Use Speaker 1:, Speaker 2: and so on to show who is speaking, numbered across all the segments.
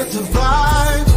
Speaker 1: here to vibe.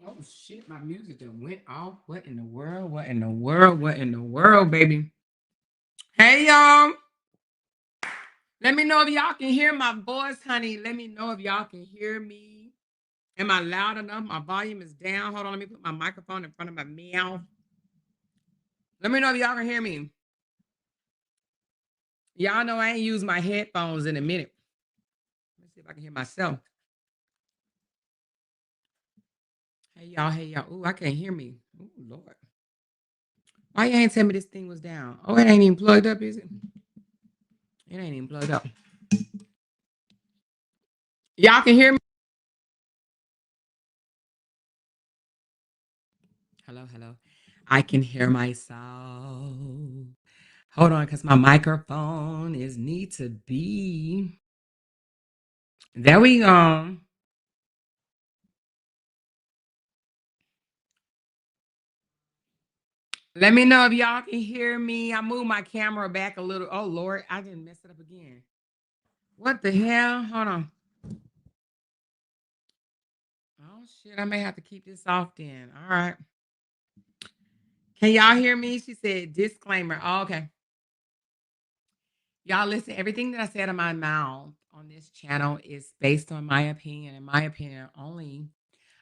Speaker 2: Oh shit, my music just went off. What in the world? What in the world? What in the world, baby? Hey y'all. Let me know if y'all can hear my voice, honey. Let me know if y'all can hear me. Am I loud enough? My volume is down. Hold on, let me put my microphone in front of my mouth. Let me know if y'all can hear me. Y'all know I ain't used my headphones in a minute. Let's see if I can hear myself. Hey y'all. Ooh, I can't hear me. Ooh, Lord. Why you ain't tell me this thing was down? Oh, it ain't even plugged up, is it? It ain't even plugged up. Y'all can hear me? Hello. I can hear myself. Hold on, because my microphone is need to be. There we go. Let me know if y'all can hear me. I moved my camera back a little. Oh, Lord, I didn't mess it up again. What the hell? Hold on. Oh, shit. I may have to keep this off then. All right. Can y'all hear me? She said disclaimer. Oh, okay. Y'all listen, everything that I said in my mouth on this channel is based on my opinion and my opinion only.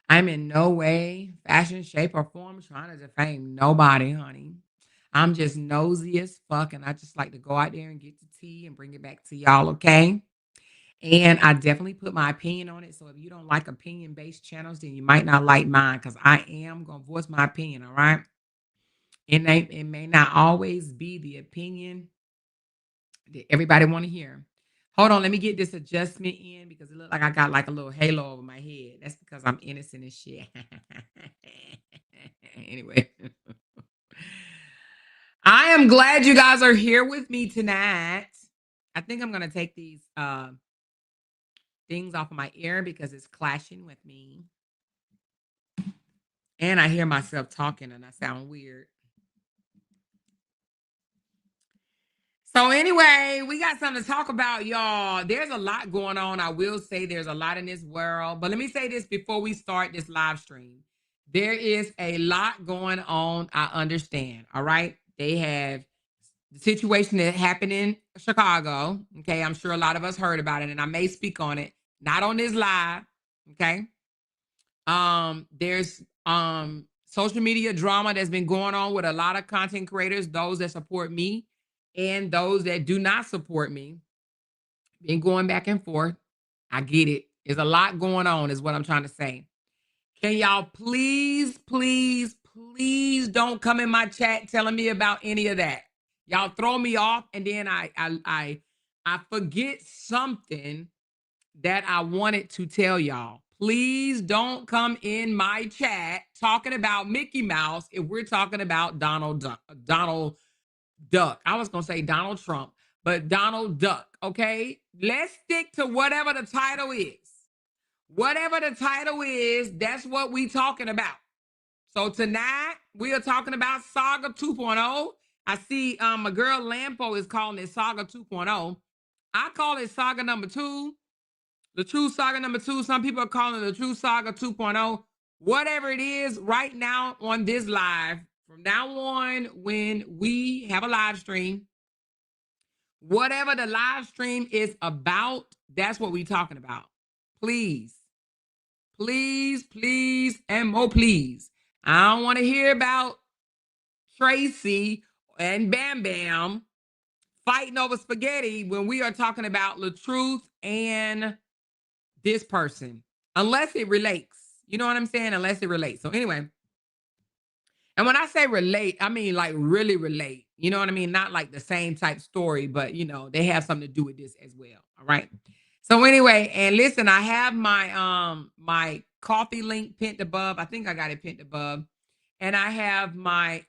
Speaker 2: I'm in no way, fashion, shape, or form trying to defame nobody, honey. I'm just nosy as fuck, and I just like to go out there and get the tea and bring it back to y'all, okay? And I definitely put my opinion on it. So if you don't like opinion-based channels, then you might not like mine because I am going to voice my opinion, all right? It may not always be the opinion that everybody want to hear. Hold on, let me get this adjustment in because it looked like I got like a little halo over my head. That's because I'm innocent and shit. Anyway, I am glad you guys are here with me tonight. I think I'm gonna take these things off of my ear because it's clashing with me, and I hear myself talking and I sound weird. So anyway, we got something to talk about, y'all. There's a lot going on. I will say there's a lot in this world. But let me say this before we start this live stream. There is a lot going on. I understand. All right. They have the situation that happened in Chicago. Okay. I'm sure a lot of us heard about it, and I may speak on it. Not on this live. Okay. There's social media drama that's been going on with a lot of content creators, those that support me and those that do not support me. Been going back and forth. I get it. There's a lot going on, is what I'm trying to say. Can y'all please don't come in my chat telling me about any of that. Y'all throw me off, and then I forget something that I wanted to tell y'all. Please don't come in my chat talking about Mickey Mouse if we're talking about Donald Duck. I was going to say Donald Trump, but Donald Duck, okay? Let's stick to whatever the title is. Whatever the title is, that's what we talking about. So tonight, we are talking about Saga 2.0. I see my girl Lampo is calling it Saga 2.0. I call it Saga number 2. LaTruth Saga number 2. Some people are calling it LaTruth Saga 2.0. Whatever it is, right now on this live, from now on, when we have a live stream, whatever the live stream is about, that's what we're talking about. Please, and more please. I don't want to hear about Tracy and Bam Bam fighting over spaghetti when we are talking about LaTruth and this person, unless it relates. You know what I'm saying? Unless it relates. So anyway, and when I say relate, I mean like really relate. You know what I mean? Not like the same type story, but they have something to do with this as well. All right. So anyway, and listen, I have my coffee link pinned above. I think I got it pinned above. And I have my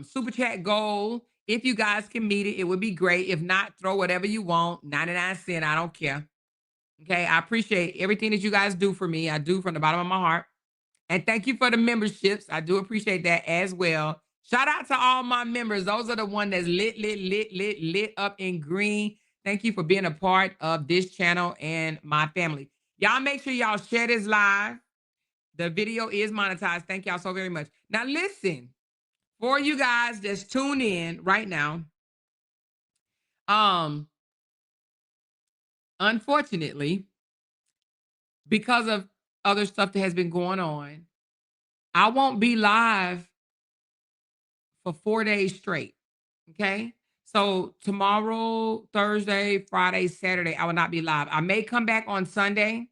Speaker 2: super chat goal. If you guys can meet it, it would be great. If not, throw whatever you want. 99 cents. I don't care. Okay, I appreciate everything that you guys do for me. I do from the bottom of my heart. And thank you for the memberships. I do appreciate that as well. Shout out to all my members. Those are the one that's lit up in green. Thank you for being a part of this channel and my family. Y'all make sure y'all share this live. The video is monetized. Thank y'all so very much. Now listen, for you guys that's tuned in right now, unfortunately, because of other stuff that has been going on, I won't be live for 4 days straight. Okay. So tomorrow, Thursday, Friday, Saturday, I will not be live. I may come back on Sunday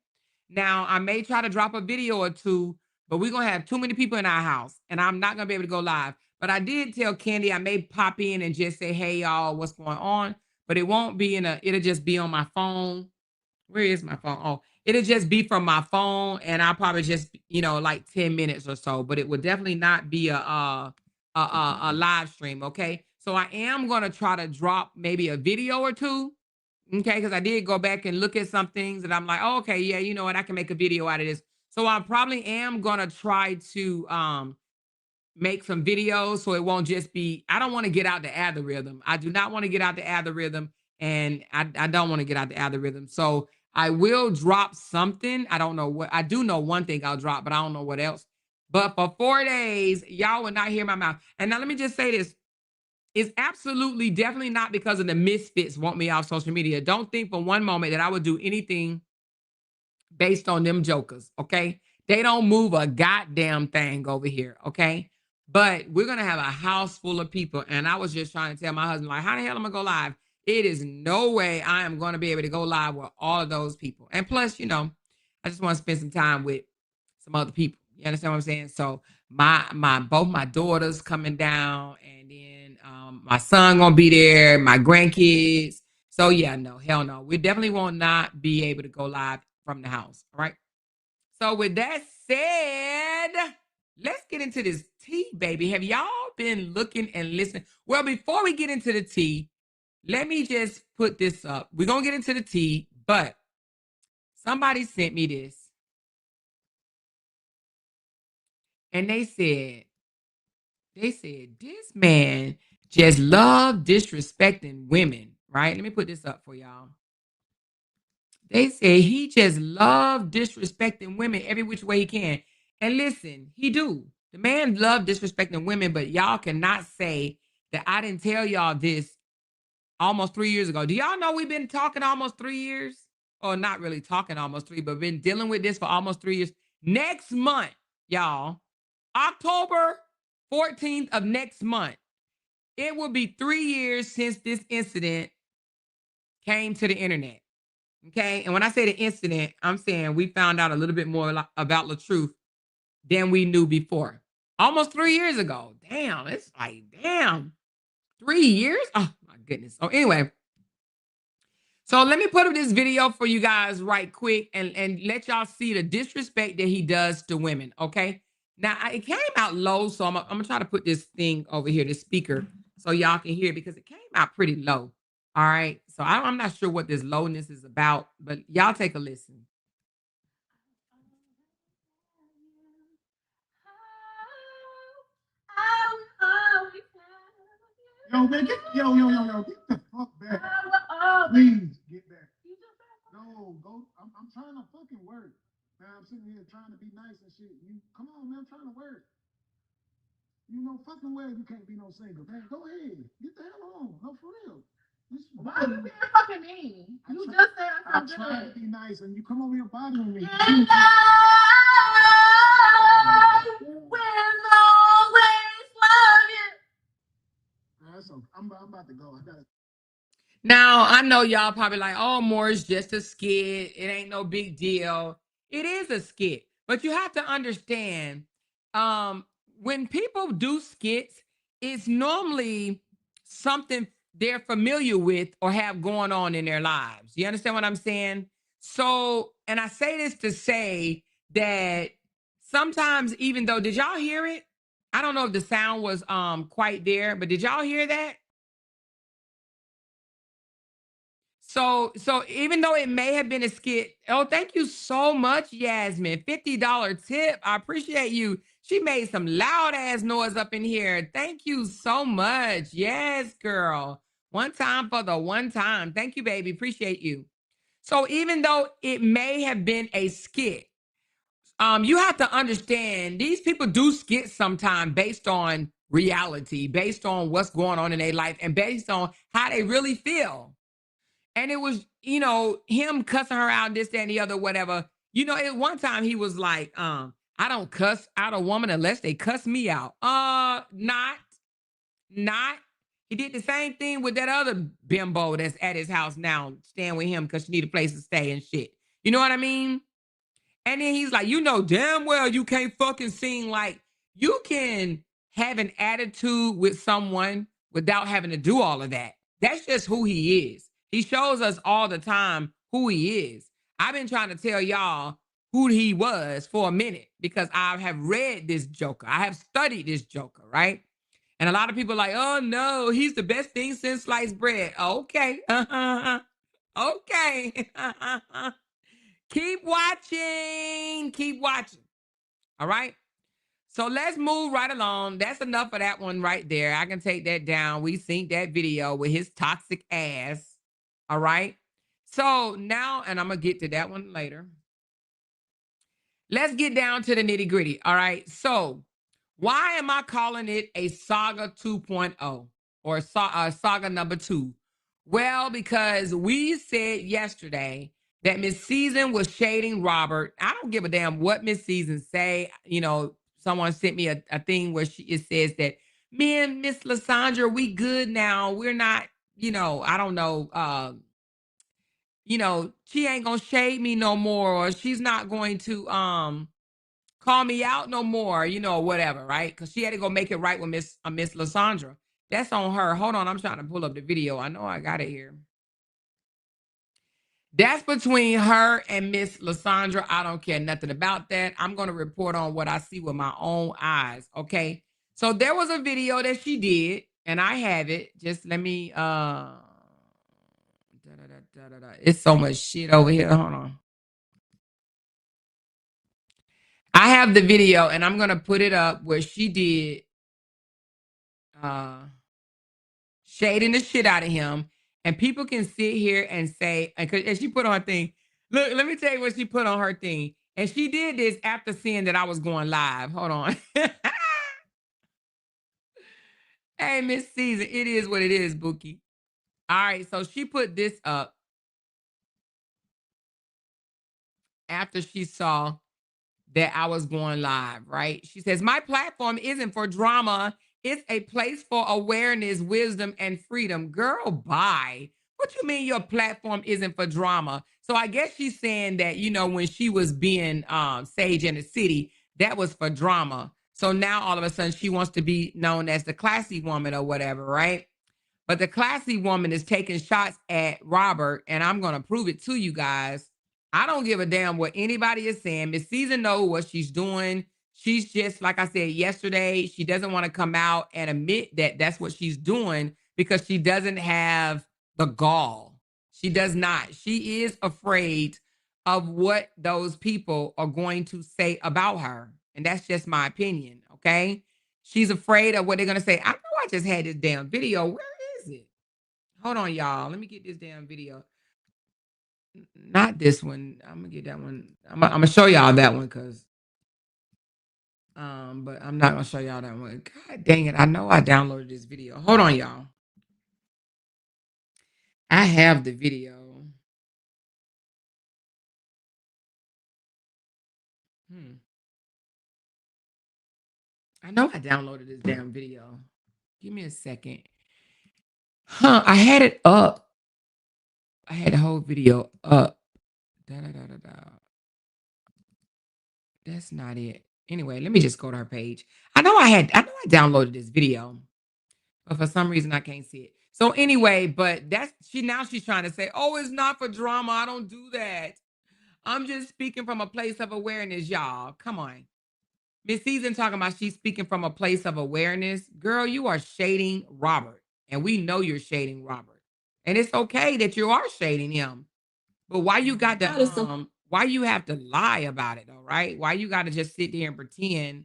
Speaker 2: Now, I may try to drop a video or two, but we're going to have too many people in our house, and I'm not going to be able to go live. But I did tell Candy I may pop in and just say, hey, y'all, what's going on? But it won't be it'll just be on my phone. Where is my phone? Oh, it'll just be from my phone, and I'll probably just, like 10 minutes or so, but it will definitely not be a live stream, okay? So I am going to try to drop maybe a video or two, okay? Because I did go back and look at some things that I'm like, oh, okay, yeah, you know what? I can make a video out of this. So I probably am going to try to make some videos so it won't just be, I don't want to get out the algorithm. I do not want to get out the algorithm, and I don't want to get out the algorithm. So I will drop something. I don't know what. I do know one thing I'll drop, but I don't know what else. But for 4 days, y'all will not hear my mouth. And now let me just say this. It's absolutely definitely not because of the misfits want me off social media. Don't think for one moment that I would do anything based on them jokers, okay? They don't move a goddamn thing over here, okay? But we're gonna have a house full of people, and I was just trying to tell my husband, like, how the hell am I gonna go live? It is no way I am gonna be able to go live with all of those people. And plus, I just want to spend some time with some other people. You understand what I'm saying? So both my daughters coming down, and then my son gonna be there, my grandkids. So yeah, no, hell no. We definitely will not be able to go live from the house. All right. So with that said, let's get into this tea, baby. Have y'all been looking and listening? Well, before we get into the tea, let me just put this up. We're gonna get into the tea, but somebody sent me this, and they said this man just love disrespecting women, right? Let me put this up for y'all. They say he just love disrespecting women every which way he can. And listen, he do. The man love disrespecting women, but y'all cannot say that I didn't tell y'all this almost 3 years ago. Do y'all know we've been talking almost 3 years? Or not really talking almost three, but been dealing with this for almost 3 years. Next month, y'all, October 14th of next month, it will be 3 years since this incident came to the internet. Okay. And when I say the incident, I'm saying we found out a little bit more about LaTruth than we knew before. Almost 3 years ago. Damn. It's like, damn. 3 years? Oh, my goodness. So, anyway. So, let me put up this video for you guys right quick and let y'all see the disrespect that he does to women. Okay. Now, it came out low. So, I'm going to try to put this thing over here, this speaker, so y'all can hear it because it came out pretty low. All right. So, I'm not sure what this lowness is about, but y'all take a listen.
Speaker 1: Yo, man, get the fuck back. Please get back. No, go. I'm trying to fucking work. Man, I'm sitting here trying to be nice and shit. You come on, man, I'm trying to work. You know, fucking way you can't be no single. Man, go ahead. Get the hell on. No, for real. Why are you being fucking mean? You just said I'm trying to be nice and you come over here bothering me. I'm about to go.
Speaker 2: Now, I know y'all probably like, oh, more is just a skit. It ain't no big deal. It is a skit. But you have to understand, when people do skits, it's normally something they're familiar with or have going on in their lives. You understand what I'm saying? So, and I say this to say that sometimes, even though, did y'all hear it? I don't know if the sound was quite there, but did y'all hear that? So even though it may have been a skit, oh, thank you so much, Yasmin. $50 tip. I appreciate you. She made some loud ass noise up in here. Thank you so much. Yes, girl. One time for the one time. Thank you, baby. Appreciate you. So even though it may have been a skit, you have to understand these people do skits sometimes based on reality, based on what's going on in their life, and based on how they really feel. And it was, him cussing her out, this, that, and the other, whatever. At one time he was like, I don't cuss out a woman unless they cuss me out. Not. He did the same thing with that other bimbo that's at his house now, staying with him because she need a place to stay and shit. You know what I mean? And then he's like, you know damn well you can't fucking sing. Like, you can have an attitude with someone without having to do all of that. That's just who he is. He shows us all the time who he is. I've been trying to tell y'all who he was for a minute because I have read this Joker. I have studied this Joker, right? And a lot of people are like, oh no, he's the best thing since sliced bread. Okay. Okay. Keep watching. Keep watching. All right. So let's move right along. That's enough of that one right there. I can take that down. We synced that video with his toxic ass. All right. So now, and I'm going to get to that one later. Let's get down to the nitty gritty. All right. So why am I calling it a Saga 2.0 or Saga number 2? Well, because we said yesterday that Miss Season was shading Robert. I don't give a damn what Miss Season say. You know, someone sent me a thing where it says that me and Miss Lysandra, we good now. We're not, I don't know. She ain't gonna shade me no more, or she's not going to call me out no more, whatever, right? Because she had to go make it right with Miss Lysandra. That's on her. Hold on, I'm trying to pull up the video. I know I got it here. That's between her and Miss Lysandra. I don't care nothing about that. I'm going to report on what I see with my own eyes, okay? So there was a video that she did, and I have it. Just let me It's so much shit over here. Hold on. I have the video, and I'm going to put it up where she did shading the shit out of him. And people can sit here and say, and she put on her thing. Look, let me tell you what she put on her thing. And she did this after seeing that I was going live. Hold on. Hey, Miss Season, it is what it is, Bookie. All right, so she put this up after she saw that I was going live, right? She says, my platform isn't for drama. It's a place for awareness, wisdom, and freedom. Girl, bye. What you mean your platform isn't for drama? So I guess she's saying that, when she was being Sage in the City, that was for drama. So now all of a sudden she wants to be known as the classy woman or whatever, right? But the classy woman is taking shots at Robert, and I'm going to prove it to you guys. I don't give a damn what anybody is saying. Miss Season knows what she's doing. She's just, like I said yesterday, she doesn't want to come out and admit that that's what she's doing because she doesn't have the gall. She does not. She is afraid of what those people are going to say about her. And that's just my opinion, okay? She's afraid of what they're going to say. I know I just had this damn video. Where is it? Hold on, y'all. Let me get this damn video. Not this one. I'm gonna get that one. I'm gonna show y'all that one because but I'm not gonna show y'all that one. God dang it. I know I downloaded this video. Hold on, y'all. I have the video. I know I downloaded this damn video. Give me a second. I had it up. I had the whole video up. That's not it. Anyway, let me just go to her page. I know I downloaded this video, but for some reason I can't see it. So anyway, but she's trying to say, oh, it's not for drama. I don't do that. I'm just speaking from a place of awareness, y'all. Come on. Miss Season talking about she's speaking from a place of awareness. Girl, you are shading Robert. And we know you're shading Robert. And it's okay that you are shading him. But why you got to why you have to lie about it, all right? Why you got to just sit there and pretend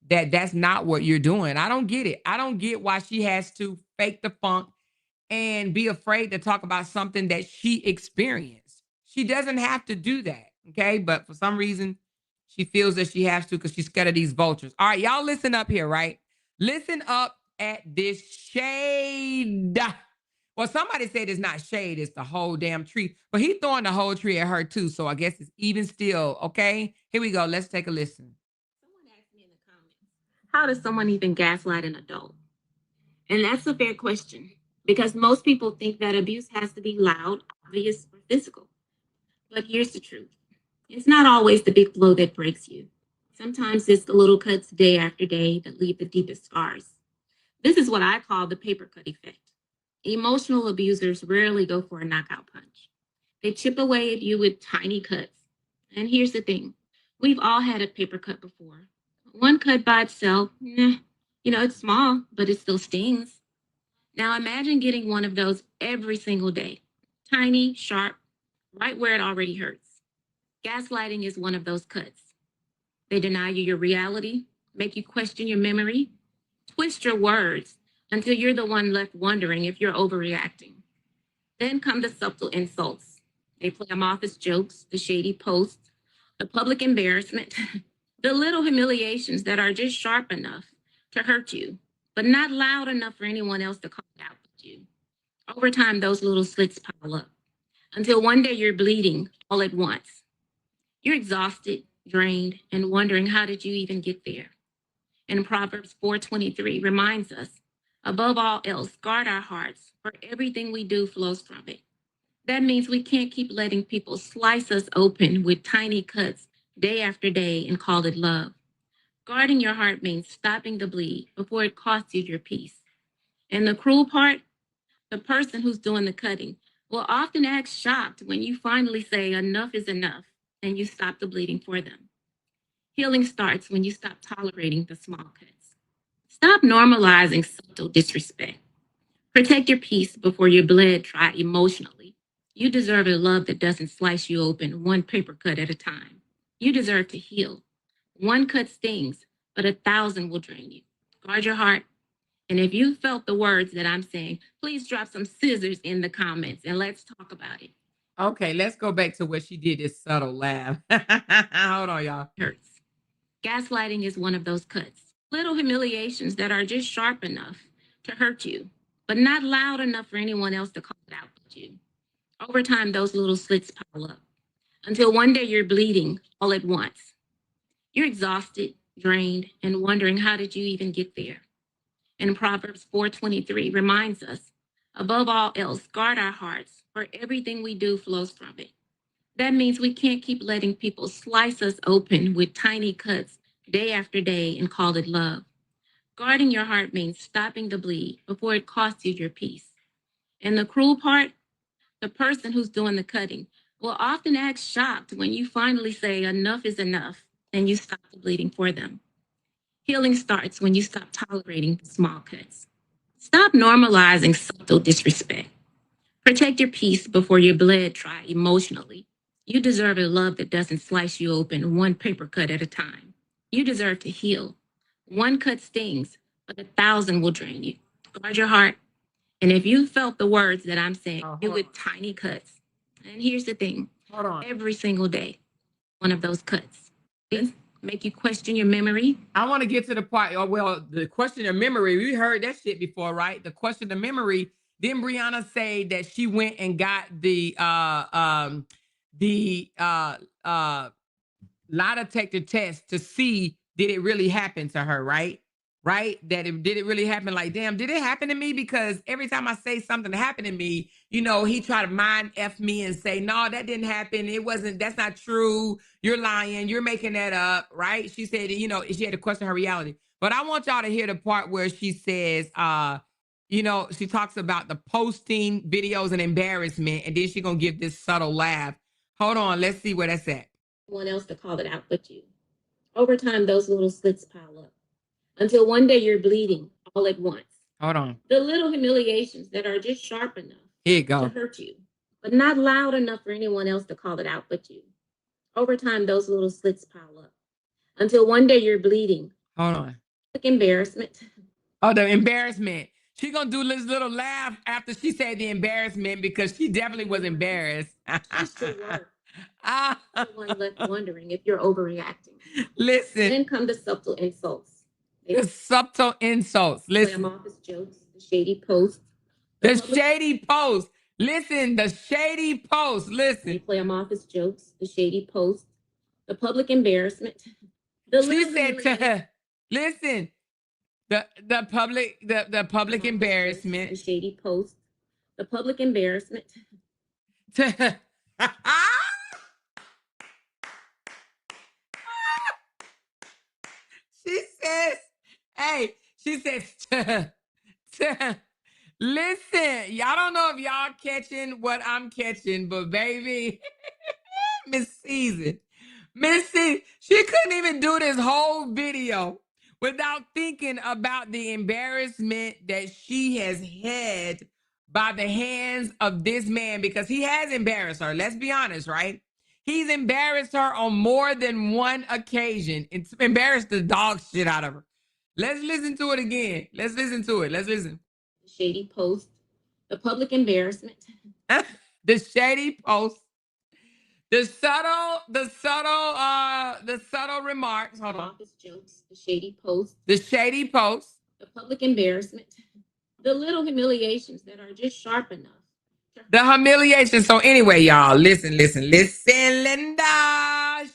Speaker 2: that that's not what you're doing? I don't get it. I don't get why she has to fake the funk and be afraid to talk about something that she experienced. She doesn't have to do that, okay? But for some reason, she feels that she has to because she's scared of these vultures. All right, y'all listen up here, right? Listen up at this shade. Well, somebody said it's not shade, it's the whole damn tree. But he's throwing the whole tree at her too, so I guess it's even still, okay? Here we go. Let's take a listen.
Speaker 3: Someone asked me in the comments, how does someone even gaslight an adult? And that's a fair question because most people think that abuse has to be loud, obvious, or physical. But here's the truth. It's not always the big blow that breaks you. Sometimes it's the little cuts day after day that leave the deepest scars. This is what I call the paper cut effect. Emotional abusers rarely go for a knockout punch. They chip away at you with tiny cuts. And here's the thing, we've all had a paper cut before. One cut by itself, it's small, but it still stings. Now imagine getting one of those every single day. Tiny, sharp, right where it already hurts. Gaslighting is one of those cuts. They deny you your reality, make you question your memory, twist your words until you're the one left wondering if you're overreacting. Then come the subtle insults. They play them off as jokes, the shady posts, the public embarrassment, the little humiliations that are just sharp enough to hurt you, but not loud enough for anyone else to call it out with you. Over time, those little slits pile up until one day you're bleeding all at once. You're exhausted, drained, and wondering how did you even get there? And Proverbs 4:23 reminds us, above all else, guard our hearts, for everything we do flows from it. That means we can't keep letting people slice us open with tiny cuts day after day and call it love. Guarding your heart means stopping the bleed before it costs you your peace. And the cruel part, the person who's doing the cutting will often act shocked when you finally say enough is enough and you stop the bleeding for them. Healing starts when you stop tolerating the small cuts. Stop normalizing subtle disrespect. Protect your peace before you're bled dry emotionally. You deserve a love that doesn't slice you open one paper cut at a time. You deserve to heal. One cut stings, but 1,000 will drain you. Guard your heart. And if you felt the words that I'm saying, please drop some scissors in the comments and let's talk about it.
Speaker 2: Okay, let's go back to what she did, this subtle laugh. Hold on, y'all.
Speaker 3: Hurts. Gaslighting is one of those cuts. Little humiliations that are just sharp enough to hurt you, but not loud enough for anyone else to call it out with you. Over time, those little slits pile up until one day you're bleeding all at once. You're exhausted, drained, and wondering how did you even get there? And Proverbs 4:23 reminds us, above all else, guard our hearts, for everything we do flows from it. That means we can't keep letting people slice us open with tiny cuts day after day and call it love. Guarding your heart means stopping the bleed before it costs you your peace. And the cruel part, the person who's doing the cutting will often act shocked when you finally say enough is enough and you stop the bleeding for them. Healing starts when you stop tolerating the small cuts. Stop normalizing subtle disrespect. Protect your peace before you're bled dry emotionally. You deserve a love that doesn't slice you open one paper cut at a time. You deserve to heal. One cut stings, but 1,000 will drain you. Guard your heart. And if you felt the words that I'm saying, do with tiny cuts. And here's the thing.
Speaker 2: Hold on.
Speaker 3: Every single day, one of those cuts. These make you question your memory.
Speaker 2: I want to get to the part. Oh, well, the question of memory. We heard that shit before, right? The question of memory. Didn't Briana say that she went and got the lie detector test to see did it really happen to her, right? Right? Did it really happen? Like, damn, did it happen to me? Because every time I say something happened to me, he tried to mind F me and say, no, that didn't happen. It wasn't, that's not true. You're lying. You're making that up, right? She said, she had to question her reality. But I want y'all to hear the part where she says, she talks about the posting videos and embarrassment, and then she's going to give this subtle laugh. Hold on. Let's see where that's at.
Speaker 3: One else to call it out but you. Over time, those little slits pile up until one day you're bleeding all at once.
Speaker 2: Hold on.
Speaker 3: The little humiliations that are just sharp enough to hurt you, but not loud enough for anyone else to call it out but you. Over time, those little slits pile up until one day you're bleeding.
Speaker 2: Hold on.
Speaker 3: Like embarrassment.
Speaker 2: Oh, the embarrassment. She gonna do this little laugh after she said the embarrassment because she definitely was embarrassed.
Speaker 3: Just to work. One left wondering if you're overreacting.
Speaker 2: Listen.
Speaker 3: Then come the subtle insults.
Speaker 2: The subtle insults. Listen.
Speaker 3: Play them off as jokes, the shady posts.
Speaker 2: The shady post. Listen, the shady post. Listen.
Speaker 3: They play them off as jokes, the shady posts, the public embarrassment.
Speaker 2: She said to her, listen, the public embarrassment.
Speaker 3: The shady post, the public embarrassment.
Speaker 2: She says, listen, y'all don't know if y'all catching what I'm catching, but baby, Miss Season. Missy, she couldn't even do this whole video without thinking about the embarrassment that she has had by the hands of this man, because he has embarrassed her. Let's be honest, right? He's embarrassed her on more than one occasion. It's embarrassed the dog shit out of her. Let's listen to it again. Let's listen to it. Let's listen.
Speaker 3: The shady post, the public embarrassment.
Speaker 2: The shady post. The subtle remarks. Hold on.
Speaker 3: Office jokes, the shady post.
Speaker 2: The shady post.
Speaker 3: The public embarrassment. The little humiliations that are just sharp enough.
Speaker 2: The humiliation. So anyway, y'all, listen, Linda.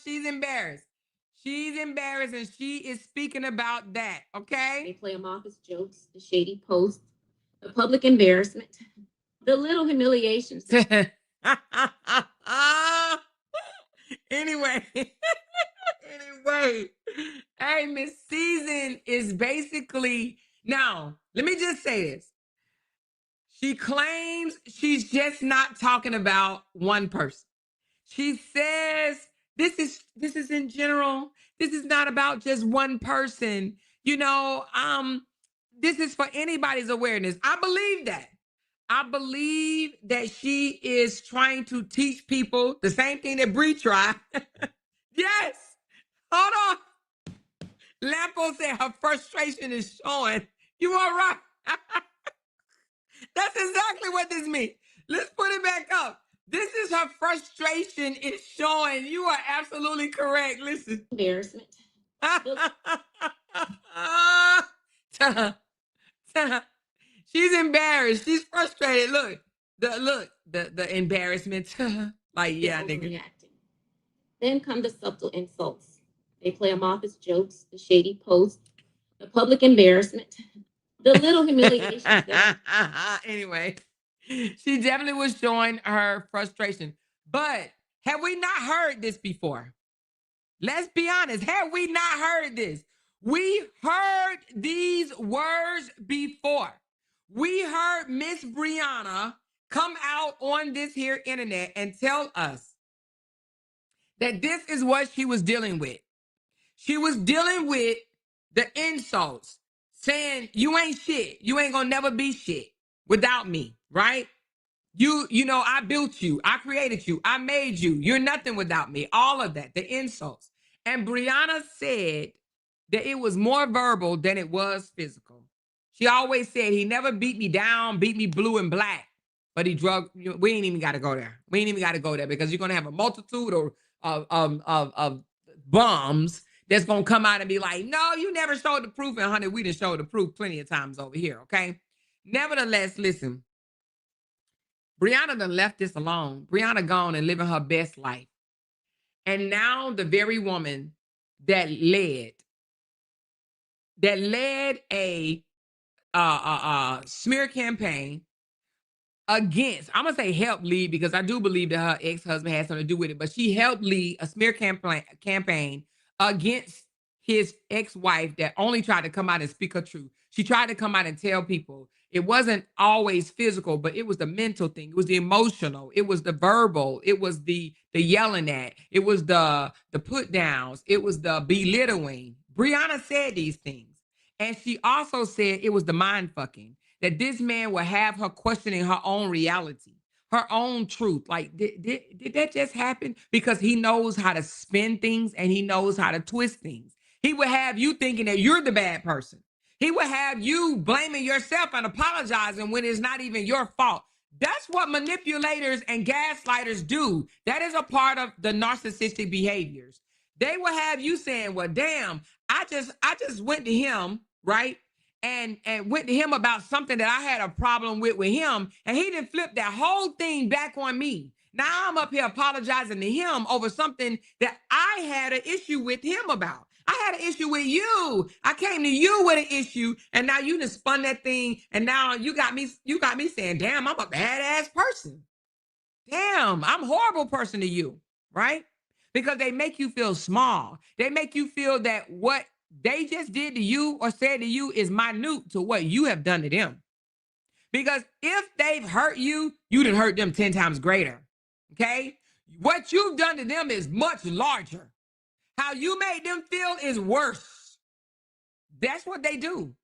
Speaker 2: She's embarrassed. She's embarrassed, and she is speaking about that, okay?
Speaker 3: They play them office jokes, the shady post, the public embarrassment, the little humiliations.
Speaker 2: Anyway, hey, Miss Season is basically, now, let me just say this. She claims she's just not talking about one person. She says this is in general. This is not about just one person. You know, this is for anybody's awareness. I believe that. I believe that she is trying to teach people the same thing that Bree tried. Yes. Hold on. Lampo said her frustration is showing. You are right. That's exactly what this means. Let's put it back up. This is her frustration is showing. You are absolutely correct. Listen.
Speaker 3: Embarrassment.
Speaker 2: She's embarrassed. She's frustrated. Look, the embarrassment. Like, yeah, nigga.
Speaker 3: Reacting. Then come the subtle insults. They play them office jokes, the shady post, the public embarrassment, the little humiliations.
Speaker 2: Anyway, she definitely was showing her frustration. But have we not heard this before? Let's be honest. Have we not heard this? We heard these words before. We heard Miss Briana come out on this here internet and tell us that this is what she was dealing with. She was dealing with the insults, saying, you ain't shit. You ain't gonna never be shit without me, right? You know, I built you. I created you. I made you. You're nothing without me. All of that, the insults. And Briana said that it was more verbal than it was physical. She always said he never beat me down, beat me blue and black, but he drug. We ain't even got to go there. We ain't even got to go there because you're gonna have a multitude of bums that's gonna come out and be like, no, you never showed the proof. And honey, we done showed the proof plenty of times over here. Okay. Nevertheless, listen. Briana done left this alone. Briana gone and living her best life. And now the very woman that led a smear campaign against, I'm gonna say help lead, because I do believe that her ex-husband had something to do with it, but she helped lead a smear campaign against his ex-wife that only tried to come out and speak her truth. She tried to come out and tell people it wasn't always physical, but it was the mental thing. It was the emotional. It was the verbal. It was the yelling at. It was the put downs. It was the belittling. Briana said these things. And she also said it was the mind fucking, that this man would have her questioning her own reality, her own truth. Like, did that just happen? Because he knows how to spin things and he knows how to twist things. He would have you thinking that you're the bad person. He would have you blaming yourself and apologizing when it's not even your fault. That's what manipulators and gaslighters do. That is a part of the narcissistic behaviors. They will have you saying, well, damn, I just went to him, right? And went to him about something that I had a problem with him. And he didn't flip that whole thing back on me. Now I'm up here apologizing to him over something that I had an issue with him about. I had an issue with you. I came to you with an issue, and now you just spun that thing, and now you got me saying, damn, I'm a badass person. Damn, I'm a horrible person to you, right? Because they make you feel small. They make you feel that what they just did to you or said to you is minute to what you have done to them. Because if they've hurt you, you done hurt them 10 times greater. Okay? What you've done to them is much larger. How you made them feel is worse. That's what they do.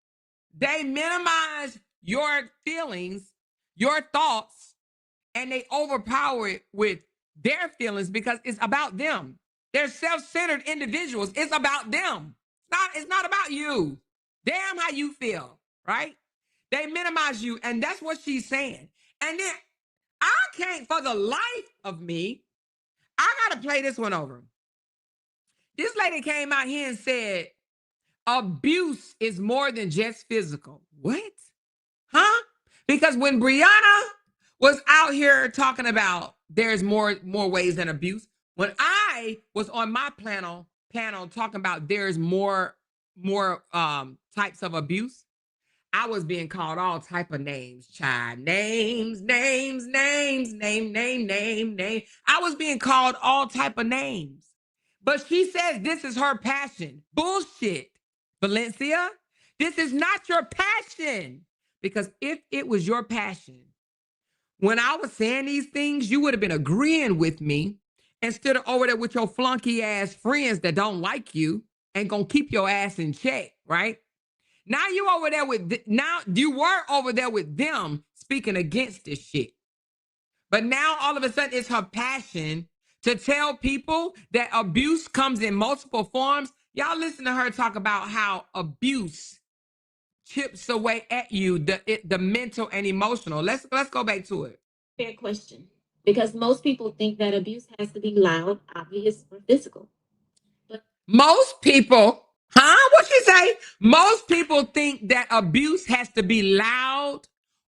Speaker 2: They minimize your feelings, your thoughts, and they overpower it with their feelings because it's about them. They're self-centered individuals. It's about them. It's not about you. Damn how you feel, right? They minimize you, and that's what she's saying. And then I can't, for the life of me, I got to play this one over. This lady came out here and said, abuse is more than just physical. What? Huh? Because when Briana was out here talking about there's more ways than abuse, when I was on my panel talking about there's more types of abuse, I was being called all type of names, child. Names. I was being called all type of names. But she says this is her passion. Bullshit, Valencia. This is not your passion. Because if it was your passion, when I was saying these things, you would have been agreeing with me instead of over there with your flunky ass friends that don't like you and gonna keep your ass in check, right? Now you over there you were over there with them speaking against this shit. But now all of a sudden it's her passion to tell people that abuse comes in multiple forms. Y'all listen to her talk about how abuse chips away at you, the mental and emotional. Let's go back to it.
Speaker 3: Fair question. Because most people think that abuse has to be loud, obvious, or physical. But
Speaker 2: most people, what you say? Most people think that abuse has to be loud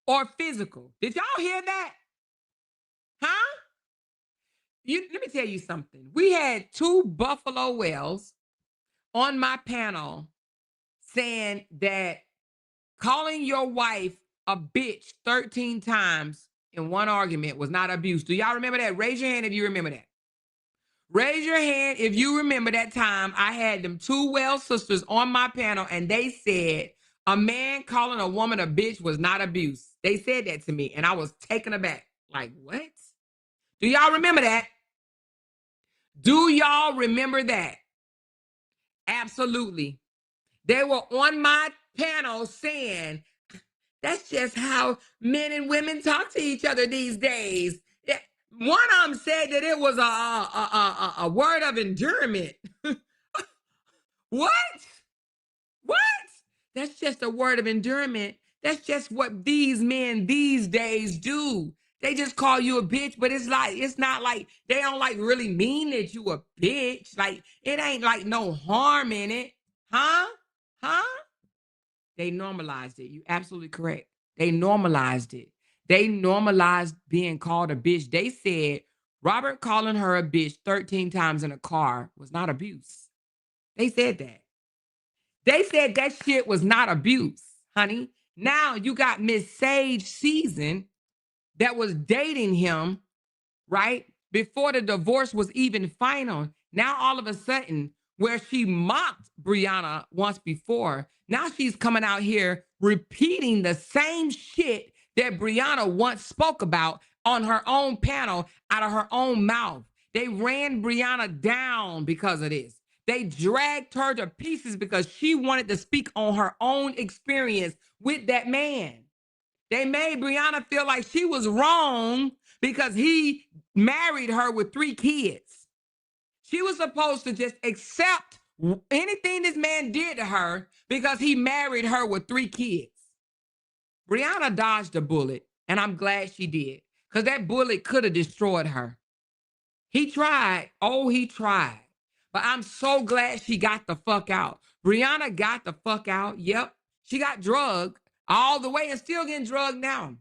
Speaker 2: or physical. Did y'all hear that? Let me tell you something. We had 2 Buffalo Wells on my panel saying that calling your wife a bitch 13 times in one argument was not abuse. Do y'all remember that? Raise your hand if you remember that. Raise your hand if you remember that time I had them 2 Wells sisters on my panel and they said a man calling a woman a bitch was not abuse. They said that to me and I was taken aback. Like, what? Do y'all remember that? Do y'all remember that? Absolutely. They were on my panel saying, that's just how men and women talk to each other these days. One of them said that it was a word of endearment. What? That's just a word of endearment. That's just what these men these days do. They just call you a bitch, but it's not like they don't like really mean that you a bitch. Like it ain't like no harm in it. Huh? They normalized it. You're absolutely correct. They normalized it. They normalized being called a bitch. They said Robert calling her a bitch 13 times in a car was not abuse. They said that. They said that shit was not abuse, honey. Now you got Miss Sage Season that was dating him, right? Before the divorce was even final. Now all of a sudden, where she mocked Briana once before, now she's coming out here repeating the same shit that Briana once spoke about on her own panel out of her own mouth. They ran Briana down because of this. They dragged her to pieces because she wanted to speak on her own experience with that man. They made Briana feel like she was wrong because he married her with 3 kids. She was supposed to just accept anything this man did to her because he married her with 3 kids. Briana dodged a bullet, and I'm glad she did because that bullet could have destroyed her. He tried. Oh, he tried. But I'm so glad she got the fuck out. Briana got the fuck out. Yep. She got drugged all the way and still getting drugged now.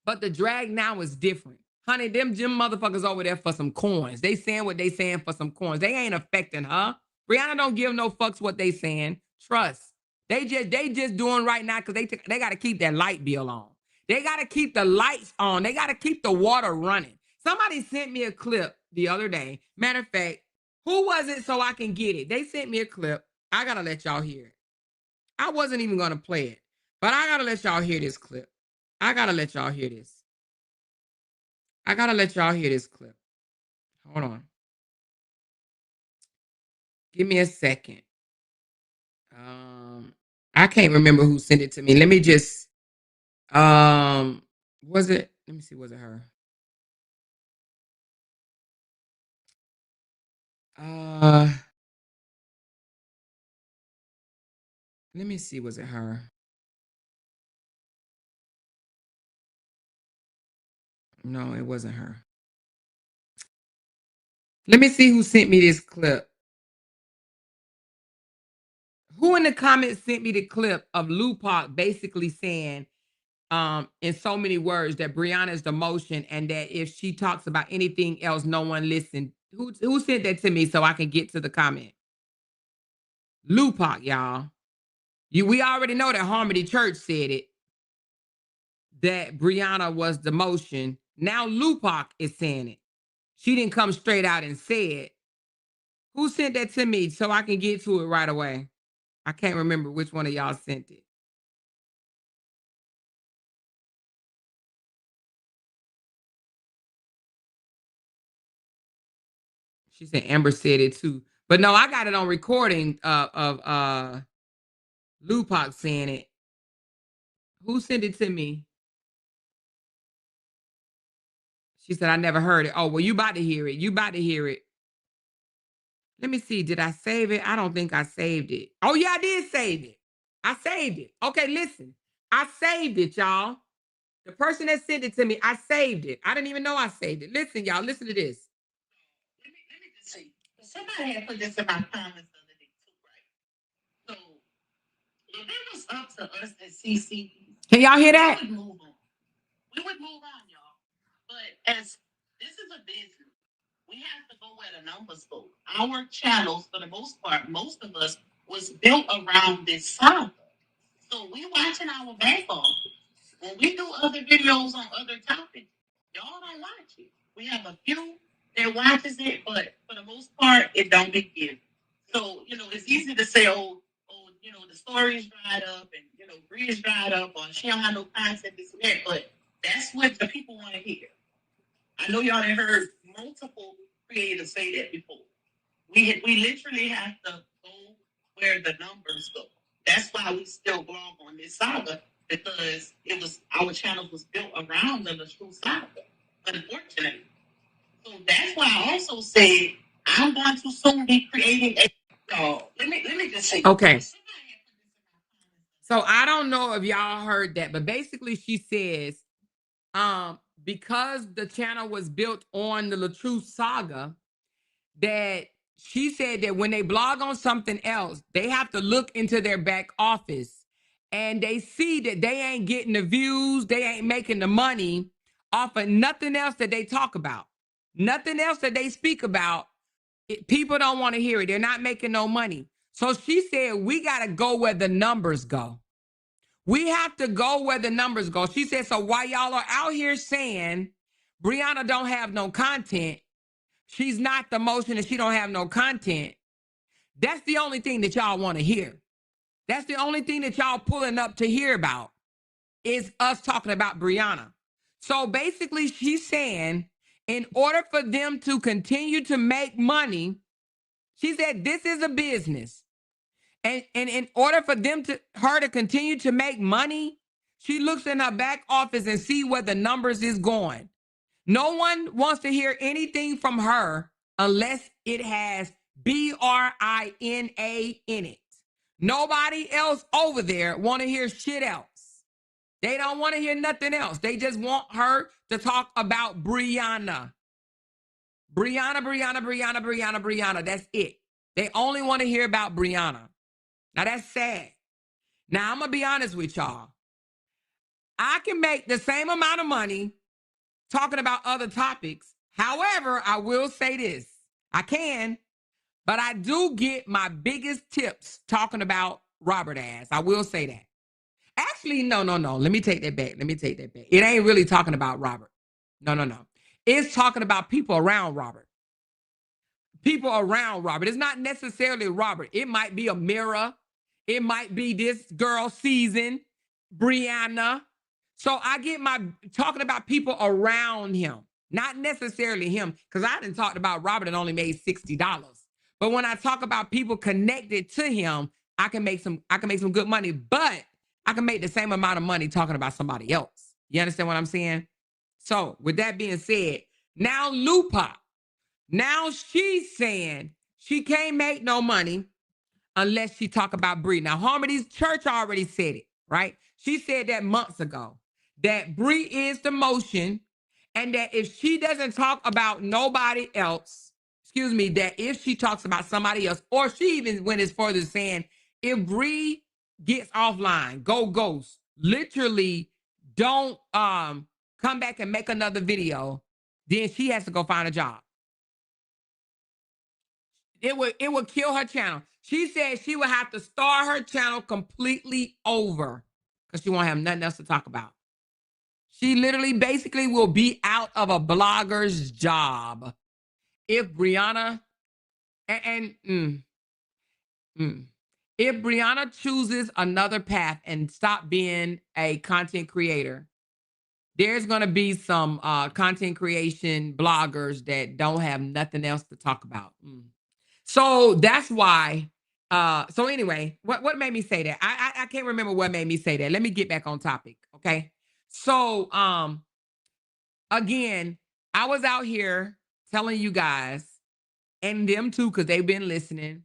Speaker 2: But the drag now is different. Honey, them motherfuckers over there for some coins. They saying what they saying for some coins. They ain't affecting her. Briana don't give no fucks what they saying. Trust. They just doing right now because they got to keep that light bill on. They got to keep the lights on. They got to keep the water running. Somebody sent me a clip the other day. Matter of fact, who was it so I can get it? They sent me a clip. I gotta let y'all hear it. I wasn't even gonna play it, but I gotta let y'all hear this clip. I gotta let y'all hear this. I gotta let y'all hear this clip. Hold on. Give me a second. I can't remember who sent it to me. Let me just was it, let me see, was it her? Let me see, was it her? No, it wasn't her. Let me see who sent me this clip. Who in the comments sent me the clip of LOUDTalkerz basically saying, in so many words, that Briana is the motion and that if she talks about anything else, no one listens? Who sent that to me so I can get to the comment? LOUDTalkerz, y'all. We already know that Harmony Church said it, that Briana was the motion. Now LOUDTalkerz is saying it. She didn't come straight out and say it. Who sent that to me so I can get to it right away? I can't remember which one of y'all sent it. She said Amber said it too. But no, I got it on recording of LOUDTalkerz saying it. Who sent it to me? She said, I never heard it. Oh, well, you about to hear it. You about to hear it. Let me see. Did I save it? I don't think I saved it. Oh, yeah, I did save it. I saved it. Okay, listen. I saved it, y'all. The person that sent it to me, I saved it. I didn't even know I saved it. Listen, y'all. Listen to this.
Speaker 4: Let me just say, somebody had put this in my comments the other day too, right? So if it was up to us at CC,
Speaker 2: can y'all hear that?
Speaker 4: We would move on. We would move on, y'all. But as this is a business, we have to go where the numbers go. Our channels, for the most part, most of us was built around this saga. So we watching our back off. When we do other videos on other topics, y'all don't watch it. We have a few that watches it, but for the most part, it don't be given. So, it's easy to say, oh, the story's dried up and, Bree's dried up or she don't have no content, this and that, but that's what the people want to hear. I know y'all have heard multiple creators say that before. We literally have to go where the numbers go. That's why we still blog on this saga, because our channel was built around the LaTruth saga, unfortunately. So that's why I also said I'm going to soon be creating a. Let me just say.
Speaker 2: Okay. So I don't know if y'all heard that, but basically she says, because the channel was built on the LaTruth saga, that she said that when they blog on something else, they have to look into their back office and they see that they ain't getting the views, they ain't making the money off of nothing else that they talk about. Nothing else that they speak about. People don't want to hear it. They're not making no money. So she said, we got to go where the numbers go. We have to go where the numbers go. She said, so while y'all are out here saying Briana don't have no content, she's not the motion and she don't have no content, that's the only thing that y'all want to hear. That's the only thing that y'all pulling up to hear about is us talking about Briana. So basically she's saying, in order for them to continue to make money, she said this is a business. And in order for her to continue to make money, she looks in her back office and see where the numbers is going. No one wants to hear anything from her unless it has Brina in it. Nobody else over there want to hear shit else. They don't want to hear nothing else. They just want her to talk about Briana. Briana. That's it. They only want to hear about Briana. Now that's sad. Now I'm going to be honest with y'all. I can make the same amount of money talking about other topics. However, I will say this. I can, but I do get my biggest tips talking about Robert ass. I will say that. Actually, no. Let me take that back. It ain't really talking about Robert. No. It's talking about people around Robert. people around Robert. It's not necessarily Robert. It might be a mirror. It might be this girl, Season, Briana. So I get my talking about people around him, not necessarily him, because I didn't talk about Robert and only made $60. But when I talk about people connected to him, I can make some good money, but I can make the same amount of money talking about somebody else. You understand what I'm saying? So with that being said, now Lupa, now she's saying she can't make no money unless she talk about Bree. Now Harmony's church already said it, right? She said that months ago, that Bree is the motion, and that if she doesn't talk about nobody else, that if she talks about somebody else, or she even went as far as saying, if Bree gets offline, go ghost, literally don't come back and make another video, then she has to go find a job. It would kill her channel. She said she would have to start her channel completely over because she won't have nothing else to talk about. She literally basically will be out of a blogger's job if Briana if Briana chooses another path and stop being a content creator. There's going to be some content creation bloggers that don't have nothing else to talk about. So that's why. So anyway, what made me say that? I can't remember what made me say that. Let me get back on topic. Okay. So again, I was out here telling you guys, and them too, because they've been listening,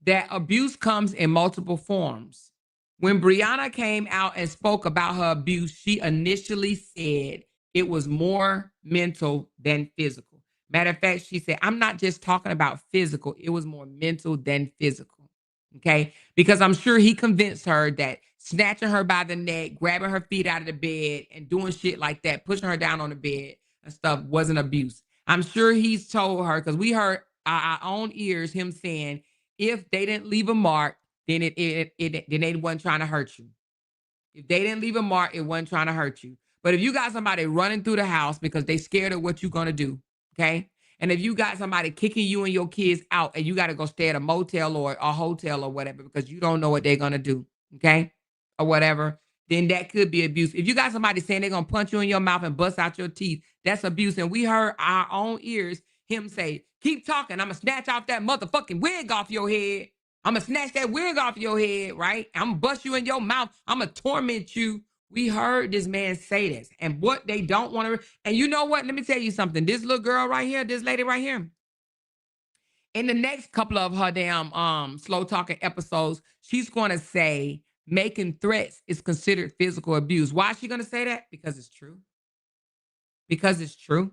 Speaker 2: that abuse comes in multiple forms. When Briana came out and spoke about her abuse, she initially said it was more mental than physical. Matter of fact, she said, I'm not just talking about physical. It was more mental than physical. Okay? Because I'm sure he convinced her that snatching her by the neck, grabbing her feet out of the bed, and doing shit like that, pushing her down on the bed and stuff wasn't abuse. I'm sure he's told her, because we heard our own ears him saying, if they didn't leave a mark, then they wasn't trying to hurt you. If they didn't leave a mark, it wasn't trying to hurt you. But if you got somebody running through the house because they scared of what you're going to do, okay? And if you got somebody kicking you and your kids out and you got to go stay at a motel or a hotel or whatever because you don't know what they're going to do, okay? Or whatever, then that could be abuse. If you got somebody saying they're going to punch you in your mouth and bust out your teeth, that's abuse. And we heard our own ears him say, keep talking. I'm going to snatch off that motherfucking wig off your head. I'm going to snatch that wig off your head, right? I'm going to bust you in your mouth. I'm going to torment you. We heard this man say this. And what they don't want to... And you know what? Let me tell you something. This little girl right here, this lady right here, in the next couple of her damn slow talking episodes, she's going to say making threats is considered physical abuse. Why is she going to say that? Because it's true. Because it's true.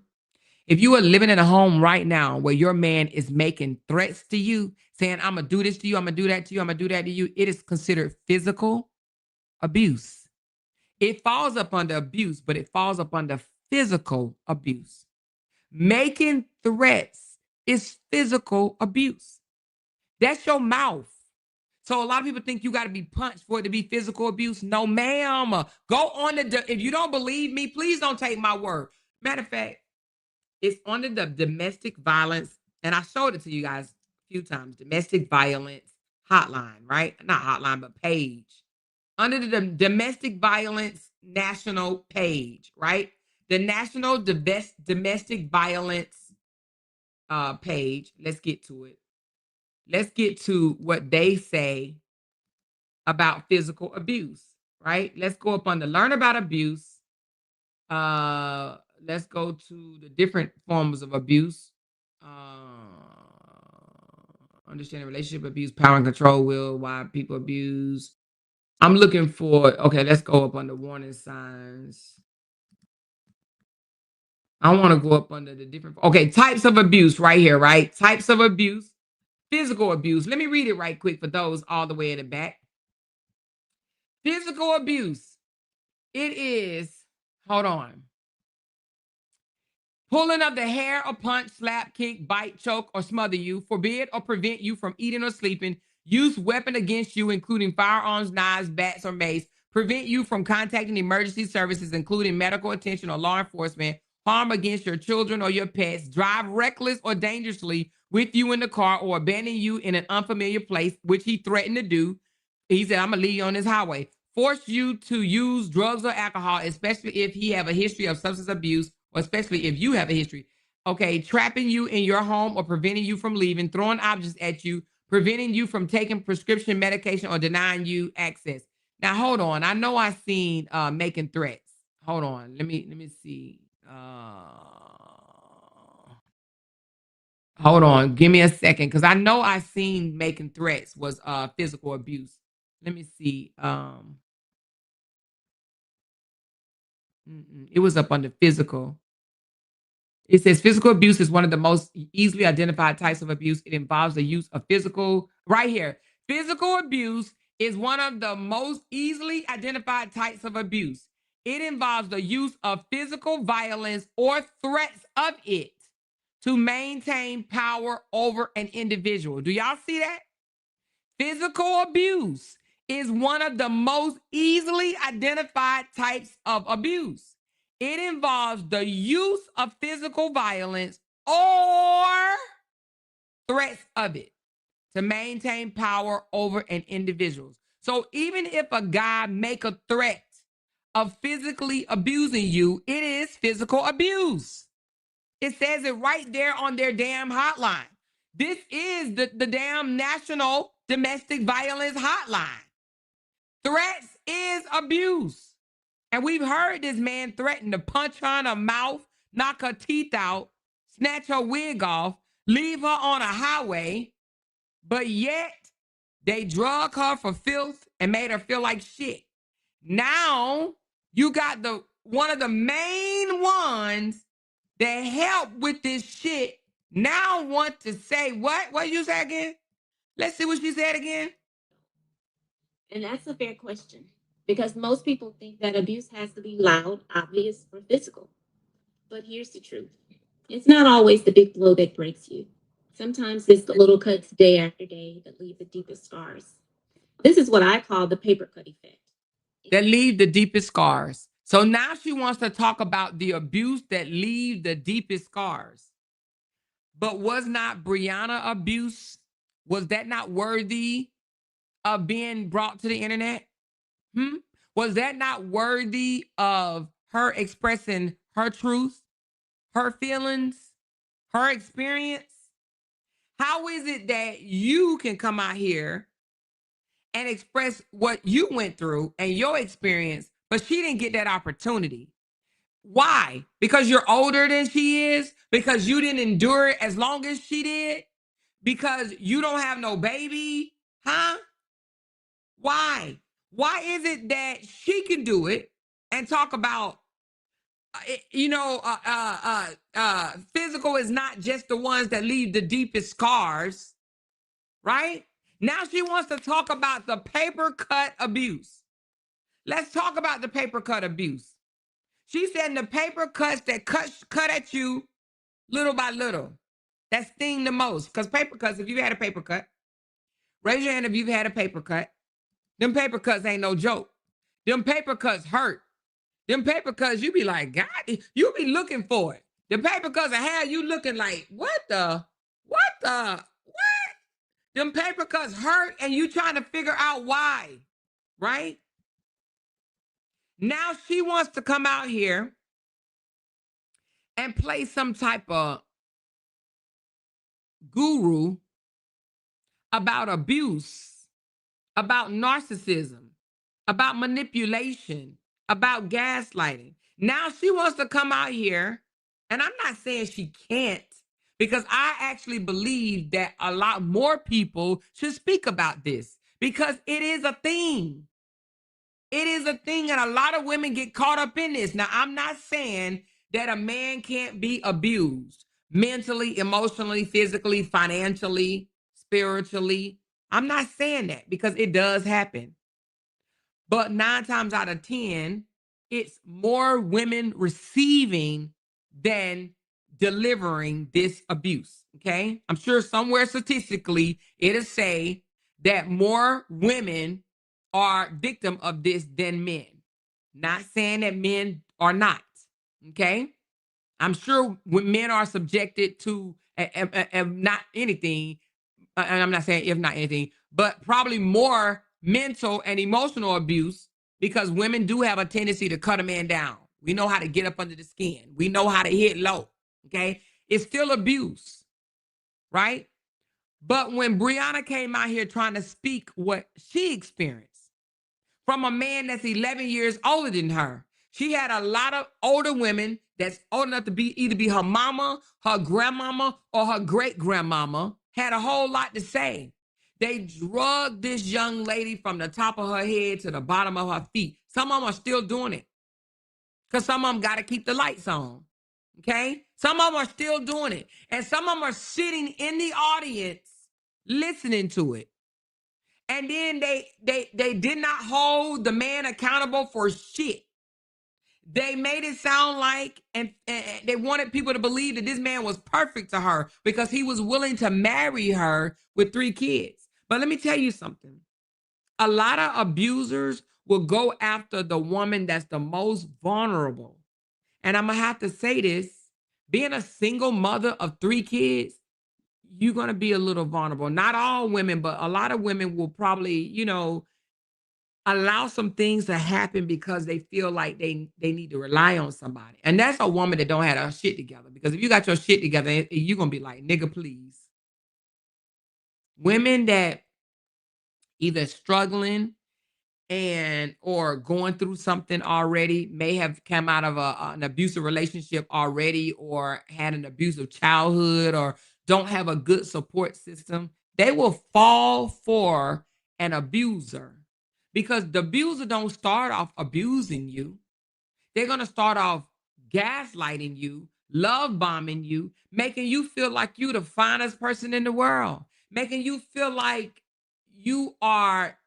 Speaker 2: If you are living in a home right now where your man is making threats to you, saying, I'm going to do this to you, I'm going to do that to you, I'm going to do that to you, it is considered physical abuse. It falls up under abuse, but it falls up under physical abuse. Making threats is physical abuse. That's your mouth. So a lot of people think you got to be punched for it to be physical abuse. No, ma'am. Go on if you don't believe me, please don't take my word. Matter of fact, it's under the domestic violence, and I showed it to you guys a few times, domestic violence hotline, right? Not hotline, but page. Under the domestic violence national page, right? The national domestic violence page. Let's get to it. Let's get to what they say about physical abuse, right? Let's go up on the learn about abuse. Let's go to the different forms of abuse. Understanding relationship abuse, power and control, will, why people abuse. I'm looking for, okay, let's go up on the warning signs. I want to go up under the different, okay, types of abuse right here, right? Types of abuse, physical abuse. Let me read it right quick for those all the way in the back. Physical abuse. It is, hold on. Pulling of the hair or punch, slap, kick, bite, choke, or smother you, forbid or prevent you from eating or sleeping, use weapon against you, including firearms, knives, bats, or mace, prevent you from contacting emergency services, including medical attention or law enforcement, harm against your children or your pets, drive reckless or dangerously with you in the car or abandon you in an unfamiliar place, which he threatened to do. He said, I'm going to leave you on this highway. Force you to use drugs or alcohol, especially if he have a history of substance abuse, or especially if you have a history. Okay, trapping you in your home or preventing you from leaving, throwing objects at you, preventing you from taking prescription medication, or denying you access. Now, hold on. I know I seen making threats. Hold on. Let me see. Hold on. Give me a second, because I know I seen making threats was physical abuse. Let me see. It was up under physical. It says physical abuse is one of the most easily identified types of abuse. It involves the use of physical, right here. Physical abuse is one of the most easily identified types of abuse. It involves the use of physical violence or threats of it to maintain power over an individual. Do y'all see that? Physical abuse is one of the most easily identified types of abuse. It involves the use of physical violence or threats of it to maintain power over an individual. So even if a guy make a threat of physically abusing you, it is physical abuse. It says it right there on their damn hotline. This is the damn National Domestic Violence Hotline. Threats is abuse. And we've heard this man threaten to punch her in her mouth, knock her teeth out, snatch her wig off, leave her on a highway, but yet they drug her for filth and made her feel like shit. Now you got one of the main ones that help with this shit now want to say what? What you say again? Let's see what she said again.
Speaker 3: And that's a fair question, because most people think that abuse has to be loud, obvious, or physical. But here's the truth. It's not always the big blow that breaks you. Sometimes it's the little cuts day after day that leave the deepest scars. This is what I call the paper cut effect.
Speaker 2: That leave the deepest scars. So now she wants to talk about the abuse that leave the deepest scars. But was not Briana abuse? Was that not worthy of being brought to the internet? Was that not worthy of her expressing her truth, her feelings, her experience? How is it that you can come out here and express what you went through and your experience, but she didn't get that opportunity? Why? Because you're older than she is? Because you didn't endure it as long as she did? Because you don't have no baby? Huh? Why? Why is it that she can do it and talk about, physical is not just the ones that leave the deepest scars, right? Now she wants to talk about the paper cut abuse. Let's talk about the paper cut abuse. She said the paper cuts that cut at you little by little, that sting the most. Because paper cuts, if you've had a paper cut, raise your hand if you've had a paper cut. Them paper cuts ain't no joke. Them paper cuts hurt. Them paper cuts, you be like, God, you be looking for it. The paper cuts will have you looking like, what? Them paper cuts hurt and you trying to figure out why, right? Now she wants to come out here and play some type of guru about abuse, about narcissism, about manipulation, about gaslighting. Now she wants to come out here, and I'm not saying she can't, because I actually believe that a lot more people should speak about this, because it is a thing. It is a thing, and a lot of women get caught up in this. Now, I'm not saying that a man can't be abused mentally, emotionally, physically, financially, spiritually. I'm not saying that, because it does happen. But 9 times out of 10, it's more women receiving than delivering this abuse. Okay. I'm sure somewhere statistically it'll say that more women are victim of this than men. Not saying that men are not. Okay. I'm sure when men are subjected to and not anything, and I'm not saying if not anything, but probably more mental and emotional abuse, because women do have a tendency to cut a man down. We know how to get up under the skin. We know how to hit low. Okay. It's still abuse, right? But when Briana came out here trying to speak what she experienced from a man that's 11 years older than her, she had a lot of older women that's old enough to be either be her mama, her grandmama, or her great grandmama, had a whole lot to say. They drugged this young lady from the top of her head to the bottom of her feet. Some of them are still doing it because some of them got to keep the lights on. Okay? Some of them are still doing it. And some of them are sitting in the audience listening to it. And then they did not hold the man accountable for shit. They made it sound like, and they wanted people to believe that this man was perfect to her because he was willing to marry her with 3 kids. But let me tell you something. A lot of abusers will go after the woman that's the most vulnerable. And I'm going to have to say this, being a single mother of 3 kids, you're going to be a little vulnerable. Not all women, but a lot of women will probably, allow some things to happen because they feel like they need to rely on somebody. And that's a woman that don't have her shit together. Because if you got your shit together, you're going to be like, nigga, please. Women that either struggling and or going through something already, may have come out of an abusive relationship already, or had an abusive childhood, or don't have a good support system, they will fall for an abuser, because the abuser don't start off abusing you. They're going to start off gaslighting you, love bombing you, making you feel like you the finest person in the world, making you feel like you are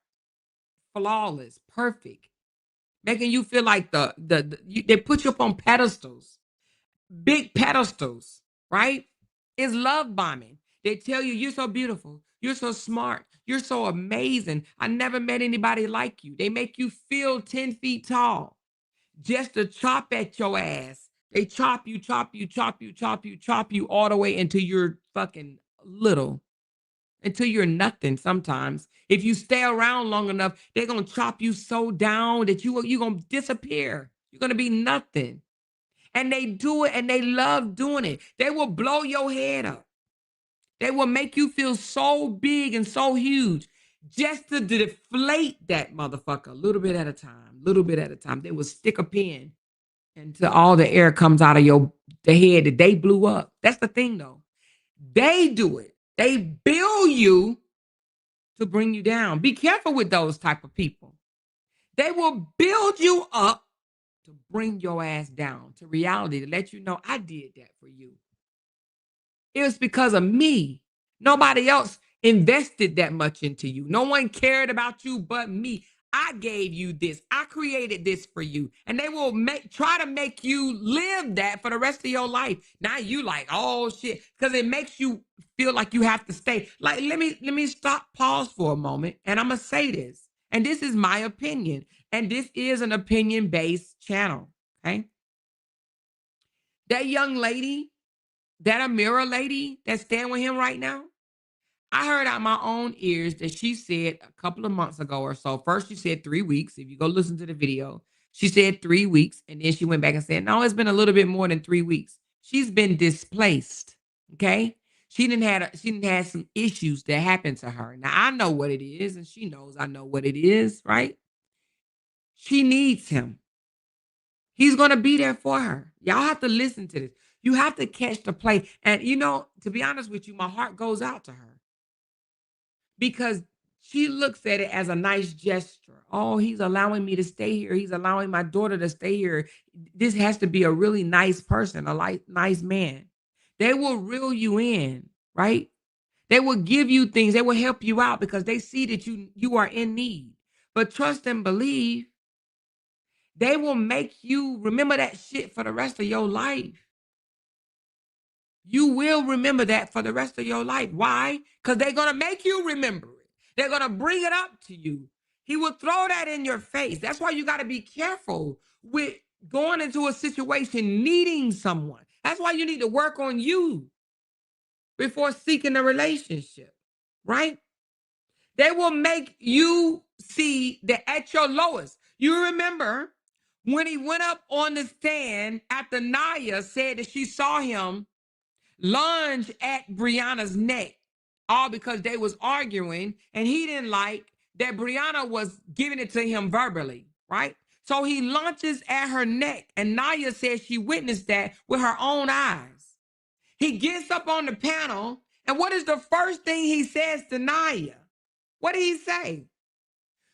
Speaker 2: flawless, perfect, making you feel like they put you up on pedestals, big pedestals, right? It's love bombing. They tell you you're so beautiful, you're so smart, you're so amazing. I never met anybody like you. They make you feel 10 feet tall just to chop at your ass. They chop you, chop you, chop you, chop you, chop you all the way until you're fucking little, until you're nothing sometimes. If you stay around long enough, they're going to chop you so down that you're going to disappear. You're going to be nothing. And they do it, and they love doing it. They will blow your head up. They will make you feel so big and so huge just to deflate that motherfucker a little bit at a time, little bit at a time. They will stick a pin until all the air comes out of the head that they blew up. That's the thing, though. They do it. They build you to bring you down. Be careful with those type of people. They will build you up to bring your ass down to reality, to let you know I did that for you. It was because of me. Nobody else invested that much into you. No one cared about you but me. I gave you this. I created this for you. And they will try to make you live that for the rest of your life. Now you like, oh shit, because it makes you feel like you have to stay. Like, let me stop, pause for a moment, and I'm gonna say this. And this is my opinion. And this is an opinion-based channel. Okay. That young lady, that Amira lady that's staying with him right now, I heard out my own ears that she said a couple of months ago or so. First, she said 3 weeks. If you go listen to the video, she said 3 weeks. And then she went back and said, no, it's been a little bit more than 3 weeks. She's been displaced. Okay. She didn't have some issues that happened to her. Now I know what it is, and she knows I know what it is, right? She needs him. He's going to be there for her. Y'all have to listen to this. You have to catch the play. And, to be honest with you, my heart goes out to her because she looks at it as a nice gesture. Oh, he's allowing me to stay here. He's allowing my daughter to stay here. This has to be a really nice person, a nice man. They will reel you in, right? They will give you things. They will help you out because they see that you are in need. But trust and believe, they will make you remember that shit for the rest of your life. You will remember that for the rest of your life. Why? Because they're going to make you remember it. They're going to bring it up to you. He will throw that in your face. That's why you got to be careful with going into a situation needing someone. That's why you need to work on you. before seeking a relationship, right? They will make you see that at your lowest. You remember when he went up on the stand after Naya said that she saw him lunge at Briana's neck, all because they was arguing, and he didn't like that Briana was giving it to him verbally, right? So he launches at her neck, and Naya says she witnessed that with her own eyes. He gets up on the panel, and what is the first thing he says to Naya? What did he say?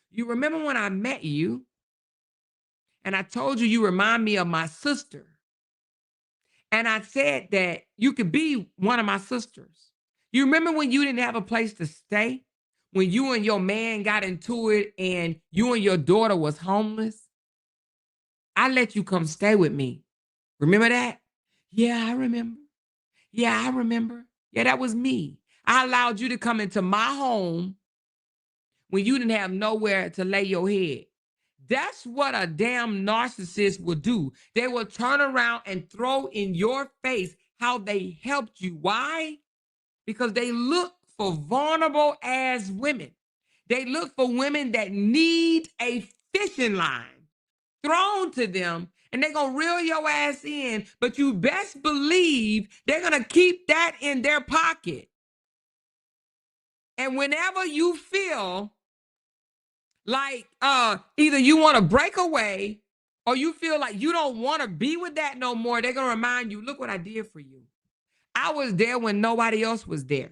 Speaker 2: You remember when I met you, and I told you you remind me of my sister. And I said that you could be one of my sisters. You remember when you didn't have a place to stay? When you and your man got into it and you and your daughter was homeless? I let you come stay with me. Remember that? Yeah, I remember. Yeah, I remember. Yeah, that was me. I allowed you to come into my home when you didn't have nowhere to lay your head. That's what a damn narcissist will do. They will turn around and throw in your face how they helped you. Why? Because they look for vulnerable ass women. They look for women that need a fishing line thrown to them, and they're going to reel your ass in, but you best believe they're going to keep that in their pocket. And whenever you feel like either you want to break away or you feel like you don't want to be with that no more, they're going to remind you, look what I did for you. I was there when nobody else was there.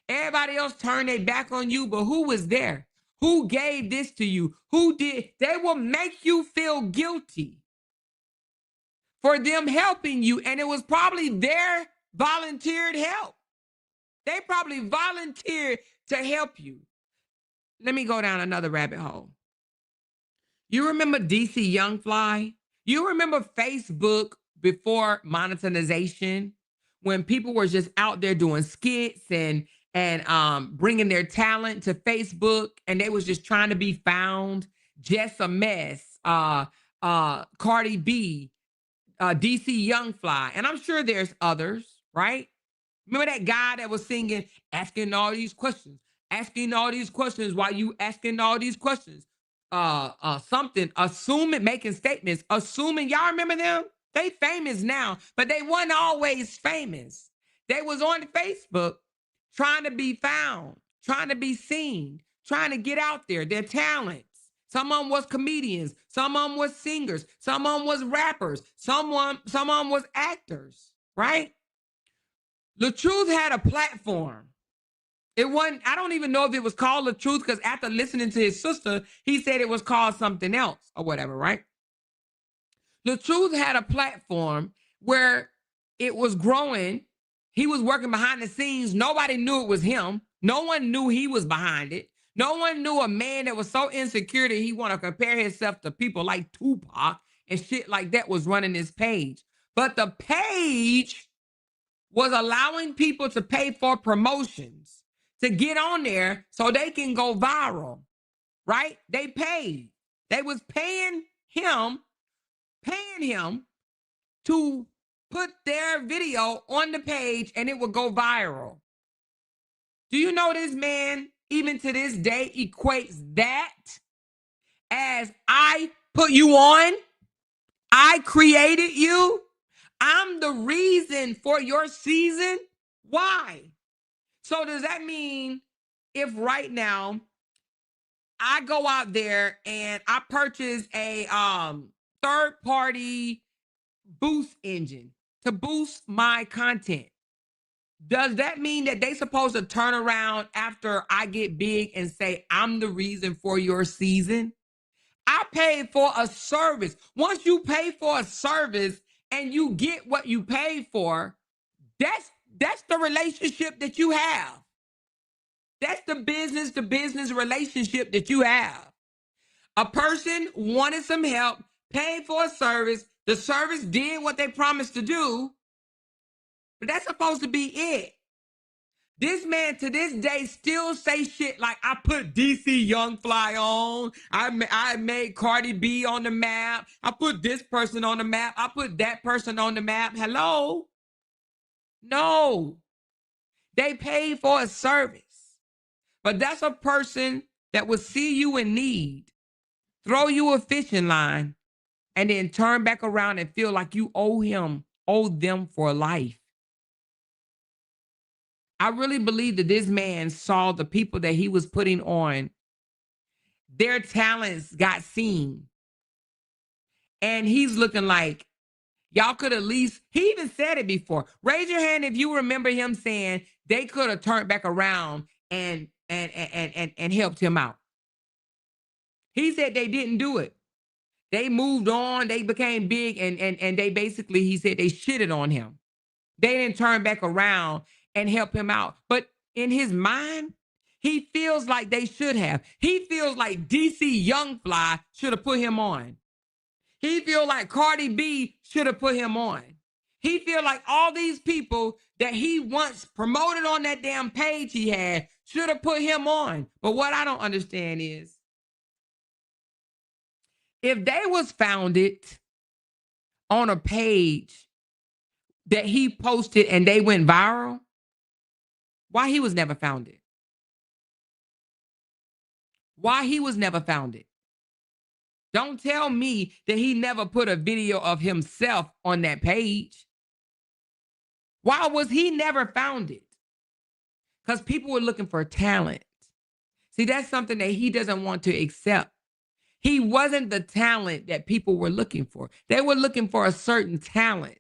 Speaker 2: Everybody else turned their back on you, but who was there? Who gave this to you? Who did? They will make you feel guilty for them helping you, and it was probably their volunteered help. They probably volunteered to help you. Let me go down another rabbit hole. You remember DC Young Fly? You remember Facebook before monetization, when people were just out there doing skits and bringing their talent to Facebook, and they was just trying to be found? Just a Mess, Cardi B, DC Young Fly, and I'm sure there's others, right? Remember that guy that was singing, asking all these questions while you asking all these questions? Something, assuming, making statements, assuming. Y'all remember them? They famous now, but they weren't always famous. They was on Facebook trying to be found, trying to be seen, trying to get out there, their talents. Some of them was comedians, some of them was singers, some of them was rappers, some of them was actors, right? LaTruth had a platform. It wasn't, I don't even know if it was called LaTruth, because after listening to his sister, he said it was called something else or whatever, right? LaTruth had a platform where it was growing. He was working behind the scenes. Nobody knew it was him. No one knew he was behind it. No one knew a man that was so insecure that he want to compare himself to people like Tupac and shit like that was running his page. But the page was allowing people to pay for promotions to get on there so they can go viral, right? They paid. They was paying him to put their video on the page and it would go viral. Do you know this man, even to this day, equates that as I put you on? I created you. I'm the reason for your season. Why? So does that mean if right now I go out there and I purchase a third-party boost engine to boost my content, does that mean that they supposed to turn around after I get big and say, I'm the reason for your season? I paid for a service. Once you pay for a service and you get what you paid for, that's the relationship that you have. That's the business relationship that you have. A person wanted some help, paid for a service. The service did what they promised to do, but that's supposed to be it. This man to this day still say shit like, I put DC Young Fly on. I made Cardi B on the map. I put this person on the map. I put that person on the map. Hello? No. They paid for a service. But that's a person that will see you in need, throw you a fishing line, and then turn back around and feel like you owe them for life. I really believe that this man saw the people that he was putting on, their talents got seen. And he's looking like, y'all could at least, he even said it before. Raise your hand if you remember him saying they could have turned back around and helped him out. He said they didn't do it. They moved on, they became big, and they basically, he said they shitted on him. They didn't turn back around and help him out. But in his mind, he feels like they should have. He feels like DC Young Fly should have put him on. He feels like Cardi B should have put him on. He feels like all these people that he once promoted on that damn page he had should have put him on. But what I don't understand is, if they was founded on a page that he posted and they went viral, why he was never founded? Why he was never founded? Don't tell me that he never put a video of himself on that page. Why was he never founded? Because people were looking for talent. See, that's something that he doesn't want to accept. He wasn't the talent that people were looking for. They were looking for a certain talent.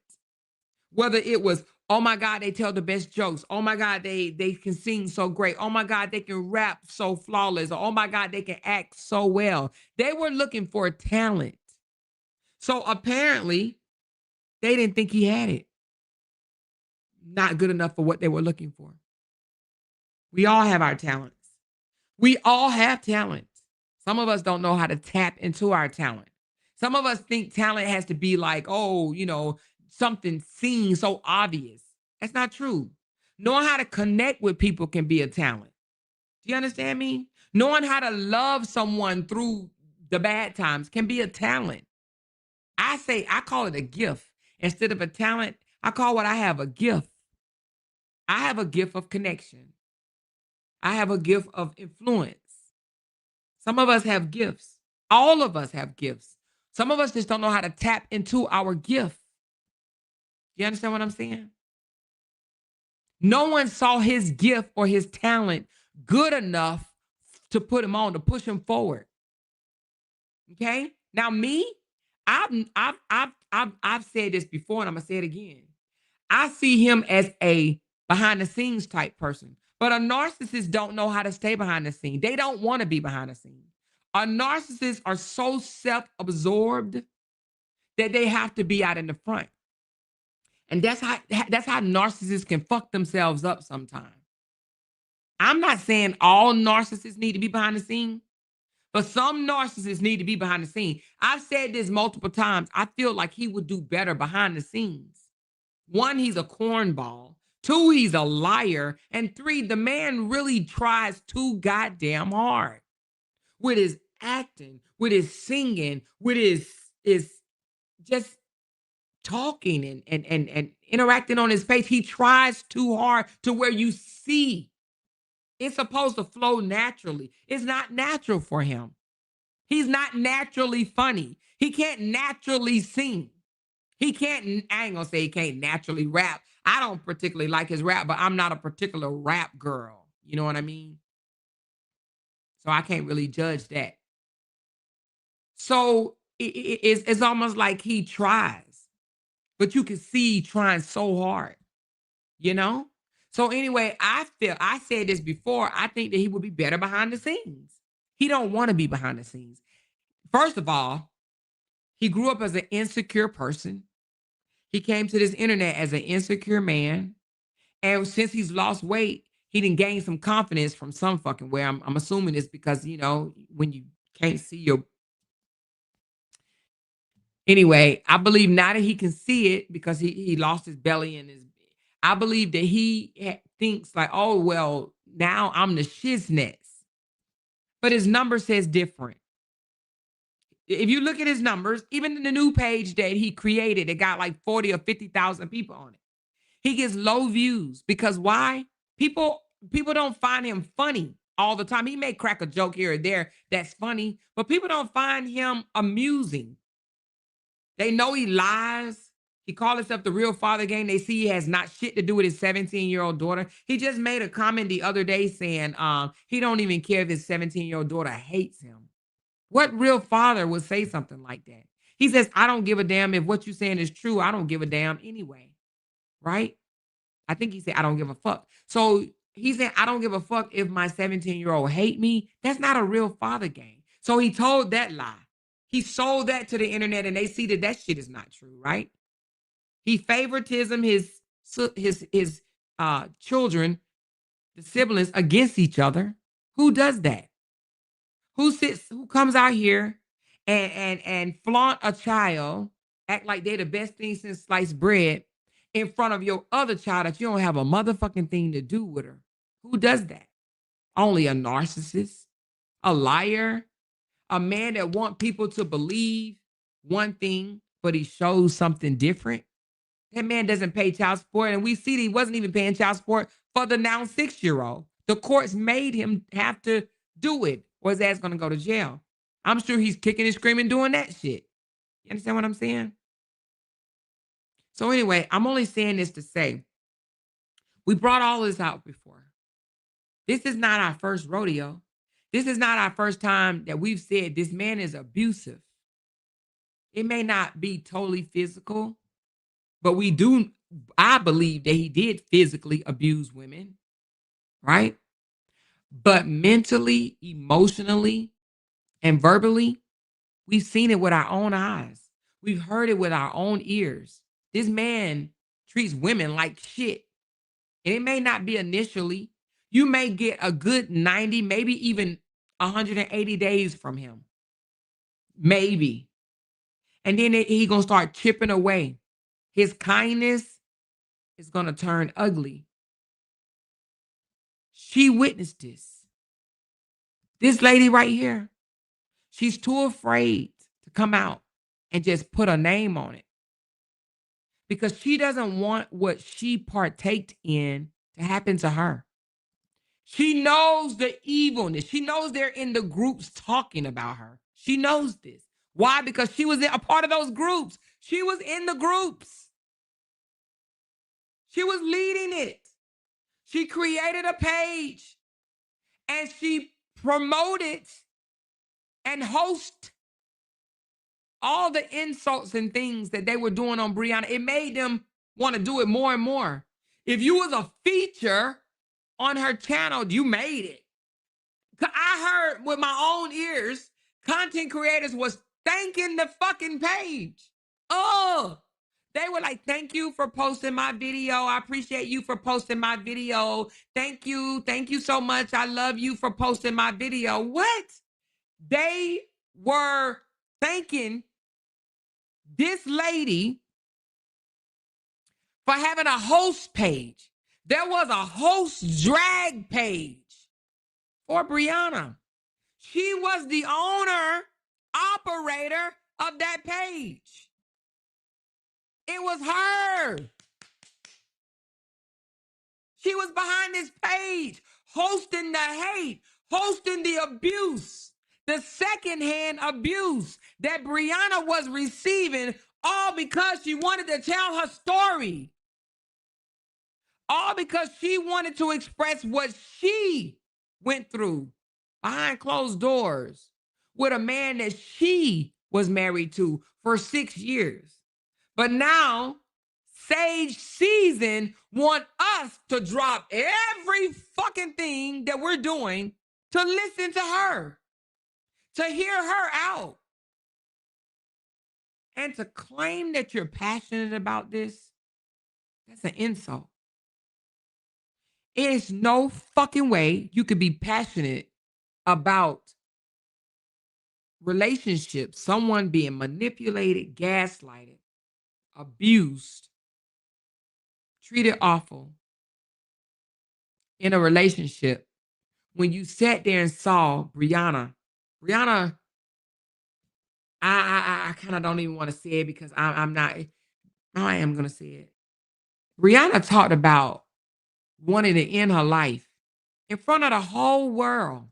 Speaker 2: Whether it was, oh my God, they tell the best jokes. Oh my God, they can sing so great. Oh my God, they can rap so flawless. Or, oh my God, they can act so well. They were looking for talent. So apparently, they didn't think he had it. Not good enough for what they were looking for. We all have our talents. We all have talent. Some of us don't know how to tap into our talent. Some of us think talent has to be like, oh, you know, something seen so obvious. That's not true. Knowing how to connect with people can be a talent. Do you understand me? Knowing how to love someone through the bad times can be a talent. I call it a gift. Instead of a talent, I call what I have a gift. I have a gift of connection. I have a gift of influence. Some of us have gifts. All of us have gifts. Some of us just don't know how to tap into our gift. You understand what I'm saying? No one saw his gift or his talent good enough to put him on, to push him forward. Okay? Now me, I've said this before and I'm gonna say it again. I see him as a behind the scenes type person. But a narcissist don't know how to stay behind the scene. They don't want to be behind the scene. A narcissist are so self-absorbed that they have to be out in the front. And that's how narcissists can fuck themselves up sometimes. I'm not saying all narcissists need to be behind the scene, but some narcissists need to be behind the scene. I've said this multiple times. I feel like he would do better behind the scenes. 1, he's a cornball. 2, he's a liar. And 3, the man really tries too goddamn hard with his acting, with his singing, with his just talking and interacting on his face. He tries too hard to where you see it's supposed to flow naturally. It's not natural for him. He's not naturally funny. He can't naturally sing. I ain't gonna say he can't naturally rap. I don't particularly like his rap, but I'm not a particular rap girl. You know what I mean? So I can't really judge that. So it's almost like he tries, but you can see trying so hard, you know? So anyway, I said this before, I think that he would be better behind the scenes. He don't want to be behind the scenes. First of all, he grew up as an insecure person. He came to this internet as an insecure man. And since he's lost weight, he didn't gain some confidence from some fucking way. I'm assuming it's because, you know, when you can't see your... Anyway, I believe now that he can see it because he lost his belly and his... I believe that he thinks like, oh, well, now I'm the shiznets. But his number says different. If you look at his numbers, even in the new page that he created, it got like 40 or 50,000 people on it. He gets low views because why? People don't find him funny all the time. He may crack a joke here or there that's funny, but people don't find him amusing. They know he lies. He called himself the real father game. They see he has not shit to do with his 17-year-old daughter. He just made a comment the other day saying he don't even care if his 17-year-old daughter hates him. What real father would say something like that? He says, I don't give a damn if what you're saying is true. I don't give a damn anyway. Right? I think he said, I don't give a fuck. So he said, I don't give a fuck if my 17-year-old hate me. That's not a real father game. So he told that lie. He sold that to the internet and they see that that shit is not true, right? He favoritism his children, the siblings against each other. Who does that? Who comes out here and flaunt a child, act like they're the best thing since sliced bread in front of your other child that you don't have a motherfucking thing to do with her? Who does that? Only a narcissist, a liar, a man that wants people to believe one thing, but he shows something different. That man doesn't pay child support, and we see that he wasn't even paying child support for the now 6-year-old. The courts made him have to do it, or his ass gonna go to jail. I'm sure he's kicking and screaming doing that shit. You understand what I'm saying? So anyway, I'm only saying this to say, we brought all this out before. This is not our first rodeo. This is not our first time that we've said this man is abusive. It may not be totally physical, but I believe that he did physically abuse women, right? But mentally, emotionally, and verbally, we've seen it with our own eyes. We've heard it with our own ears. This man treats women like shit. And it may not be initially. You may get a good 90, maybe even 180 days from him. Maybe. And then he's going to start chipping away. His kindness is going to turn ugly. She witnessed this. This lady right here, she's too afraid to come out and just put a name on it because she doesn't want what she partaked in to happen to her. She knows the evilness. She knows they're in the groups talking about her. She knows this. Why? Because she was a part of those groups. She was in the groups. She was leading it. She created a page and she promoted and host all the insults and things that they were doing on Briana. It made them want to do it more and more. If you was a feature on her channel, you made it. I heard with my own ears, content creators was thanking the fucking page. Oh, they were like, thank you for posting my video. I appreciate you for posting my video. Thank you. Thank you so much. I love you for posting my video. What? They were thanking this lady for having a host page. There was a host drag page for Briana. She was the owner, operator of that page. It was her. She was behind this page, hosting the hate, hosting the abuse, the secondhand abuse that Briana was receiving, all because she wanted to tell her story. All because she wanted to express what she went through behind closed doors with a man that she was married to for 6 years. But now, Sage Season want us to drop every fucking thing that we're doing to listen to her, to hear her out. And to claim that you're passionate about this, that's an insult. There's no fucking way you could be passionate about relationships, someone being manipulated, gaslighted, abused, treated awful in a relationship when you sat there and saw Briana, I kind of don't even want to say it because I am going to say it. Briana talked about wanted to end her life in front of the whole world.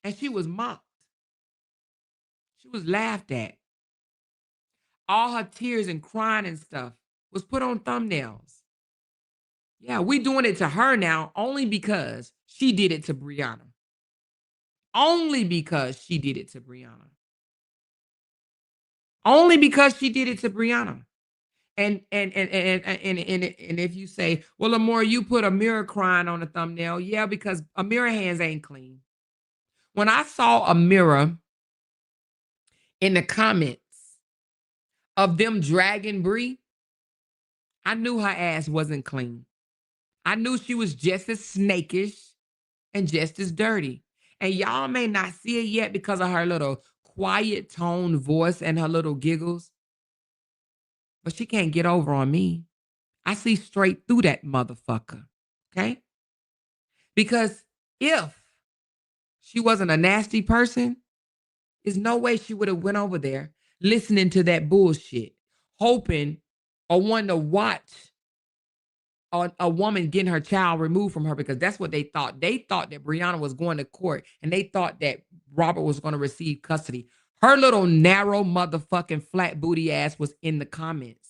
Speaker 2: And she was mocked. She was laughed at. All her tears and crying and stuff was put on thumbnails. Yeah, we doing it to her now only because she did it to Briana. Only because she did it to Briana. Only because she did it to Briana. And if you say, well, Amore, you put Amira crying on the thumbnail. Yeah, because Amira hands ain't clean. When I saw Amira in the comments of them dragging Bree, I knew her ass wasn't clean. I knew she was just as snakish and just as dirty. And y'all may not see it yet because of her little quiet tone voice and her little giggles. But she can't get over on me. I see straight through that motherfucker. Okay? Because if she wasn't a nasty person, there's no way she would have went over there listening to that bullshit, hoping or wanting to watch a woman getting her child removed from her, because that's what they thought. They thought that Briana was going to court and they thought that Robert was going to receive custody. Her little narrow motherfucking flat booty ass was in the comments.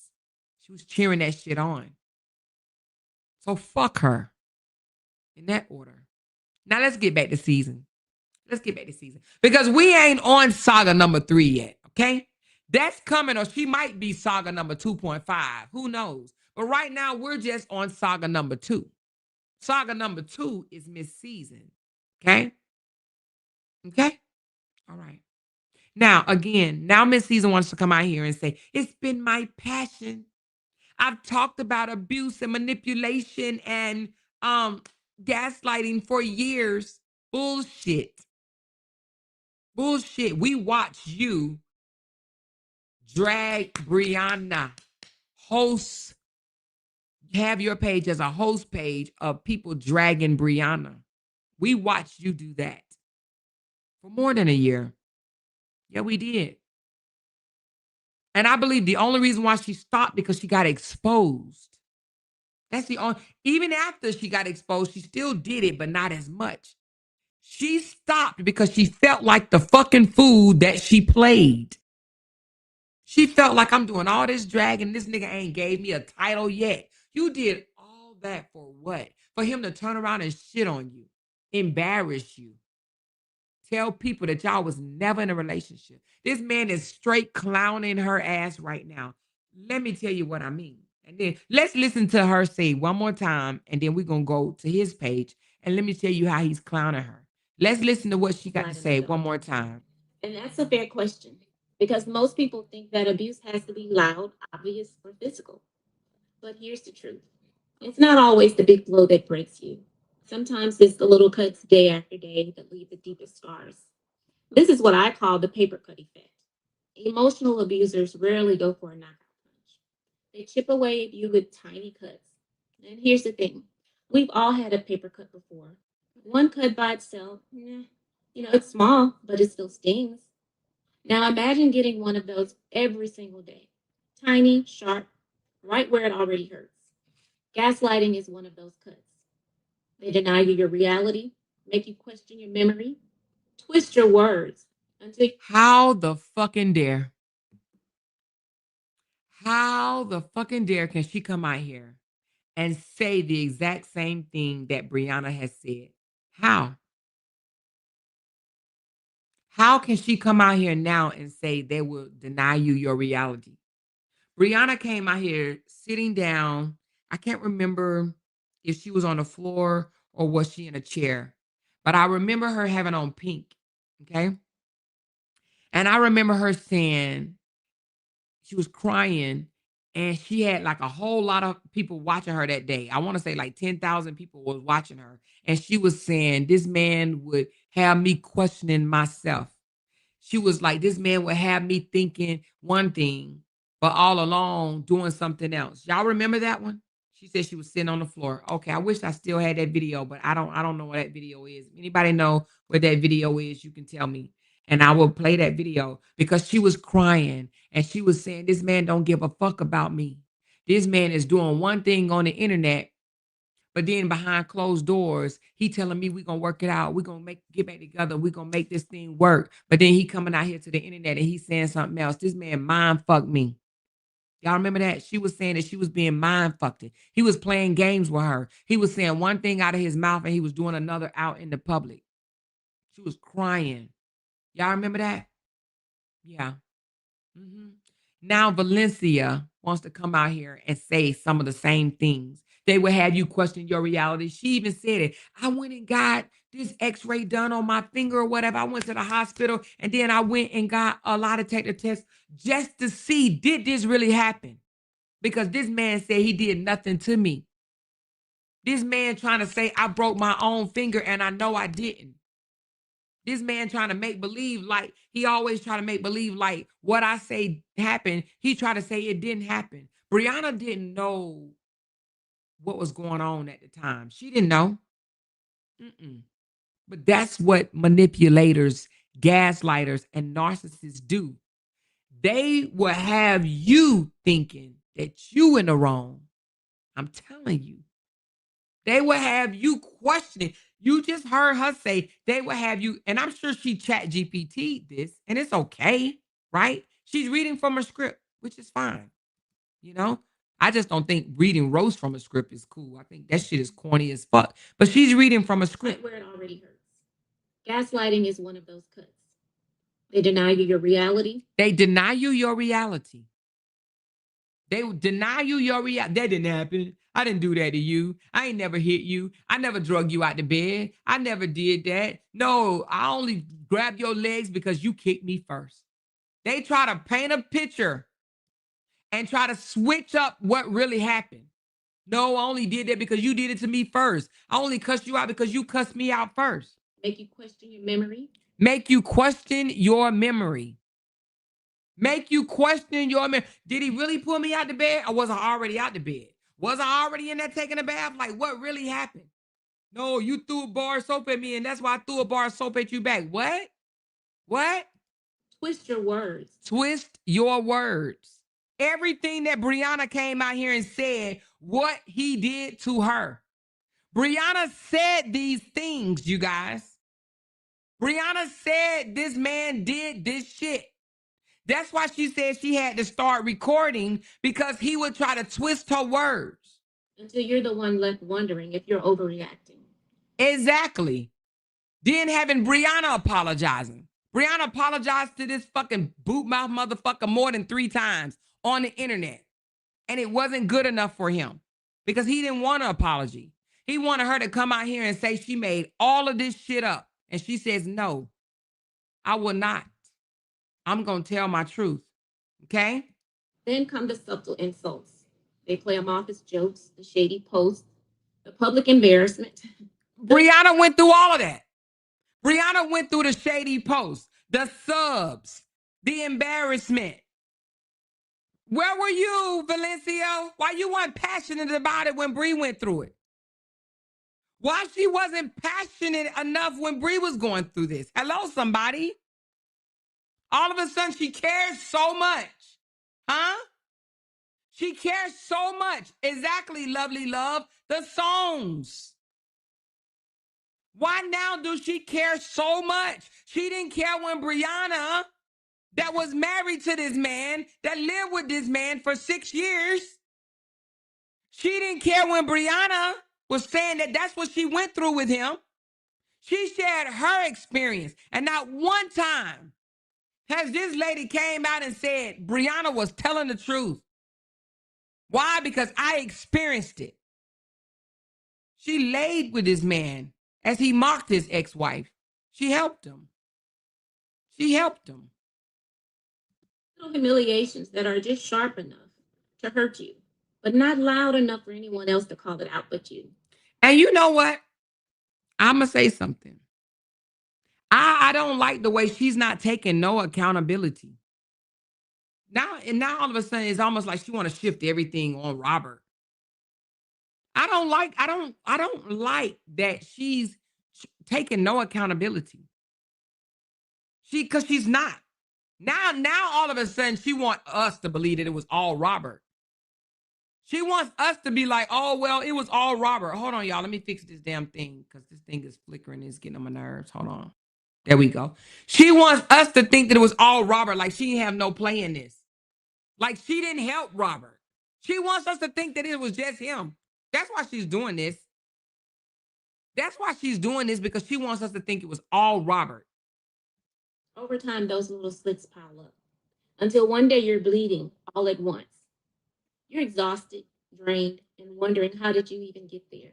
Speaker 2: She was cheering that shit on. So fuck her in that order. Now let's get back to season. Let's get back to season. Because we ain't on saga number 3 yet, okay? That's coming, or she might be saga number 2.5. Who knows? But right now, we're just on saga number 2. Saga number 2 is Miss Season, okay? Okay? All right. Now, again, now Miss Season wants to come out here and say, it's been my passion. I've talked about abuse and manipulation and gaslighting for years. Bullshit. Bullshit. We watch you drag Briana, host, have your page as a host page of people dragging Briana. We watched you do that for more than a year. Yeah, we did. And I believe the only reason why she stopped because she got exposed. That's the only, even after she got exposed, she still did it, but not as much. She stopped because she felt like the fucking fool that she played. She felt like, I'm doing all this dragging. This nigga ain't gave me a title yet. You did all that for what? For him to turn around and shit on you, embarrass you, tell people that y'all was never in a relationship. This man is straight clowning her ass right now. Let me tell you what I mean. And then let's listen to her say one more time, and then we're going to go to his page, and let me tell you how he's clowning her. Let's listen to what she got to say one more time.
Speaker 3: And that's a fair question, because most people think that abuse has to be loud, obvious, or physical. But here's the truth. It's not always the big blow that breaks you. Sometimes it's the little cuts day after day that leave the deepest scars. This is what I call the paper cut effect. Emotional abusers rarely go for a knockout punch. They chip away at you with tiny cuts. And here's the thing. We've all had a paper cut before. One cut by itself, it's small, but it still stings. Now imagine getting one of those every single day. Tiny, sharp, right where it already hurts. Gaslighting is one of those cuts. They deny you your reality, make you question your memory, twist your words until
Speaker 2: How the fucking dare? How the fucking dare can she come out here and say the exact same thing that Briana has said? How? How can she come out here now and say they will deny you your reality? Briana came out here sitting down. I can't remember if she was on the floor or was she in a chair, but I remember her having on pink, okay? And I remember her saying she was crying and she had like a whole lot of people watching her that day. I want to say like 10,000 people was watching her. And she was saying, this man would have me questioning myself. She was like, this man would have me thinking one thing, but all along doing something else. Y'all remember that one? She said she was sitting on the floor. Okay, I wish I still had that video, but I don't know what that video is. If anybody know what that video is, you can tell me. And I will play that video because she was crying and she was saying, this man don't give a fuck about me. This man is doing one thing on the internet, But then behind closed doors, he telling me we gonna work it out. We gonna get back together. We gonna make this thing work. But then he coming out here to the internet and he's saying something else. This man mind fucked me. Y'all remember that? She was saying that she was being mind fucked. He was playing games with her. He was saying one thing out of his mouth and he was doing another out in the public. She was crying. Y'all remember that? Yeah. Now Valencia wants to come out here and say some of the same things. They will have you question your reality. She even said it. I went and got this x-ray done on my finger or whatever. I went to the hospital and then I went and got a lie detector test just to see, did this really happen? Because this man said he did nothing to me. This man trying to say I broke my own finger and I know I didn't. This man trying to make believe like he always try to make believe like what I say happened. He tried to say it didn't happen. Briana didn't know what was going on at the time. She didn't know. But that's what manipulators, gaslighters, and narcissists do. They will have you thinking that you in the wrong. I'm telling you. They will have you questioning. You just heard her say they will have you, and I'm sure she chat GPT this, and it's okay, right? She's reading from a script, which is fine. You know, I just don't think reading roast from a script is cool. I think that shit is corny as fuck. But she's reading from a script.
Speaker 3: Where it already hurts. Gaslighting is one of those cuts. They deny you your reality.
Speaker 2: They deny you your reality. They deny you your reality. That didn't happen. I didn't do that to you. I ain't never hit you. I never drug you out the bed. I never did that. No, I only grabbed your legs because you kicked me first. They try to paint a picture and try to switch up what really happened. No, I only did that because you did it to me first. I only cussed you out because you cussed me out first.
Speaker 3: Make you question your memory.
Speaker 2: Make you question your memory. Make you question your memory. Did he really pull me out the bed or was I already out the bed? Was I already in there taking a bath? Like, what really happened? No, you threw a bar of soap at me and that's why I threw a bar of soap at you back. What? What?
Speaker 3: Twist your words.
Speaker 2: Twist your words. Everything that Briana came out here and said, what he did to her. Briana said these things, you guys. Briana said this man did this shit. That's why she said she had to start recording because he would try to twist her words.
Speaker 3: Until you're the one left wondering if you're overreacting.
Speaker 2: Exactly. Then having Briana apologizing. Briana apologized to this fucking boot mouth motherfucker more than 3 times on the internet. And it wasn't good enough for him because he didn't want an apology. He wanted her to come out here and say she made all of this shit up. And she says, no, I will not. I'm going to tell my truth. Okay?
Speaker 3: Then come the subtle insults. They play them off as jokes, the shady posts, the public embarrassment.
Speaker 2: Briana went through all of that. Briana went through the shady posts, the subs, the embarrassment. Where were you, Valencia? Why you weren't passionate about it when Bree went through it? Why she wasn't passionate enough when Bree was going through this? Hello, somebody. All of a sudden, she cares so much. Huh? She cares so much. Exactly, lovely love. The songs. Why now do she care so much? She didn't care when Briana, that was married to this man, that lived with this man for 6 years. She didn't care when Briana was saying that that's what she went through with him. She shared her experience. And not one time has this lady came out and said Briana was telling the truth. Why? Because I experienced it. She laid with this man as he mocked his ex-wife. She helped him. She helped him.
Speaker 3: Little humiliations that are just sharp enough to hurt you, but not loud enough for anyone else to call it out but you.
Speaker 2: And you know what? I'm going to say something. I don't like the way she's not taking no accountability. Now all of a sudden it's almost like she want to shift everything on Robert. I don't like that she's taking no accountability. Because she's not. Now all of a sudden she want us to believe that it was all Robert. She wants us to be like, oh, well, it was all Robert. Hold on, y'all. Let me fix this damn thing because this thing is flickering. It's getting on my nerves. Hold on. There we go. She wants us to think that it was all Robert, like she didn't have no play in this. Like she didn't help Robert. She wants us to think that it was just him. That's why she's doing this. That's why she's doing this, because she wants us to think it was all Robert.
Speaker 3: Over time, those little slits pile up until one day you're bleeding all at once. You're exhausted, drained, and wondering, how did you even get there?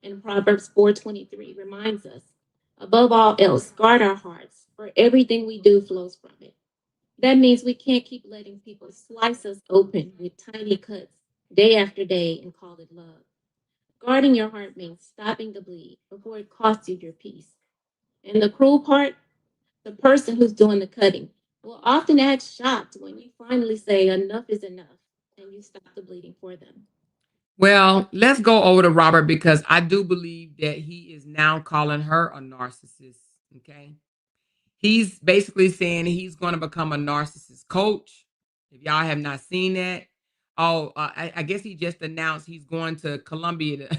Speaker 3: And Proverbs 4:23 reminds us, above all else, guard our hearts, for everything we do flows from it. That means we can't keep letting people slice us open with tiny cuts day after day and call it love. Guarding your heart means stopping the bleed before it costs you your peace. And the cruel part, the person who's doing the cutting will often act shocked when you finally say enough is enough and you stop the bleeding for them.
Speaker 2: Well, let's go over to Robert, because I do believe that he is now calling her a narcissist. Okay. He's basically saying he's going to become a narcissist coach. If y'all have not seen that, I guess he just announced he's going to Colombia.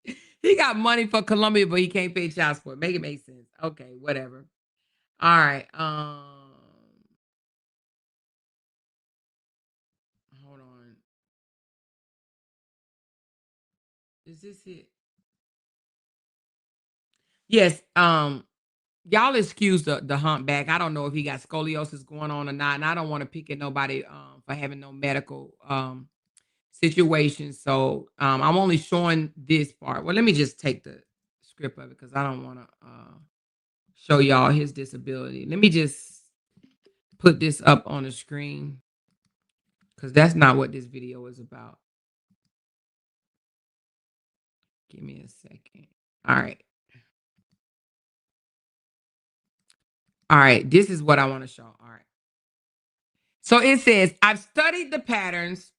Speaker 2: He got money for Colombia, but he can't pay child support. Make it make sense. Okay, whatever. All right. Hold on. Is this it? Yes. Y'all excuse the humpback. I don't know if he got scoliosis going on or not, and I don't want to pick at nobody for having no medical situation. So I'm only showing this part. Well, let me just take the script of it because I don't want to show y'all his disability. Let me just put this up on the screen because that's not what this video is about. Give me a second. All right. All right. This is what I want to show. All right. So it says, I've studied the patterns,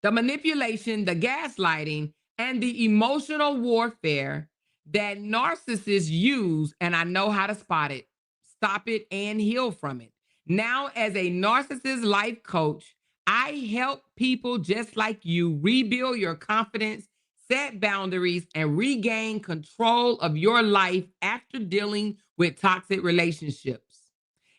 Speaker 2: the manipulation, the gaslighting, and the emotional warfare that narcissists use, and I know how to spot it, stop it, and heal from it. Now, as a narcissist life coach, I help people just like you rebuild your confidence, set boundaries, and regain control of your life after dealing with toxic relationships.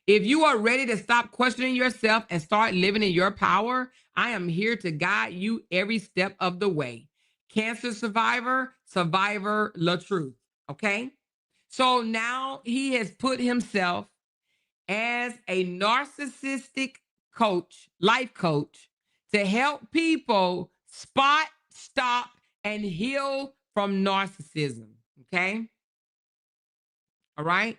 Speaker 2: If you are ready to stop questioning yourself and start living in your power, I am here to guide you every step of the way. Cancer survivor, LaTruth. Okay. So now he has put himself as a narcissistic coach, life coach, to help people spot, stop, and heal from narcissism. Okay. All right.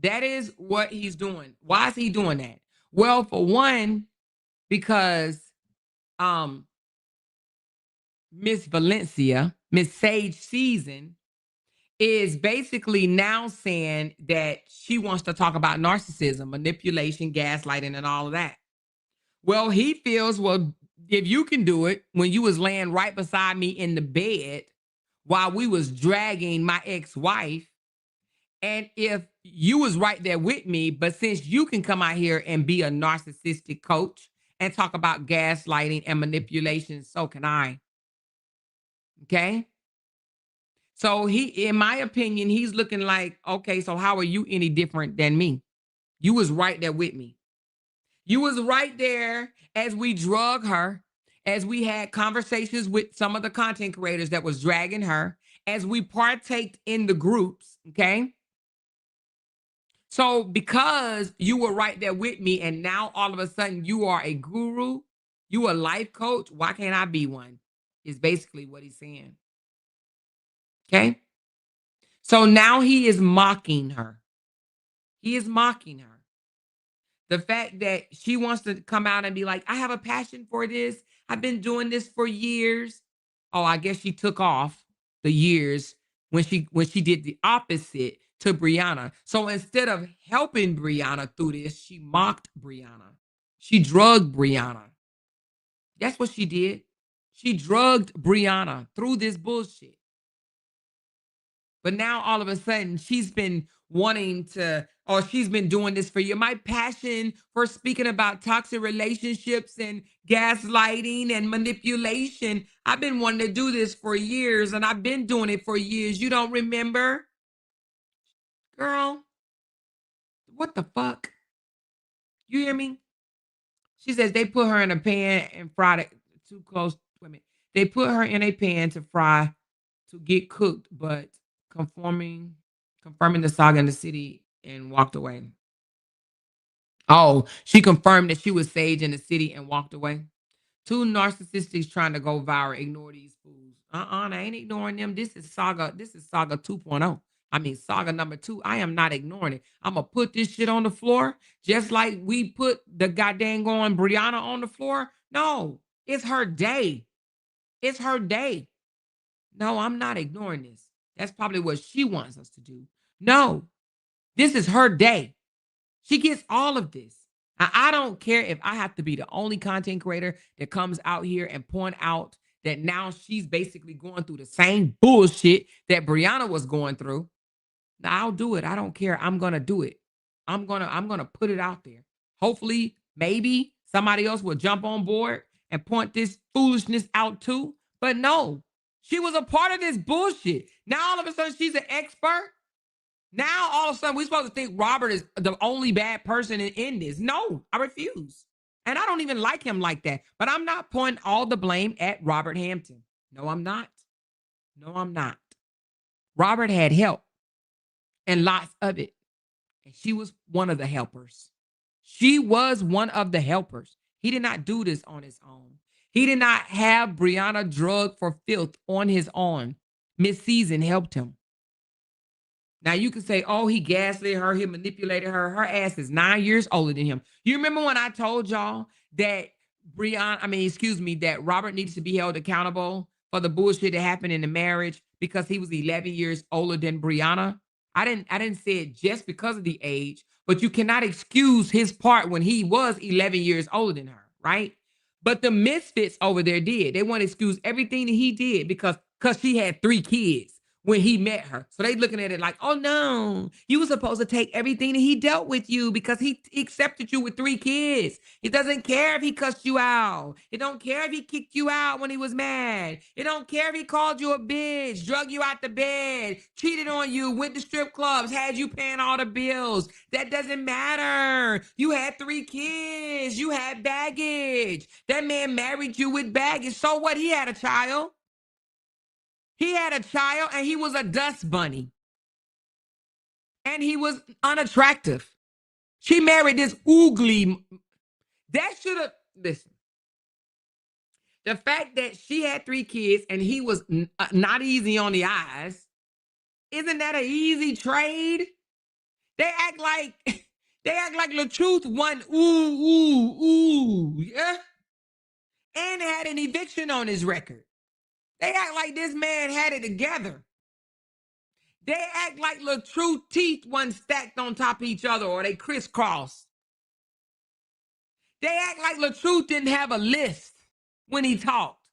Speaker 2: That is what he's doing. Why is he doing that? Well, for one, because Miss Valencia, Miss Sage Season, is basically now saying that she wants to talk about narcissism, manipulation, gaslighting, and all of that. Well, he feels, well, if you can do it when you was laying right beside me in the bed while we was dragging my ex-wife, and if you was right there with me, but since you can come out here and be a narcissistic coach and talk about gaslighting and manipulation, so can I. Okay. So he, in my opinion, he's looking like, okay, so how are you any different than me? You was right there with me. You was right there as we drug her, as we had conversations with some of the content creators that was dragging her, as we partaked in the groups. Okay. So because you were right there with me and now all of a sudden you are a guru, you a life coach, why can't I be one? Is basically what he's saying. Okay? So now he is mocking her. He is mocking her. The fact that she wants to come out and be like, I have a passion for this. I've been doing this for years. Oh, I guess she took off the years when she did the opposite to Briana. So instead of helping Briana through this, she mocked Briana. She drugged Briana. That's what she did. She drugged Briana through this bullshit. But now all of a sudden she's been wanting to, or she's been doing this for you. My passion for speaking about toxic relationships and gaslighting and manipulation, I've been wanting to do this for years, and I've been doing it for years. You don't remember? Girl, what the fuck? You hear me? She says they put her in a pan and fried it too close. Wait a minute. They put her in a pan to fry to get cooked, but confirming the saga in the city and walked away. Oh, she confirmed that she was sage in the city and walked away. Two narcissists trying to go viral. Ignore these fools. I ain't ignoring them. This is Saga. This is Saga 2.0. I mean, Saga number 2. I am not ignoring it. I'm going to put this shit on the floor just like we put the goddamn going Briana on the floor. No, it's her day. It's her day. No, I'm not ignoring this. That's probably what she wants us to do. No, this is her day. She gets all of this. I don't care if I have to be the only content creator that comes out here and point out that now she's basically going through the same bullshit that Briana was going through. I'll do it. I don't care. I'm gonna do it. I'm gonna put it out there. Hopefully, maybe somebody else will jump on board and point this foolishness out too. But no, she was a part of this bullshit. Now all of a sudden she's an expert. Now, all of a sudden, we're supposed to think Robert is the only bad person in this. No, I refuse. And I don't even like him like that. But I'm not pointing all the blame at Robert Hampton. No, I'm not. No, I'm not. Robert had help and lots of it. And she was one of the helpers. She was one of the helpers. He did not do this on his own. He did not have Briana drugged for filth on his own. Miss Season helped him. Now you can say, oh, he gaslit her, he manipulated her. Her ass is 9 years older than him. You remember when I told y'all that that Robert needs to be held accountable for the bullshit that happened in the marriage because he was 11 years older than Briana? I didn't say it just because of the age, but you cannot excuse his part when he was 11 years older than her, right? But the misfits over there did. They want to excuse everything that he did because she had 3 kids when he met her. So they looking at it like, oh no, you were supposed to take everything that he dealt with you because he accepted you with 3 kids. He doesn't care if he cussed you out. He don't care if he kicked you out when he was mad. He don't care if he called you a bitch, drug you out the bed, cheated on you, went to strip clubs, had you paying all the bills. That doesn't matter. You had 3 kids. You had baggage. That man married you with baggage. So what? He had a child. He had a child and he was a dust bunny. And he was unattractive. She married this oogly. That should have, listen. The fact that she had 3 kids and he was not easy on the eyes, isn't that an easy trade? They act like LaTruth won ooh, yeah? And had an eviction on his record. They act like this man had it together. They act like LaTruth teeth wasn't stacked on top of each other or they crisscrossed. They act like LaTruth didn't have a list when he talked.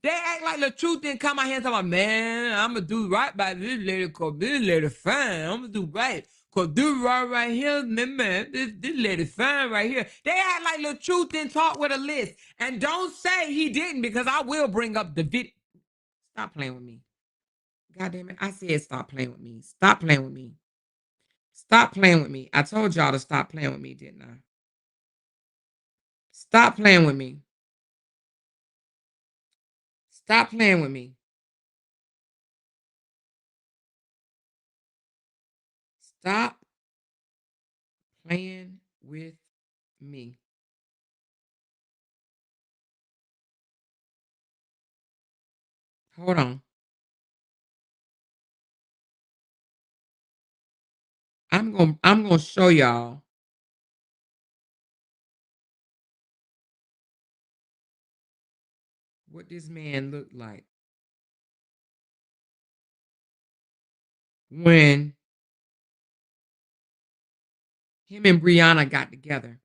Speaker 2: They act like LaTruth didn't come out here and talk about, man, I'm going to do right by this lady because this lady fine. I'm going to do right. Because this right here, man, this lady fine right here. They act like LaTruth didn't talk with a list. And don't say he didn't because I will bring up the video. Stop playing with me. God damn it. I said stop playing with me. Stop playing with me. Stop playing with me. I told y'all to stop playing with me, didn't I? Stop playing with me. Stop playing with me. Stop playing with me. Hold on. I'm gonna show y'all what this man looked like when him and Briana got together.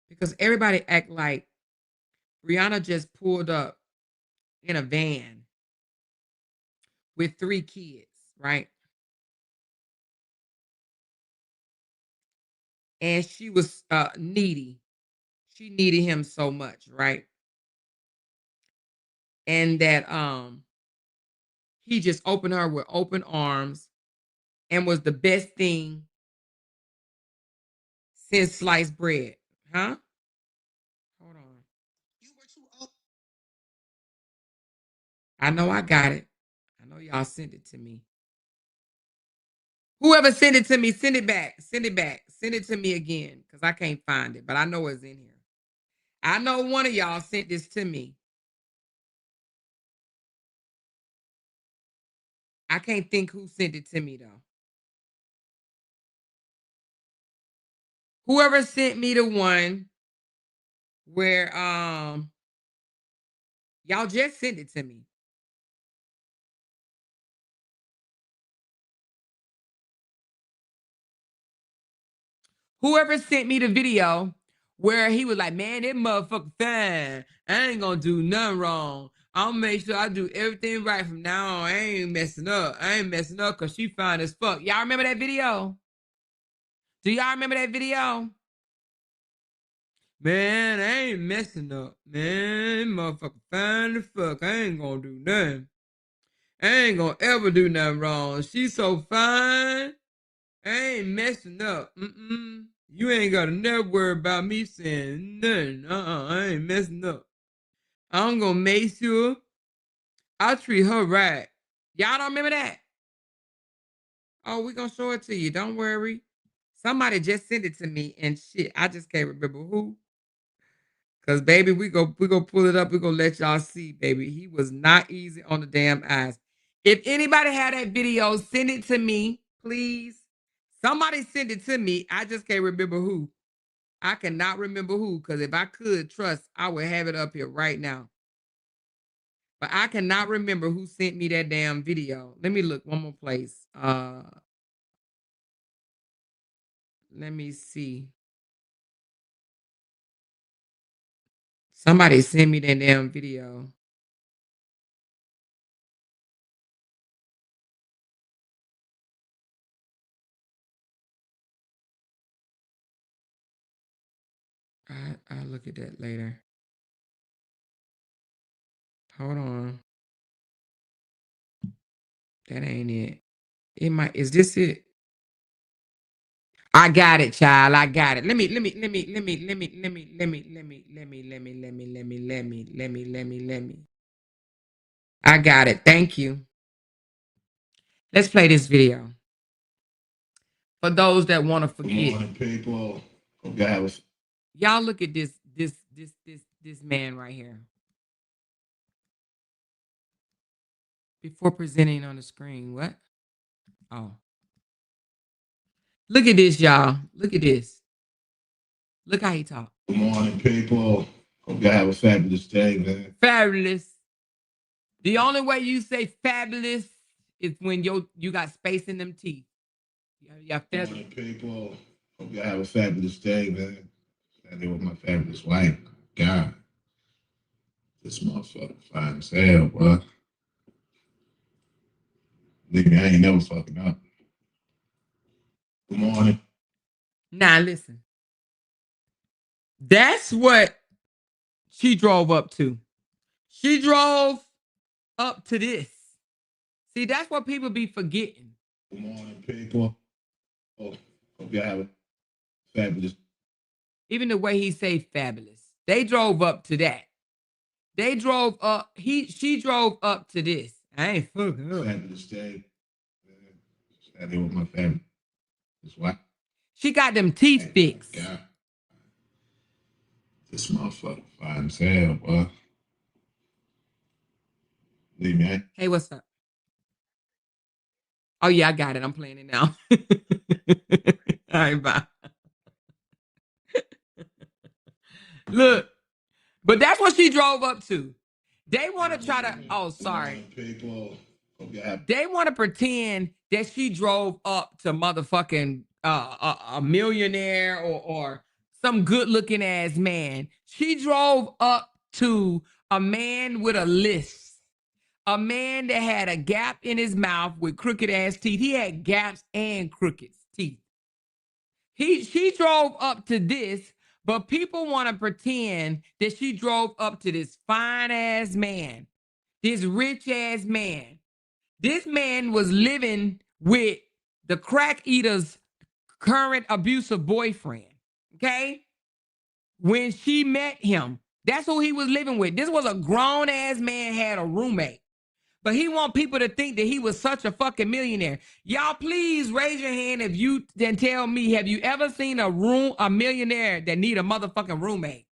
Speaker 2: Because everybody act like Briana just pulled up in a van with 3 kids, right? and she was needy. She needed him so much, right? And that he just opened her with open arms and was the best thing since sliced bread. Huh? Hold on.
Speaker 4: You were too old.
Speaker 2: I know I got it. I know y'all sent it to me. Whoever sent it to me, send it back. Send it back. Send it to me again because I can't find it, but I know it's in here. I know one of y'all sent this to me. I can't think who sent it to me, though. Whoever sent me the one where y'all just sent it to me. Whoever sent me the video where he was like, man, that motherfucker fine. I ain't gonna do nothing wrong. I'll make sure I do everything right from now on. I ain't messing up. I ain't messing up because she fine as fuck. Y'all remember that video? Do y'all remember that video? Man, I ain't messing up. Man, motherfucker fine as fuck. I ain't gonna do nothing. I ain't gonna ever do nothing wrong. She's so fine. I ain't messing up. You ain't gotta never worry about me saying nothing. I ain't messing up. I'm gonna make sure I treat her right. Y'all don't remember that? Oh, we gonna show it to you. Don't worry. Somebody just sent it to me and shit. I just can't remember who. Cause baby, we go pull it up. We gonna let y'all see, baby. He was not easy on the damn eyes. If anybody had that video, send it to me, please. Somebody send it to me. I just can't remember who. I cannot remember who, because if I could trust, I would have it up here right now. But I cannot remember who sent me that damn video. Let me look one more place. Let me see. Somebody sent me that damn video. I'll look at that later. Hold on. That ain't it. It might, is this it? I got it, child. I got it. Let me. I got it. Thank you. Let's play this video. For those that want to forget.
Speaker 1: Good morning, people. Hope y'all have a
Speaker 2: Y'all look at this man right here. Before presenting on the screen, what? Oh. Look at this, y'all. Look at this. Look how he talk.
Speaker 1: Good morning, people. Hope y'all have a fabulous day, man.
Speaker 2: Fabulous. The only way you say fabulous is when you got space in them teeth.
Speaker 1: Good morning, people. Hope y'all have a fabulous day, man. I live with my fabulous wife. God, this motherfucker fine as hell, bro. Nigga, I ain't never fucking up. Good morning.
Speaker 2: Now listen. That's what she drove up to. She drove up to this. See, that's what people be forgetting.
Speaker 1: Good morning, people. Hope y'all have a fabulous.
Speaker 2: Even the way he say fabulous. They drove up to that. They drove up. She drove up to this. I ain't fucking up.
Speaker 1: Fabulous day. I live with my family. That's why.
Speaker 2: She got them teeth fixed.
Speaker 1: God. This motherfucker fine as hell, boy. Leave me.
Speaker 2: Hey, what's up? Oh, yeah, I got it. I'm playing it now. All right, bye. Look, but that's what she drove up to. They want to try to, oh, sorry.
Speaker 1: People.
Speaker 2: They want to pretend that she drove up to motherfucking a millionaire or some good-looking ass man. She drove up to a man with a list. A man that had a gap in his mouth with crooked ass teeth. He had gaps and crooked teeth. She drove up to this, but people want to pretend that she drove up to this fine ass man, this rich ass man. This man was living with the crack eater's current abusive boyfriend. Okay? When she met him, that's who he was living with. This was a grown ass man, had a roommate. But he want people to think that he was such a fucking millionaire. Y'all, please raise your hand if you then tell me, have you ever seen a millionaire that need a motherfucking roommate?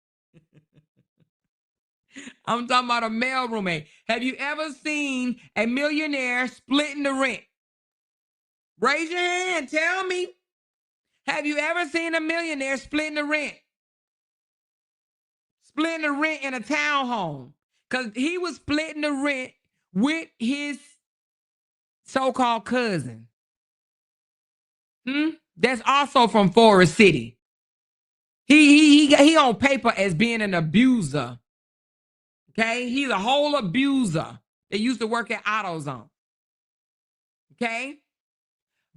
Speaker 2: I'm talking about a male roommate. Have you ever seen a millionaire splitting the rent? Raise your hand. Tell me. Have you ever seen a millionaire splitting the rent? Splitting the rent in a townhome. Because he was splitting the rent with his so-called cousin. That's also from Forest City. He on paper as being an abuser. Okay? He's a whole abuser that used to work at AutoZone. Okay?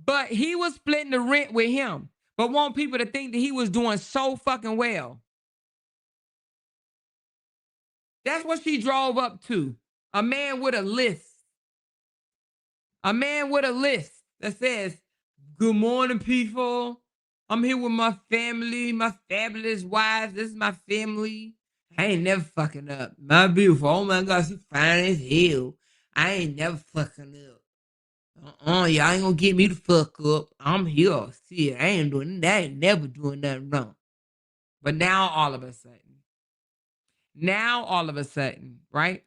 Speaker 2: But he was splitting the rent with him, but want people to think that he was doing so fucking well. That's what she drove up to. A man with a list. A man with a list that says, good morning, people. I'm here with my family, my fabulous wife. This is my family. I ain't never fucking up. My beautiful. Oh my God, she fine as hell. I ain't never fucking up. Y'all ain't gonna get me the fuck up. I'm here. See, I ain't doing that. I ain't never doing nothing wrong. But now all of a sudden, right?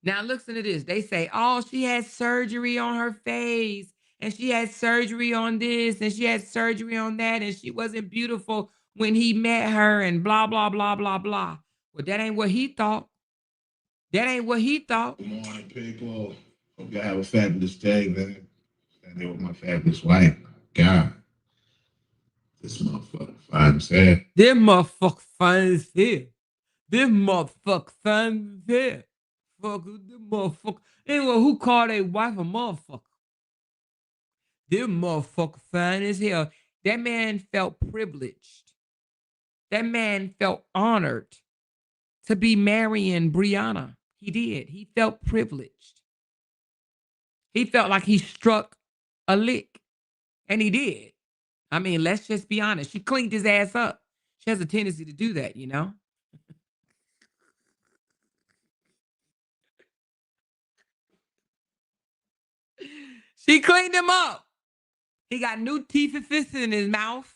Speaker 2: Now listen to this. They say, oh, she had surgery on her face, and she had surgery on this, and she had surgery on that, and she wasn't beautiful when he met her, and blah, blah, blah, blah, blah. Well, that ain't what he thought. That ain't what he thought.
Speaker 1: Good morning, people. Hope y'all have a fabulous day, man. I'm here with my fabulous wife. God, this motherfucker fine as hell.
Speaker 2: This motherfucker fine as hell. This motherfucker fine as hell. Fuck this motherfucker. Anyway, who called a wife a motherfucker? This motherfucker fine as hell. That man felt privileged. That man felt honored to be marrying Briana. He did. He felt privileged. He felt like he struck a lick. And he did. I mean, let's just be honest. She cleaned his ass up. She has a tendency to do that, you know? She cleaned him up. He got new teeth and fists in his mouth.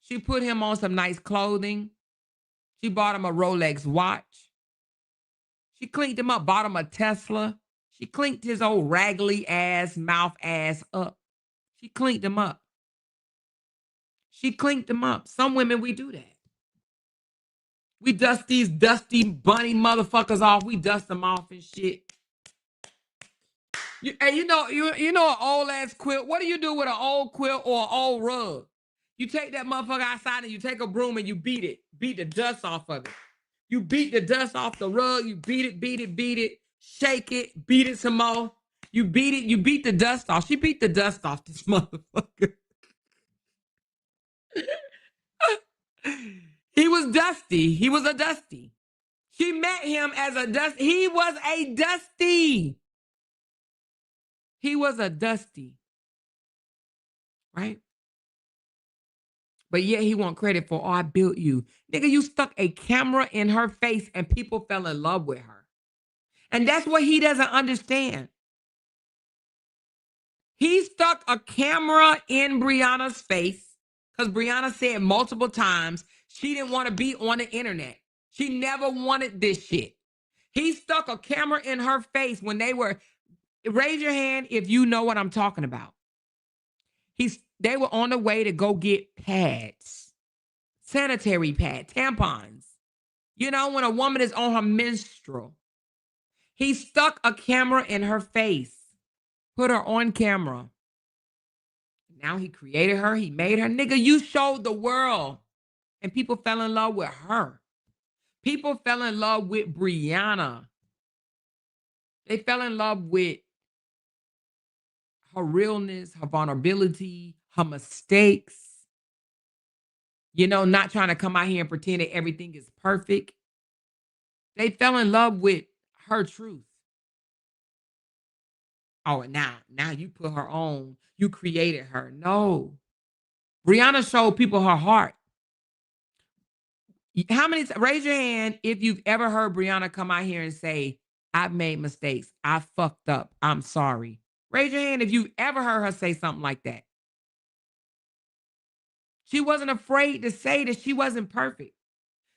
Speaker 2: She put him on some nice clothing. She bought him a Rolex watch. She cleaned him up, bought him a Tesla. She cleaned his old raggedy ass, mouth ass up. She cleaned him up. She cleaned him up. Some women, we do that. We dust these dusty bunny motherfuckers off. We dust them off and shit. You know an old ass quilt. What do you do with an old quilt or an old rug? You take that motherfucker outside and you take a broom and you beat it. Beat the dust off of it. You beat the dust off the rug. You beat it. Shake it. Beat it some more. You beat it. You beat the dust off. She beat the dust off this motherfucker. He was dusty. He was a dusty. She met him as a dusty. He was a dusty. He was a dusty. Right? But yet he want credit for, oh, I built you. Nigga, you stuck a camera in her face and people fell in love with her. And that's what he doesn't understand. He stuck a camera in Briana's face because Briana said multiple times she didn't want to be on the internet. She never wanted this shit. He stuck a camera in her face when they were, raise your hand if you know what I'm talking about. They were on the way to go get pads, sanitary pads, tampons. You know, when a woman is on her menstrual. He stuck a camera in her face, put her on camera. Now he created her. He made her. Nigga, you showed the world. And people fell in love with her. People fell in love with Briana. They fell in love with her realness, her vulnerability, her mistakes, you know, not trying to come out here and pretend that everything is perfect. They fell in love with her truth. Oh, and now you put her on, you created her. No. Briana showed people her heart. How many, raise your hand if you've ever heard Briana come out here and say, I've made mistakes. I fucked up. I'm sorry. Raise your hand if you've ever heard her say something like that. She wasn't afraid to say that she wasn't perfect.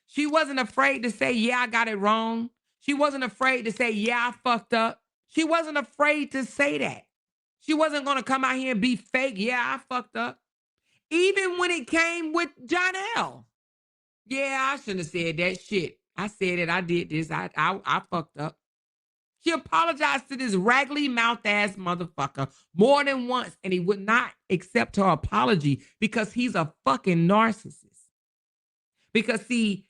Speaker 2: She wasn't afraid to say, yeah, I got it wrong. She wasn't afraid to say, yeah, I fucked up. She wasn't afraid to say that. She wasn't going to come out here and be fake. Yeah, I fucked up. Even when it came with Jonelle. Yeah, I shouldn't have said that shit. I said it. I did this. I fucked up. She apologized to this raggedy mouth ass motherfucker more than once, and he would not accept her apology because he's a fucking narcissist. Because see,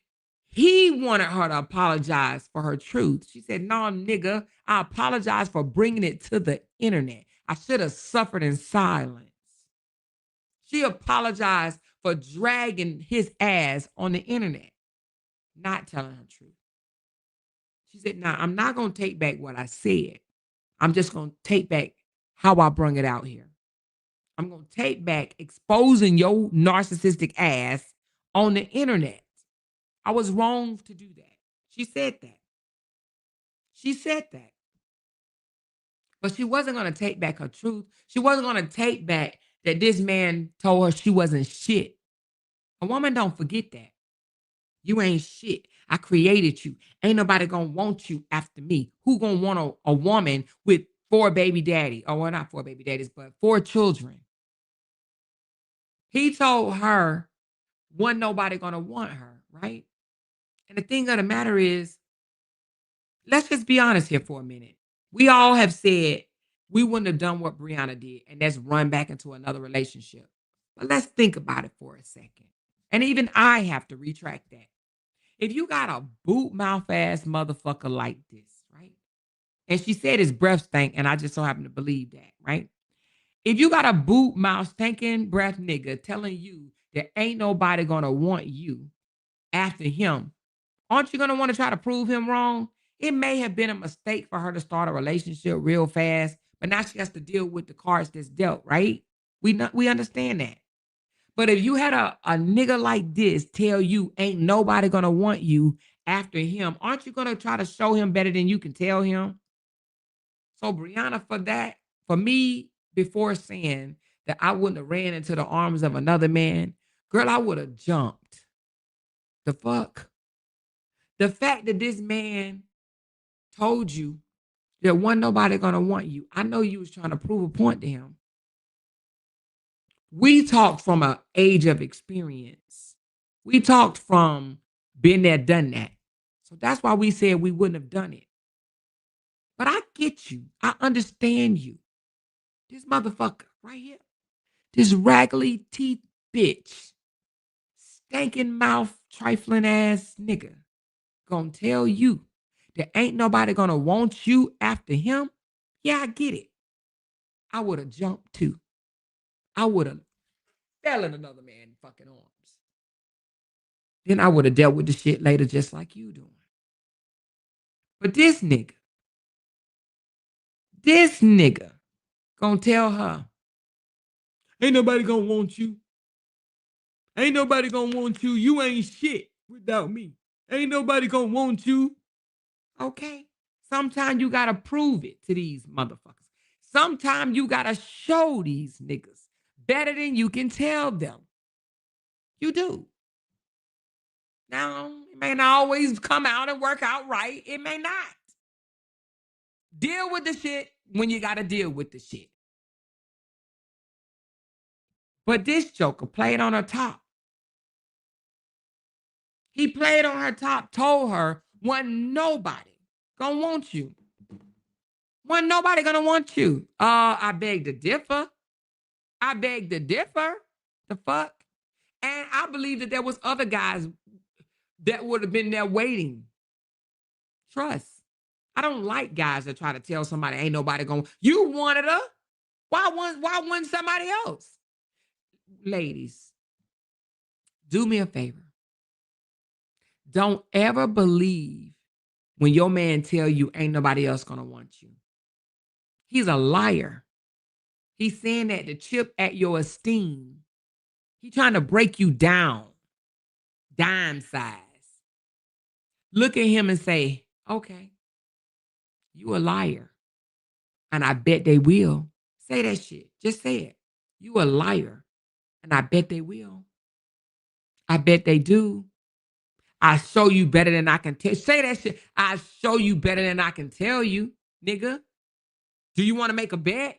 Speaker 2: he wanted her to apologize for her truth. She said, no, nigga, I apologize for bringing it to the internet. I should have suffered in silence. She apologized for dragging his ass on the internet, not telling her truth. She said, nah, I'm not going to take back what I said. I'm just going to take back how I brung it out here. I'm going to take back exposing your narcissistic ass on the internet. I was wrong to do that. She said that. She said that. But she wasn't going to take back her truth. She wasn't going to take back that this man told her she wasn't shit. A woman don't forget that. You ain't shit. I created you. Ain't nobody going to want you after me. Who going to want a woman with 4 baby daddies? Oh, well, not 4 baby daddies, but 4 children. He told her, wasn't nobody going to want her, right? And the thing of the matter is, let's just be honest here for a minute. We all have said we wouldn't have done what Briana did, and that's run back into another relationship. But let's think about it for a second. And even I have to retract that. If you got a boot mouth ass motherfucker like this, right? And she said his breath stank, and I just so happen to believe that, right? If you got a boot mouth stinking breath nigga telling you that ain't nobody gonna want you after him, aren't you gonna want to try to prove him wrong? It may have been a mistake for her to start a relationship real fast, but now she has to deal with the cards that's dealt, right? We understand that. But if you had a nigga like this tell you ain't nobody gonna want you after him, aren't you gonna try to show him better than you can tell him? So Briana, for that, for me, before saying that I wouldn't have ran into the arms of another man, girl, I would have jumped. The fuck? The fact that this man told you that wasn't nobody gonna want you. I know you was trying to prove a point to him. We talked from an age of experience. We talked from been there, done that. So that's why we said we wouldn't have done it. But I get you. I understand you. This motherfucker right here, this raggedy teeth bitch, stinking mouth, trifling ass nigga, gonna tell you that ain't nobody gonna want you after him. Yeah, I get it. I would have jumped too. I would have fell in another man's fucking arms. Then I would have dealt with the shit later just like you doing. But this nigga gonna tell her, ain't nobody gonna want you. Ain't nobody gonna want you. You ain't shit without me. Ain't nobody gonna want you. Okay? Sometimes you gotta prove it to these motherfuckers. Sometimes you gotta show these niggas better than you can tell them. You do. Now, it may not always come out and work out right. It may not. Deal with the shit when you gotta deal with the shit. But this joker played on her top. He played on her top, told her, wasn't nobody gonna want you. Wasn't nobody gonna want you. I beg to differ. I beg to differ. The fuck? And I believe that there was other guys that would have been there waiting. Trust. I don't like guys that try to tell somebody ain't nobody gonna. You wanted her. Why wasn't somebody else? ladies, do me a favor. Don't ever believe when your man tell you ain't nobody else gonna want you. He's a liar. He's saying that to chip at your esteem. He's trying to break you down, dime size. Look at him and say, okay, you a liar. And I bet they will. Say that shit. Just say it. You a liar. And I bet they will. I bet they do. I show you better than I can tell. Say that shit. I show you better than I can tell you, nigga. Do you want to make a bet?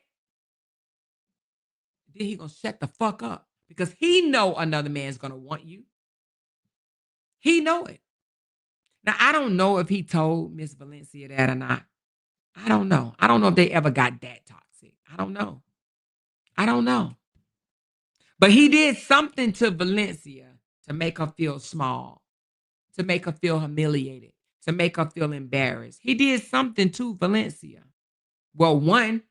Speaker 2: Then he gonna shut the fuck up because he know another man's gonna want you. He know it. Now I don't know if he told Miss Valencia that or not. I don't know. I don't know if they ever got that toxic. I don't know. I don't know. But he did something to Valencia to make her feel small, to make her feel humiliated, to make her feel embarrassed. He did something to Valencia. Well, one,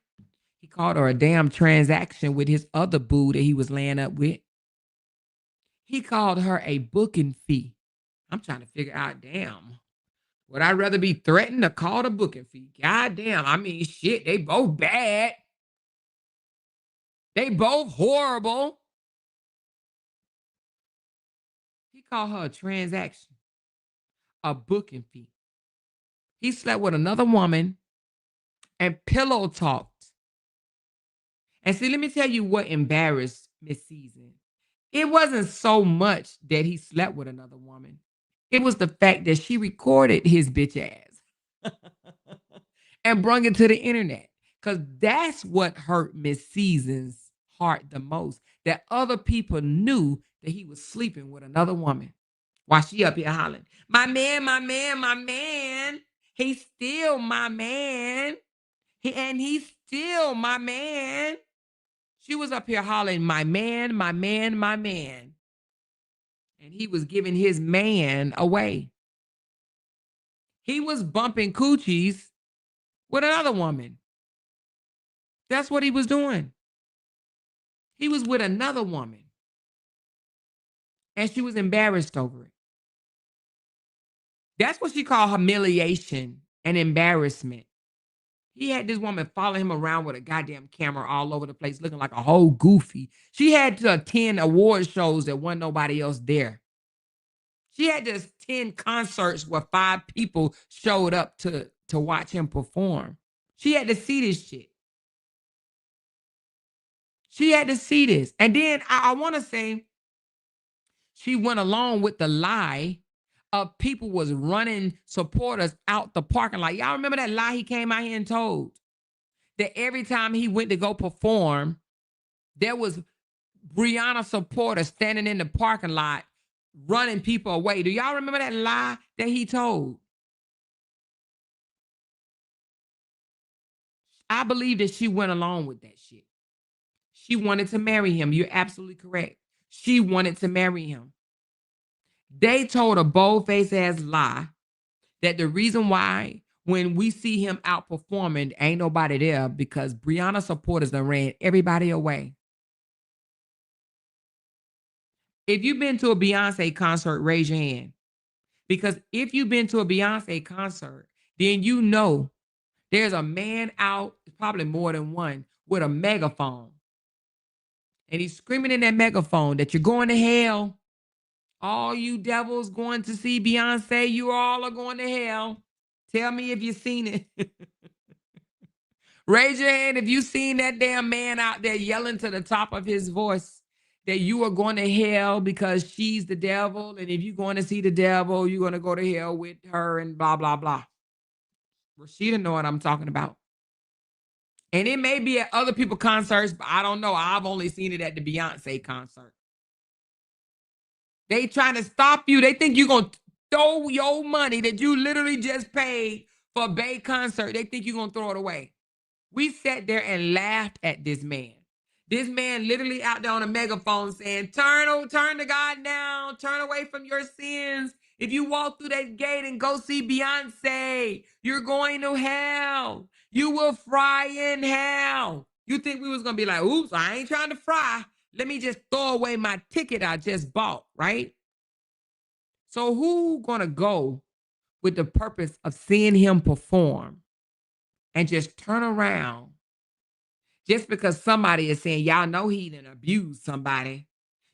Speaker 2: he called her a damn transaction with his other boo that he was laying up with. He called her a booking fee. I'm trying to figure out, damn, would I rather be threatened or called a booking fee? God damn, I mean, shit, they both bad. They both horrible. He called her a transaction, a booking fee. He slept with another woman and pillow talked. And see, let me tell you what embarrassed Miss Season. It wasn't so much that he slept with another woman. It was the fact that she recorded his bitch ass and brung it to the internet. Because that's what hurt Miss Season's heart the most. That other people knew that he was sleeping with another woman. While she up here hollering, my man, my man, my man. He's still my man. He's still my man. She was up here hollering, my man, my man, my man. And he was giving his man away. He was bumping coochies with another woman. That's what he was doing. He was with another woman. And she was embarrassed over it. That's what she called humiliation and embarrassment. He had this woman follow him around with a goddamn camera all over the place, looking like a whole goofy. She had to attend award shows that wasn't nobody else there. She had to attend concerts where 5 people showed up to watch him perform. She had to see this shit. She had to see this. And then I want to say she went along with the lie of people was running supporters out the parking lot. Y'all remember that lie he came out here and told? That every time he went to go perform, there was Briana supporters standing in the parking lot running people away. Do y'all remember that lie that he told? I believe that she went along with that shit. She wanted to marry him. You're absolutely correct. She wanted to marry him. They told a bold-faced ass lie that the reason why when we see him out performing, ain't nobody there because Briana supporters done ran everybody away. If you've been to a Beyonce concert, raise your hand. Because if you've been to a Beyonce concert, then you know there's a man out, probably more than one, with a megaphone. And he's screaming in that megaphone that you're going to hell. All you devils going to see Beyonce, you all are going to hell. Tell me if you've seen it. Raise your hand if you've seen that damn man out there yelling to the top of his voice that you are going to hell because she's the devil. And if you're going to see the devil, you're going to go to hell with her and blah, blah, blah. Rashida know what I'm talking about. And it may be at other people's concerts, but I don't know. I've only seen it at the Beyonce concert. They trying to stop you. They think you're going to throw your money that you literally just paid for a Bay concert. They think you're going to throw it away. We sat there and laughed at this man. This man literally out there on a megaphone saying, turn to God now. Turn away from your sins. If you walk through that gate and go see Beyonce, you're going to hell. You will fry in hell. You think we was going to be like, oops, I ain't trying to fry. Let me just throw away my ticket I just bought, right? So who gonna go with the purpose of seeing him perform and just turn around just because somebody is saying, y'all know he done abused somebody.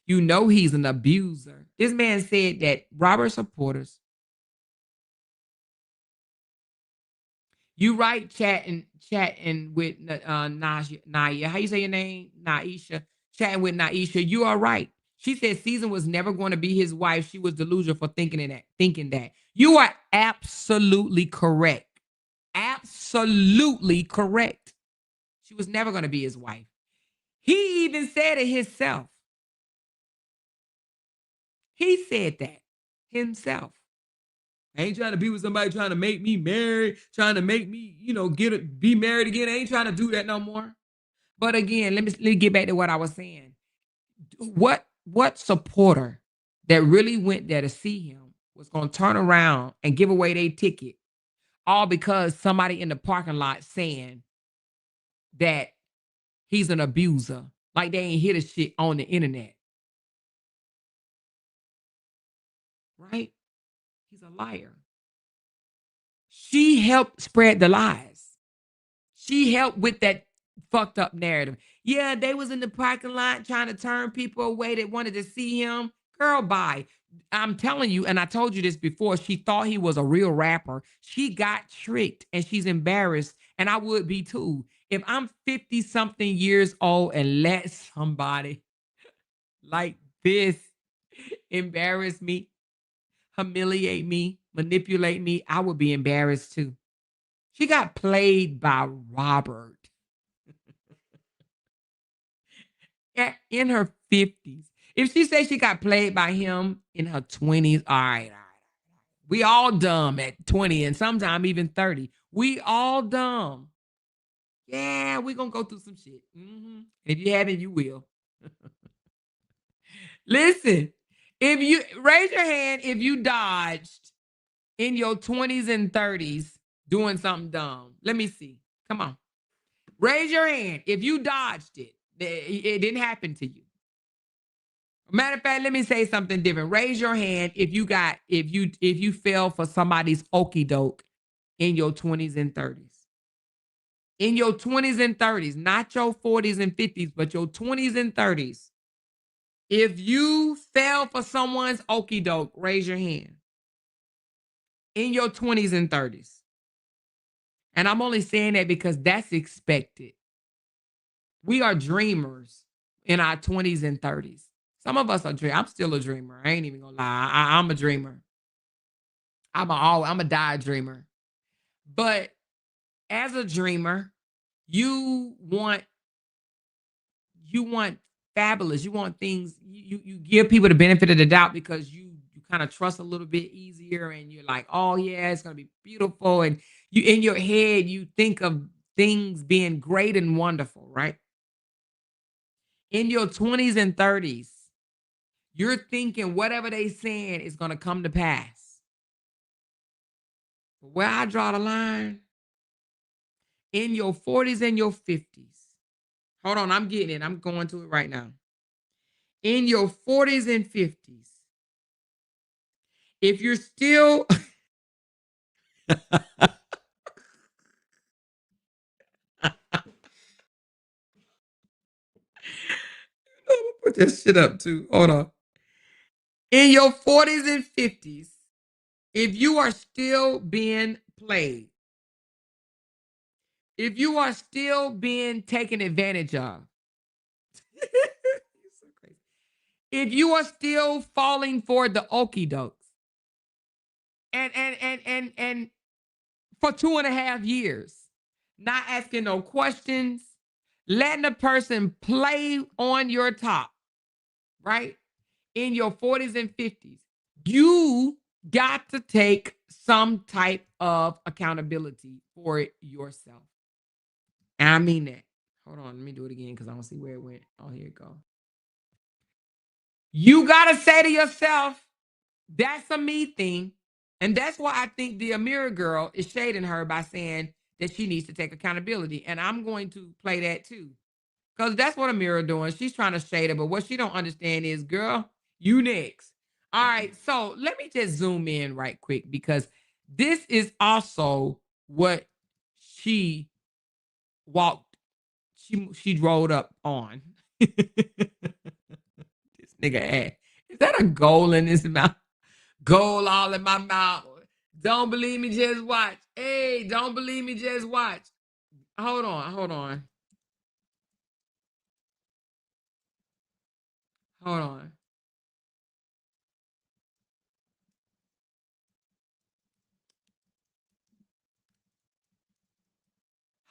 Speaker 2: You know he's an abuser. This man said that Robert supporters. You right, chatting with Naya. How you say your name? Naisha. Chatting with Naisha. You are right. She said Season was never going to be his wife. She was delusional for thinking that. You are absolutely correct. Absolutely correct. She was never going to be his wife. He even said it himself. He said that himself. I ain't trying to be with somebody trying to make me married, trying to make me, be married again. I ain't trying to do that no more. But again, let me get back to what I was saying. What supporter that really went there to see him was going to turn around and give away their ticket, all because somebody in the parking lot saying that he's an abuser, like they ain't hear the shit on the internet, right? He's a liar. She helped spread the lies. She helped with that fucked up narrative. Yeah, they was in the parking lot trying to turn people away that wanted to see him. Girl, bye. I'm telling you, and I told you this before, she thought he was a real rapper. She got tricked and she's embarrassed, and I would be too. If I'm 50 something years old and let somebody like this embarrass me, humiliate me, manipulate me, I would be embarrassed too. She got played by Robert in her 50s. If she says she got played by him in her 20s, all right. We all dumb at 20 and sometimes even 30. We all dumb. Yeah, we going to go through some shit. If you haven't, you will. Listen, if you raise your hand if you dodged in your 20s and 30s doing something dumb. Let me see. Come on. Raise your hand if you dodged it. It didn't happen to you. Matter of fact, let me say something different. Raise your hand if you fell for somebody's okie doke in your 20s and 30s. In your 20s and 30s, not your 40s and 50s, but your 20s and 30s. If you fell for someone's okie doke, raise your hand. In your 20s and 30s. And I'm only saying that because that's expected. We are dreamers in our 20s and 30s. Some of us are dreamers. I'm still a dreamer. I ain't even gonna lie. I'm a dreamer. I'm a die dreamer. But as a dreamer, you want fabulous. You want things. You give people the benefit of the doubt because you kind of trust a little bit easier, and you're like, oh yeah, it's gonna be beautiful. And you in your head, you think of things being great and wonderful, right? In your 20s and 30s, you're thinking whatever they saying is gonna come to pass. Where I draw the line, in your 40s and your 50s. Hold on, I'm getting it. I'm going to it right now. In your 40s and 50s, if you're still put that shit up too. Hold on. In your 40s and 50s, if you are still being played, if you are still being taken advantage of, so crazy. If you are still falling for the okie dokes, and for 2.5 years, not asking no questions, letting a person play on your top, right? In your 40s and 50s, you got to take some type of accountability for yourself. And I mean that. Hold on, let me do it again because I don't see where it went. Oh, here it goes. You got to say to yourself, that's a me thing. And that's why I think the Amira girl is shading her by saying that she needs to take accountability. And I'm going to play that too. Because that's what Amira doing. She's trying to shade her, but what she don't understand is, girl, you next. All right, so let me just zoom in right quick because this is also what she walked, she rolled up on. This nigga ass. Is that a goal in his mouth? Gold all in my mouth. Don't believe me, just watch. Hey, don't believe me, just watch. Hold on, hold on. Hold on.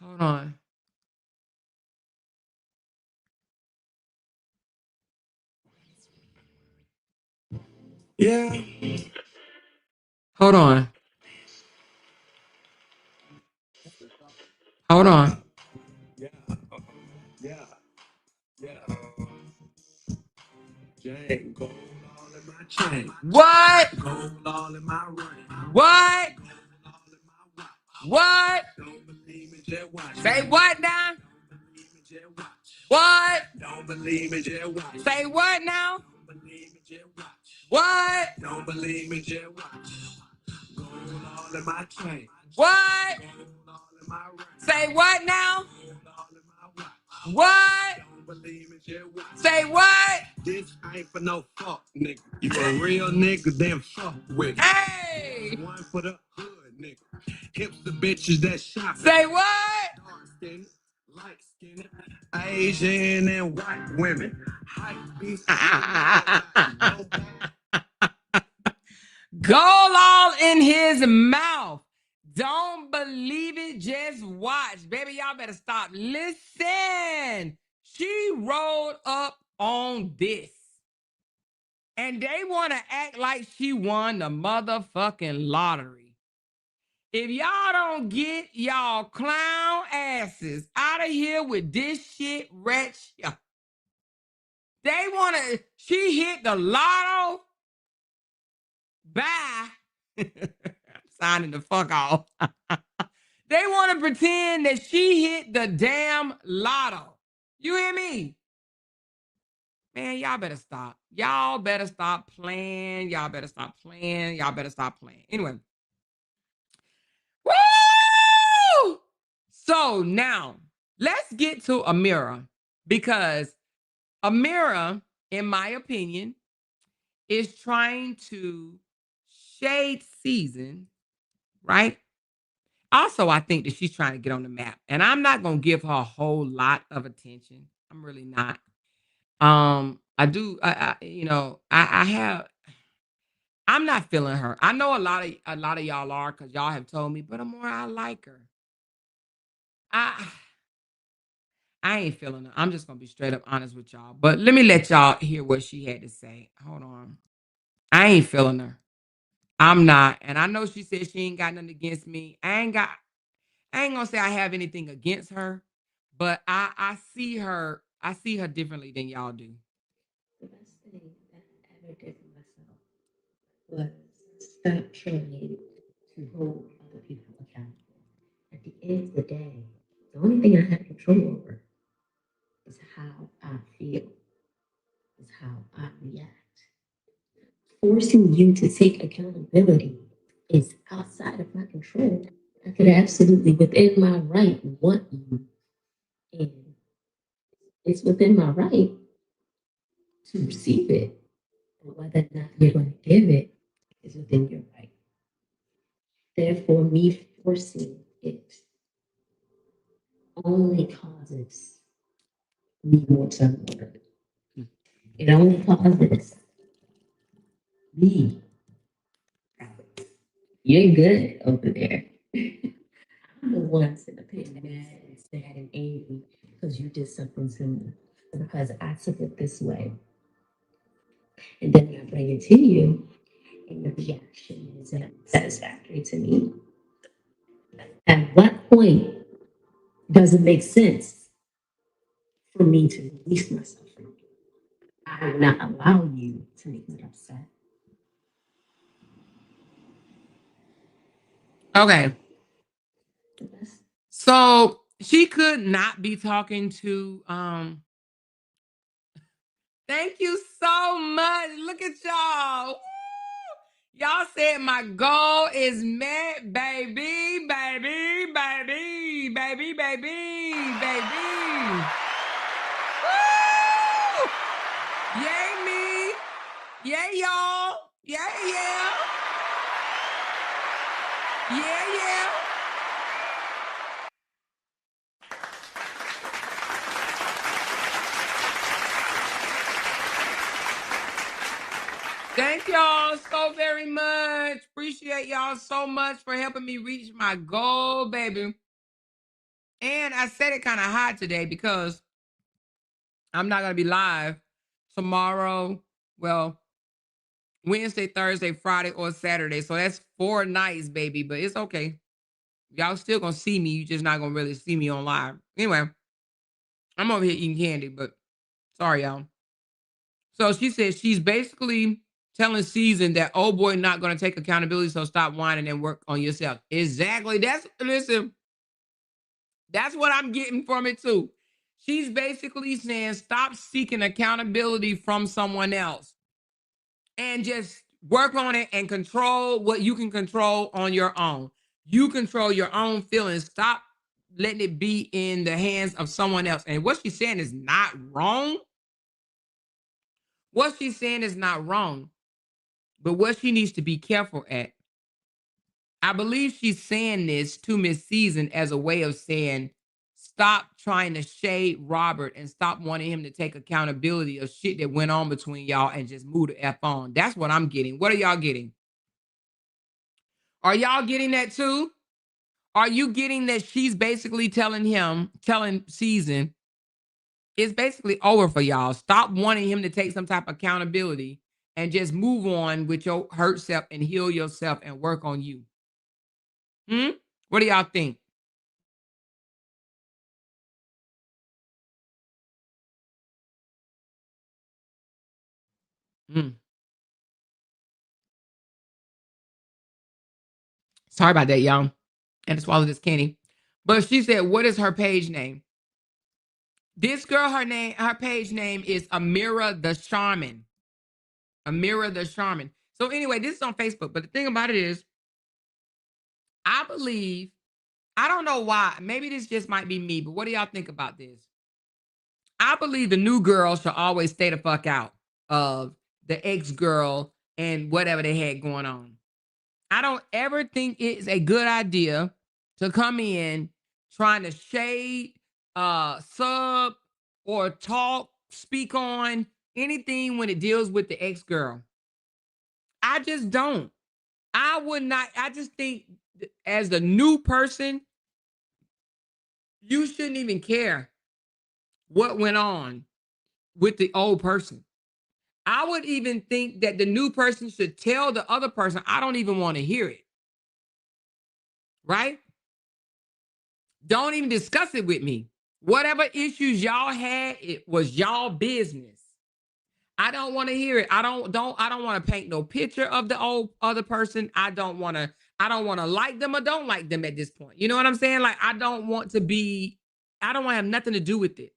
Speaker 2: Hold on.
Speaker 5: Yeah.
Speaker 2: Hold on. Hold on.
Speaker 5: Yeah. Yeah. Yeah. Jane, gold all in my chain.
Speaker 2: What?
Speaker 5: Gold all in my ring.
Speaker 2: What?
Speaker 5: Gold all in my watch.
Speaker 2: What?
Speaker 5: Don't believe me, just watch.
Speaker 2: Say what now?
Speaker 5: Don't believe me, just watch.
Speaker 2: What?
Speaker 5: Don't believe me, just watch.
Speaker 2: Say what now?
Speaker 5: Don't believe me, just watch.
Speaker 2: What?
Speaker 5: Don't believe me, just watch. Gold all in my chain.
Speaker 2: What?
Speaker 5: Gold all in my ring.
Speaker 2: Say what now?
Speaker 5: Gold all in my watch.
Speaker 2: What?
Speaker 5: Don't believe me, just watch.
Speaker 2: Say what?
Speaker 5: This ain't for no fuck, nigga. You a real nigga, then fuck with it.
Speaker 2: Hey!
Speaker 5: One for the hood, nigga. Hipster bitches that shop.
Speaker 2: Say what?
Speaker 5: Dark skin, light skin, Asian and white women. Hype beast.
Speaker 2: Gold all in his mouth. Don't believe it, just watch. Baby, y'all better stop. Listen. She rolled up on this. And they want to act like she won the motherfucking lottery. If y'all don't get y'all clown asses out of here with this shit, wretch, they want to, she hit the lotto. Bye. I'm signing the fuck off. They want to pretend that she hit the damn lotto. You hear me? Man, y'all better stop. Y'all better stop playing. Y'all better stop playing. Y'all better stop playing. Anyway. Woo! So now let's get to Amira because Amira, in my opinion, is trying to shade season, right? Also, I think that she's trying to get on the map, and I'm not gonna give her a whole lot of attention. I'm really not. I do. I have. I'm not feeling her. I know a lot of y'all are because y'all have told me, but Amora, I like her. I I ain't feeling her. I'm just gonna be straight up honest with y'all. But let me let y'all hear what she had to say. Hold on. I ain't feeling her. I'm not. And I know she said she ain't got nothing against me. I ain't gonna say I have anything against her, but I see her differently than y'all do.
Speaker 3: The best thing that I ever did for myself was stop trying to hold other people accountable. At the end of the day, the only thing I have control over is how I feel, is how I react. Forcing you to take accountability is outside of my control. I could absolutely, within my right, want you, and it's within my right to receive it. But whether or not you're going to give it is within your right. Therefore, me forcing it only causes me more turmoil. It only causes me. You're good over there. I'm the one sitting up here mad and sad and angry because you did something to me. Because I took it this way. And then I bring it to you, and your reaction is satisfactory to me. At what point does it make sense for me to release myself from you? I will not allow you to make me upset.
Speaker 2: Okay. So She could not be talking to thank you so much. Look at y'all. Woo! Y'all said my goal is met, baby, baby, baby, baby, baby, baby. Woo! Yay me. Yay y'all. Yeah, yeah. Yeah, yeah. Thank y'all so very much. Appreciate y'all so much for helping me reach my goal, baby. And I said it kind of hot today because I'm not going to be live tomorrow. Well, Wednesday, Thursday, Friday, or Saturday. So that's 4 nights, baby. But it's okay. Y'all still going to see me. You just not going to really see me on live. Anyway, I'm over here eating candy, but sorry, y'all. So she said she's basically telling Season that old boy not going to take accountability, so stop whining and work on yourself. Exactly. Listen, that's what I'm getting from it too. She's basically saying stop seeking accountability from someone else and just work on it and control what you can control on your own. You control your own feelings. Stop letting it be in the hands of someone else. And what she's saying is not wrong. What she's saying is not wrong. But what she needs to be careful at, I believe she's saying this to Miss Season as a way of saying, stop trying to shade Robert and stop wanting him to take accountability of shit that went on between y'all and just move the F on. That's what I'm getting. What are y'all getting? Are y'all getting that too? Are you getting that she's basically telling Season, it's basically over for y'all. Stop wanting him to take some type of accountability and just move on with your hurt self and heal yourself and work on you. What do y'all think? Sorry about that, y'all. And to swallow this candy. But she said, what is her page name? This girl, her page name is Amira the Shaman. Amira the Shaman. So anyway, this is on Facebook. But the thing about it is, I believe, I don't know why. Maybe this just might be me, but what do y'all think about this? I believe the new girl should always stay the fuck out of the ex-girl and whatever they had going on. I don't ever think it's a good idea to come in trying to shade, sub, or talk, speak on anything when it deals with the ex-girl. I just don't. I would not. I just think as the new person, you shouldn't even care what went on with the old person. I would even think that the new person should tell the other person, I don't even want to hear it. Right? Don't even discuss it with me. Whatever issues y'all had, it was y'all business. I don't want to hear it. I don't want to paint no picture of the old other person. I don't want to like them or don't like them at this point. You know what I'm saying? Like, I don't want to have nothing to do with it.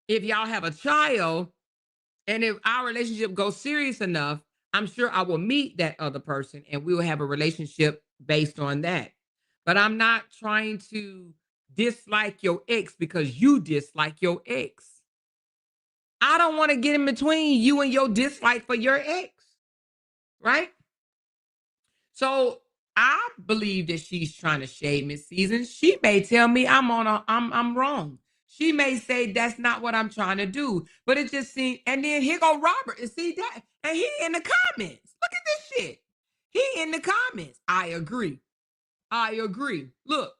Speaker 2: If y'all have a child and if our relationship goes serious enough, I'm sure I will meet that other person and we will have a relationship based on that. But I'm not trying to dislike your ex because you dislike your ex. I don't want to get in between you and your dislike for your ex. Right? So I believe that she's trying to shade Miss Season. She may tell me I'm wrong. She may say that's not what I'm trying to do. But it just seems, and then here go Robert and see that. And he in the comments. Look at this shit. He in the comments. I agree. Look.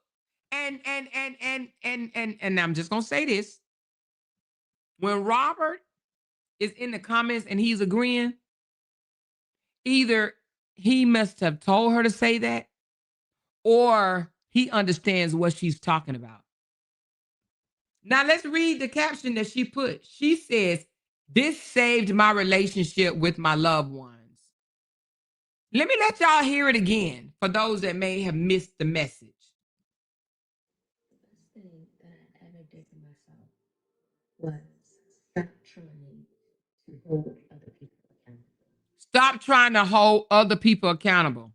Speaker 2: And I'm just gonna say this. When Robert is in the comments and he's agreeing, either he must have told her to say that or he understands what she's talking about. Now let's read the caption that she put. She says, "This saved my relationship with my loved ones." Let me let y'all hear it again for those that may have missed the message.
Speaker 3: Stop trying to hold other people accountable.
Speaker 2: Stop trying to hold other people accountable.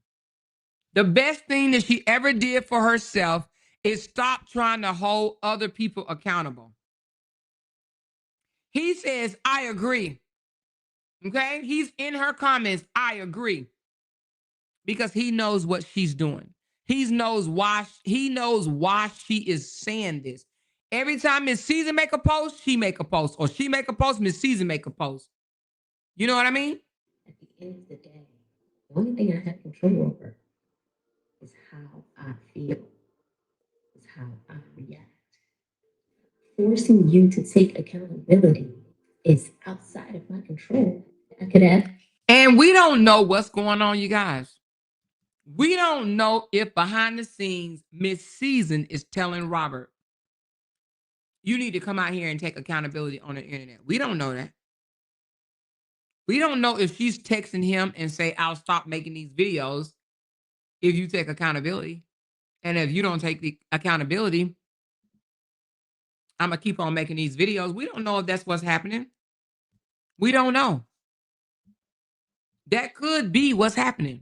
Speaker 2: The best thing that she ever did for herself is stop trying to hold other people accountable. He says, I agree. Okay? He's in her comments, I agree. Because he knows what she's doing. He knows why she is saying this. Every time Miss Season make a post, she make a post. Or she make a post, Miss Season make a post. You know what I mean?
Speaker 3: At the end of the day, the only thing I have control over is how I feel, is how I react. Forcing you to take accountability is outside of my control. I could have.
Speaker 2: And we don't know what's going on, you guys. We don't know if behind the scenes, Miss Season is telling Robert, you need to come out here and take accountability on the internet. We don't know that. We don't know if she's texting him and say, I'll stop making these videos if you take accountability. And if you don't take the accountability, I'm going to keep on making these videos. We don't know if that's what's happening. We don't know. That could be what's happening.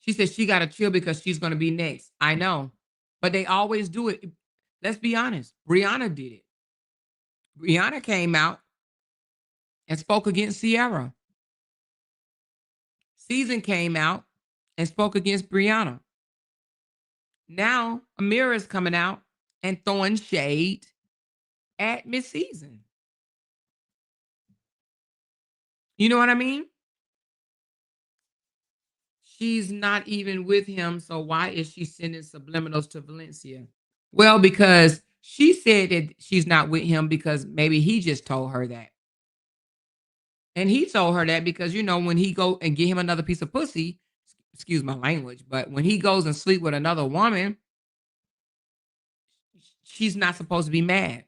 Speaker 2: She said she got to chill because she's going to be next. I know. But they always do it. Let's be honest. Briana did it. Briana came out and spoke against Sierra. Season came out and spoke against Briana. Now Amira is coming out and throwing shade at Miss Season. You know what I mean? She's not even with him, so why is she sending subliminals to Valencia? Well, because she said that she's not with him because maybe he just told her that. And he told her that because, you know, when he go and get him another piece of pussy, excuse my language, but when he goes and sleep with another woman, she's not supposed to be mad.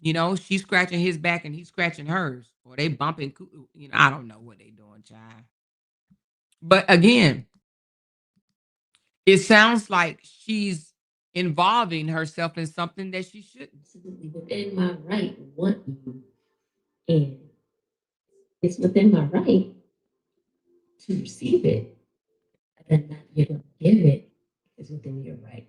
Speaker 2: You know, she's scratching his back and he's scratching hers. Or they bumping, you know, I don't know what they doing, child. But again, it sounds like she's involving herself in something that she shouldn't.
Speaker 3: Absolutely within my right to want you, and it's within my right to receive it. And not you don't give it is within your right.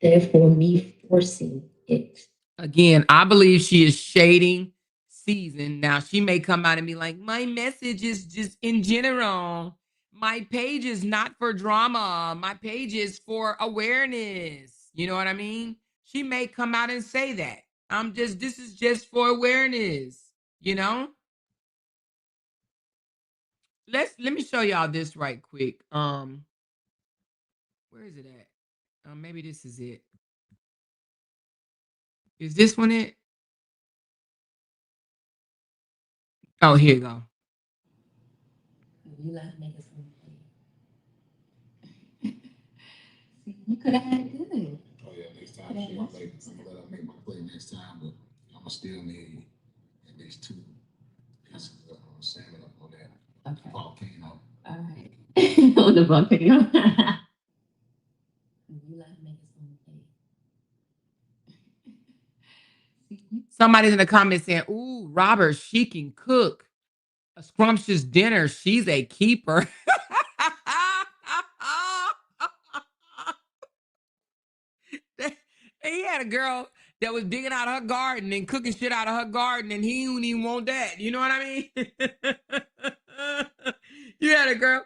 Speaker 3: Therefore, me forcing it.
Speaker 2: Again, I believe she is shading Season. Now, she may come out and be like, my message is just in general. My page is not for drama. My page is for awareness. You know what I mean? She may come out and say that. This is just for awareness, you know? Let me show y'all this right quick. Where is it at? Maybe this is it. Is this one it? Oh, here you go.
Speaker 3: You love niggas. You could have had it good.
Speaker 1: Oh yeah, next time I'm gonna let her make my play next time, but I'm gonna still need at least 2 pieces of salmon up on that volcano.
Speaker 3: All right. On the volcano. You love niggas on the plate.
Speaker 2: Somebody's in the comments saying, ooh, Robert, she can cook a scrumptious dinner. She's a keeper. He had a girl that was digging out of her garden and cooking shit out of her garden, and he didn't even want that. You know what I mean? You had a girl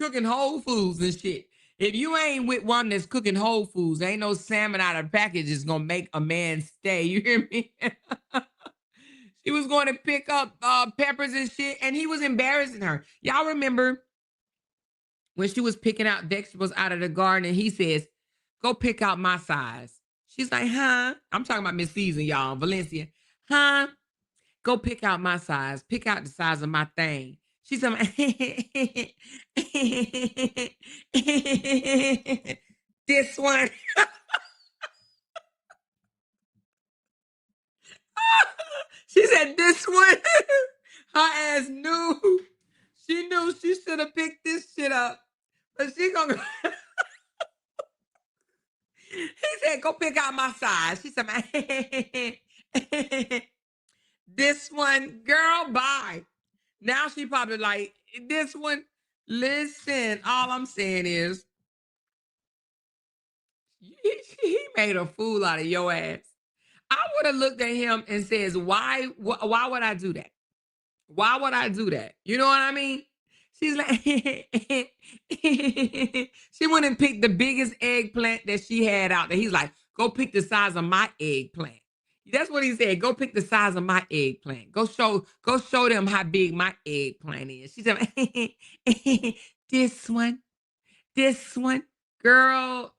Speaker 2: cooking Whole Foods and shit. If you ain't with one that's cooking Whole Foods, ain't no salmon out of the package is gonna make a man stay. You hear me? She was going to pick up peppers and shit, and he was embarrassing her. Y'all remember when she was picking out vegetables out of the garden, and he says, go pick out my size. She's like, huh? I'm talking about Miss Season, y'all, Valencia. Huh? Go pick out my size. Pick out the size of my thing. She's like, this one. She said, this one. Her ass knew. She knew she should have picked this shit up. But she gonna go. He said, go pick out my size. She said, This one, girl, bye. Now she probably like, this one, listen, all I'm saying is, he made a fool out of your ass. I would have looked at him and says, why would I do that? Why would I do that? You know what I mean? She's like, she went and picked the biggest eggplant that she had out there. He's like, go pick the size of my eggplant. That's what he said. Go pick the size of my eggplant. Go show them how big my eggplant is. She said, this one, girl,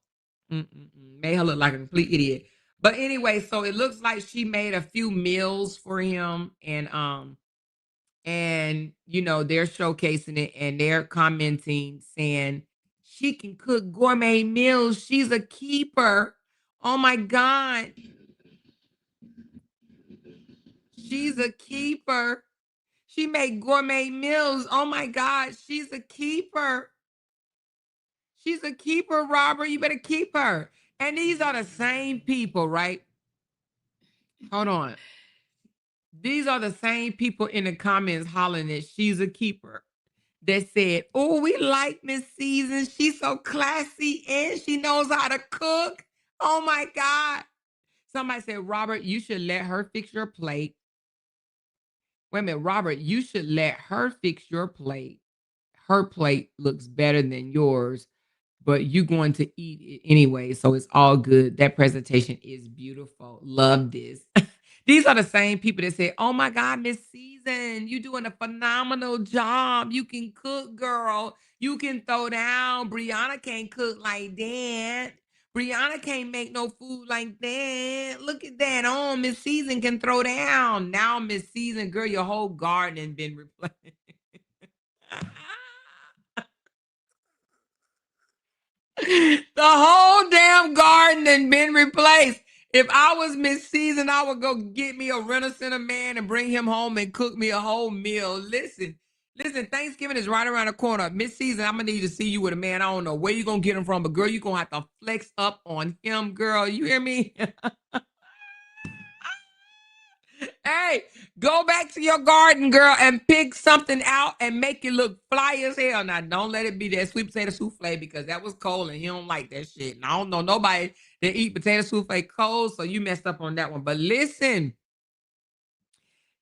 Speaker 2: made her look like a complete idiot. But anyway, so it looks like she made a few meals for him, and you know they're showcasing it and they're commenting saying she can cook gourmet meals. She's a keeper. Oh my God. She's a keeper. She made gourmet meals. Oh my God. She's a keeper. She's a keeper, Robert. You better keep her. And these are the same people, right? Hold on. These are the same people in the comments hollering that she's a keeper that said, oh, we like Miss Season. She's so classy and she knows how to cook. Oh my God. Somebody said, Robert, you should let her fix your plate. Wait a minute, Robert, you should let her fix your plate. Her plate looks better than yours, but you're going to eat it anyway. So it's all good. That presentation is beautiful. Love this. These are the same people that say, oh my God, Miss Season, you're doing a phenomenal job. You can cook, girl. You can throw down. Briana can't cook like that. Briana can't make no food like that. Look at that. Oh, Miss Season can throw down. Now, Miss Season, girl, your whole garden has been replaced. The whole damn garden had been replaced. If I was Miss Season, I would go get me a Rent-A-Center man and bring him home and cook me a whole meal. Listen, Thanksgiving is right around the corner. Miss Season, I'm going to need to see you with a man. I don't know where you're going to get him from, but girl, you're going to have to flex up on him, girl. You hear me? Hey, go back to your garden, girl, and pick something out and make it look fly as hell. Now, don't let it be that sweet potato souffle because that was cold and he don't like that shit. And I don't know nobody that eat potato souffle cold, so you messed up on that one. But listen,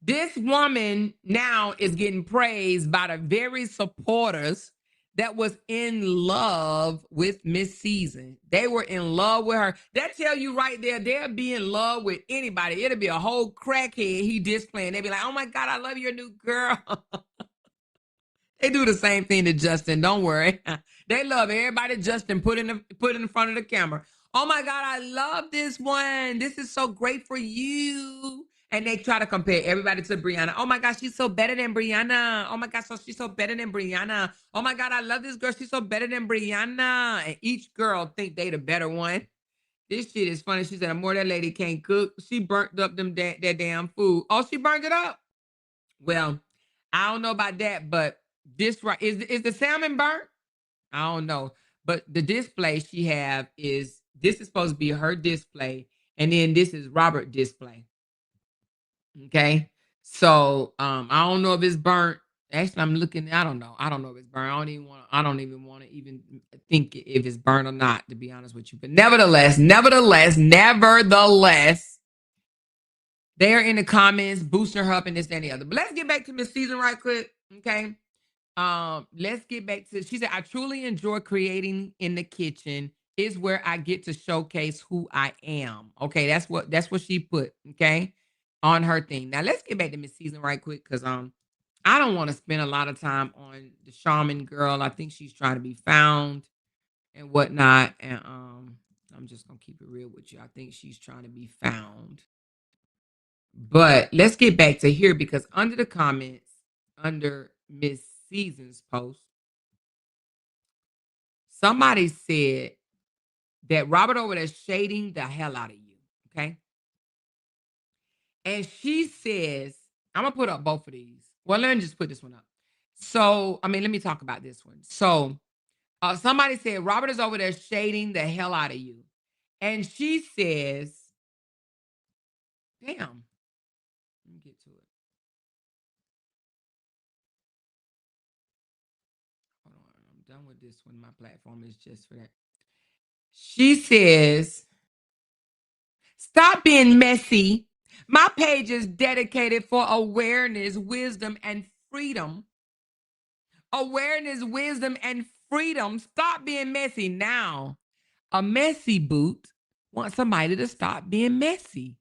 Speaker 2: this woman now is getting praised by the very supporters that was in love with Miss Season. They were in love with her. That tell you right there, they'll be in love with anybody. It'll be a whole crackhead he displaying. They'll be like, oh my God, I love your new girl. They do the same thing to Justin. Don't worry. They love everybody Justin put in front of the camera. Oh my God, I love this one. This is so great for you. And they try to compare everybody to Briana. Oh my gosh, she's so better than Briana. Oh my gosh, she's so better than Briana. Oh my God, I love this girl. She's so better than Briana. And each girl think they the better one. This shit is funny. She said, the more that lady can't cook, she burnt up that damn food. Oh, she burned it up. Well, I don't know about that, but this right is the salmon burnt? I don't know. But the display she have is this is supposed to be her display, and then this is Robert display. Okay. So I don't know if it's burnt. Actually, I'm looking, I don't know. I don't know if it's burnt. I don't even want to even think if it's burnt or not, to be honest with you. But nevertheless, they're in the comments boosting her up and this, that, and the other. But let's get back to Miss Season right quick. Okay. Let's get back to, she said, I truly enjoy creating in the kitchen. Is where I get to showcase who I am. Okay, that's what she put, okay, on her thing. Now let's get back to Miss Season right quick because I don't want to spend a lot of time on the shaman girl. I think she's trying to be found and whatnot. And I'm just gonna keep it real with you. I think she's trying to be found. But let's get back to here because under the comments, under Miss Season's post, somebody said that Robert over there shading the hell out of you. Okay. And she says, I'm gonna put up both of these. Well, let me just put this one up. So, I mean, let me talk about this one. So, somebody said Robert is over there shading the hell out of you. And she says, Damn. Let me get to it. Hold on. I'm done with this one. My platform is just for that. She says, stop being messy. My page is dedicated for awareness, wisdom, and freedom. Awareness, wisdom, and freedom. Stop being messy. Now, a messy boot wants somebody to stop being messy.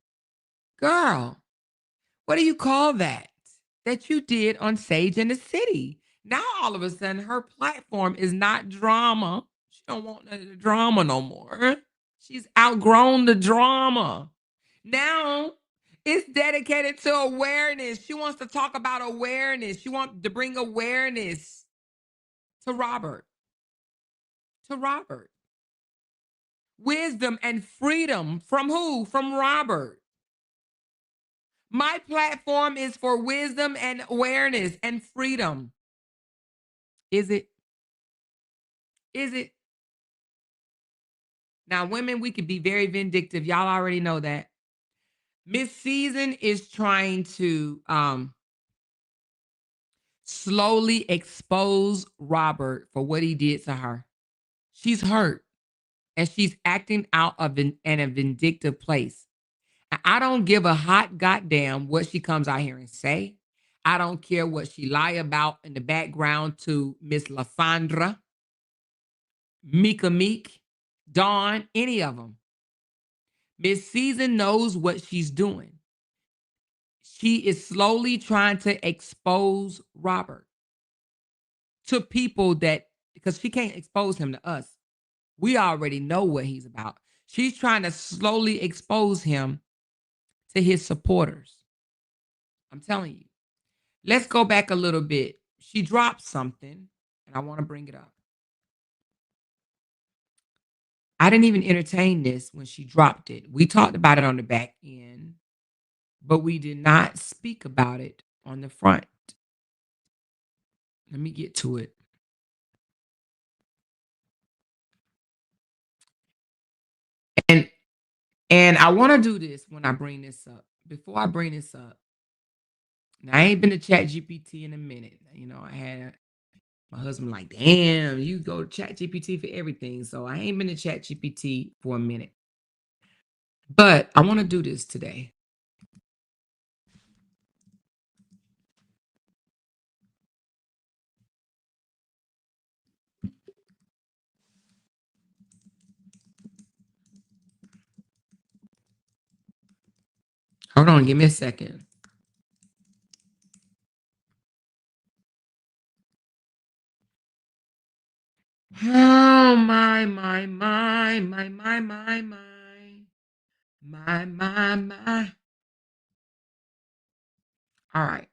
Speaker 2: Girl, what do you call that? That you did on Sage in the City. Now, all of a sudden, her platform is not drama. She don't want the drama no more. She's outgrown the drama. Now it's dedicated to awareness. She wants to talk about awareness. She wants to bring awareness to Robert. To Robert. Wisdom and freedom from who? From Robert. My platform is for wisdom and awareness and freedom. Is it? Is it? Now, women, we could be very vindictive. Y'all already know that. Miss Season is trying to slowly expose Robert for what he did to her. She's hurt and she's acting out of in a vindictive place. And I don't give a hot goddamn what she comes out here and say. I don't care what she lie about in the background to Miss Lysandra, Mika Meek, Dawn, any of them. Miss Season knows what she's doing. She is slowly trying to expose Robert to people that, because she can't expose him to us. We already know what he's about. She's trying to slowly expose him to his supporters. I'm telling you. Let's go back a little bit. She dropped something, and I want to bring it up. I didn't even entertain this when she dropped it. We talked about it on the back end, but we did not speak about it on the front. Let me get to it. And I want to do this when I bring this up. Before I bring this up, now I ain't been to Chat GPT in a minute. You know, I had my husband like, damn, you go to Chat GPT for everything. So I ain't been to Chat GPT for a minute. But I want to do this today. Hold on, give me a second. Oh, my. All right.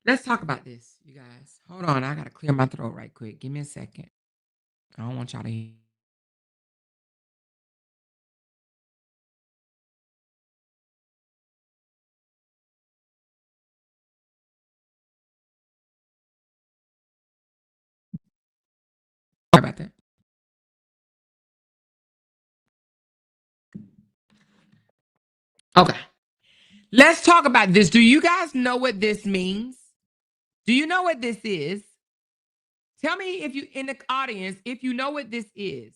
Speaker 2: Let's talk about this, you guys. Hold on. I got to clear my throat right quick. Give me a second. I don't want y'all to hear. Sorry about that. Okay. Let's talk about this. Do you guys know what this means? Do you know what this is? Tell me if you in the audience, if you know what this is.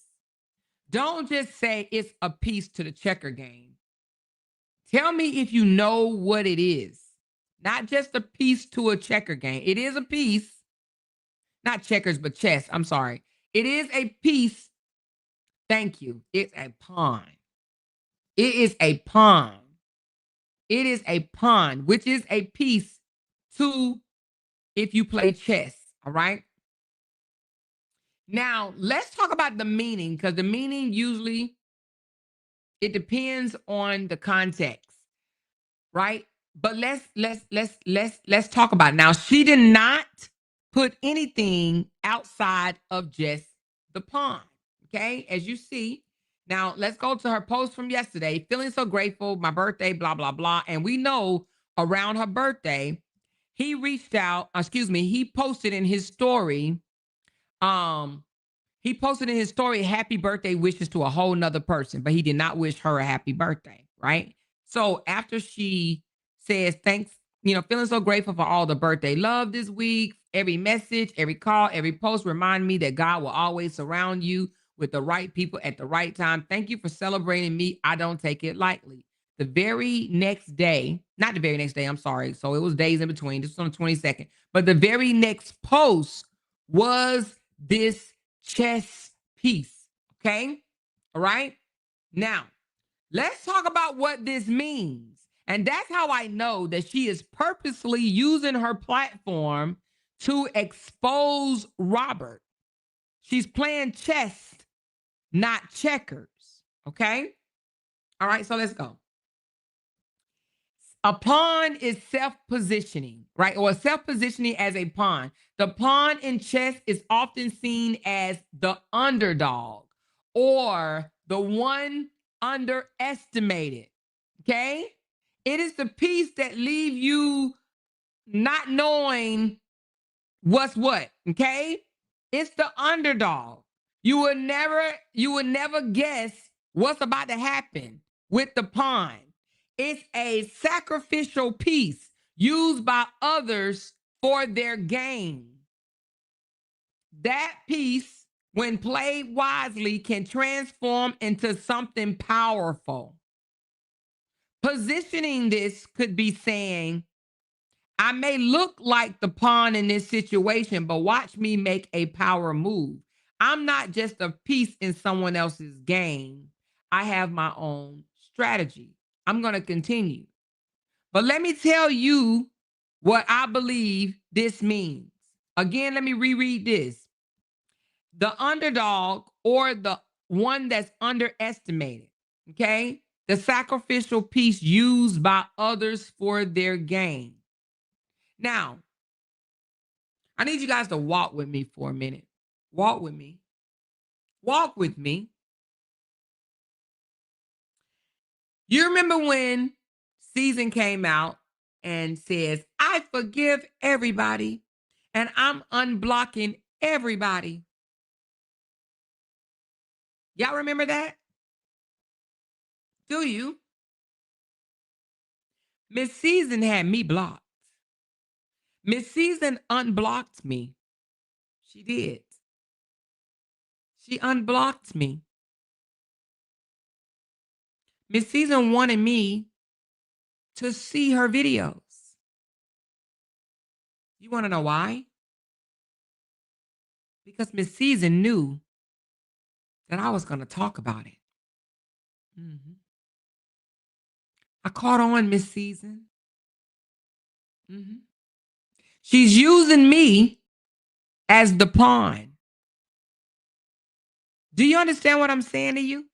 Speaker 2: Don't just say it's a piece to the checker game. Tell me if you know what it is. Not just a piece to a checker game. It is a piece, not checkers, but chess. I'm sorry. It is a piece. Thank you. It's a pawn. It is a pawn. It is a pawn, which is a piece to if you play chess. All right. Now, let's talk about the meaning, because the meaning usually it depends on the context, right? But let's talk about it. Now, she did not put anything outside of just the pawn. Okay, as you see. Now, let's go to her post from yesterday. Feeling so grateful, my birthday, blah, blah, blah. And we know around her birthday, he reached out, he posted in his story, He posted in his story happy birthday wishes to a whole nother person, but he did not wish her a happy birthday, right? So after she says, thanks, feeling so grateful for all the birthday love this week, every message, every call, every post remind me that God will always surround you with the right people at the right time. Thank you for celebrating me. I don't take it lightly. The very next day, not the very next day, I'm sorry. So it was days in between. This was on the 22nd. But the very next post was this chess piece. Okay. All right. Now, let's talk about what this means. And that's how I know that she is purposely using her platform to expose Robert. She's playing chess, not checkers. Okay. All right. So let's go. A pawn is self-positioning, right? Or self-positioning as a pawn. The pawn in chess is often seen as the underdog or the one underestimated, okay? It is the piece that leave you not knowing what's what, okay? It's the underdog. You will never guess what's about to happen with the pawn. It's a sacrificial piece used by others for their gain. That piece, when played wisely, can transform into something powerful. Positioning this could be saying, I may look like the pawn in this situation, but watch me make a power move. I'm not just a piece in someone else's game. I have my own strategy. I'm going to continue. But let me tell you what I believe this means. Again, let me reread this. The underdog or the one that's underestimated, okay? The sacrificial piece used by others for their gain. Now, I need you guys to walk with me for a minute. Walk with me. Walk with me. You remember when Season came out and says, I forgive everybody and I'm unblocking everybody. Y'all remember that? Do you? Miss Season had me blocked. Miss Season unblocked me. She did. She unblocked me. Miss Season wanted me to see her videos. You want to know why? Because Miss Season knew that I was going to talk about it. Mm-hmm. I caught on, Miss Season. Mm-hmm. She's using me as the pawn. Do you understand what I'm saying to you?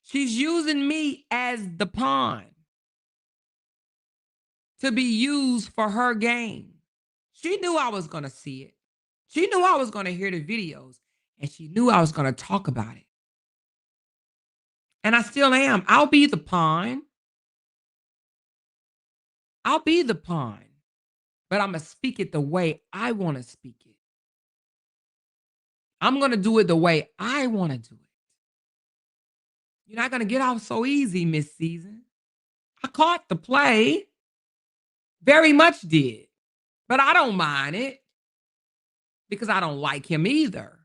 Speaker 2: She's using me as the pawn to be used for her gain. She knew I was going to see it. She knew I was going to hear the videos, and she knew I was going to talk about it. And I still am. I'll be the pawn. I'll be the pawn, but I'm going to speak it the way I want to speak it. I'm going to do it the way I want to do it. You're not going to get off so easy, Miss Season. I caught the play. Very much did. But I don't mind it because I don't like him either.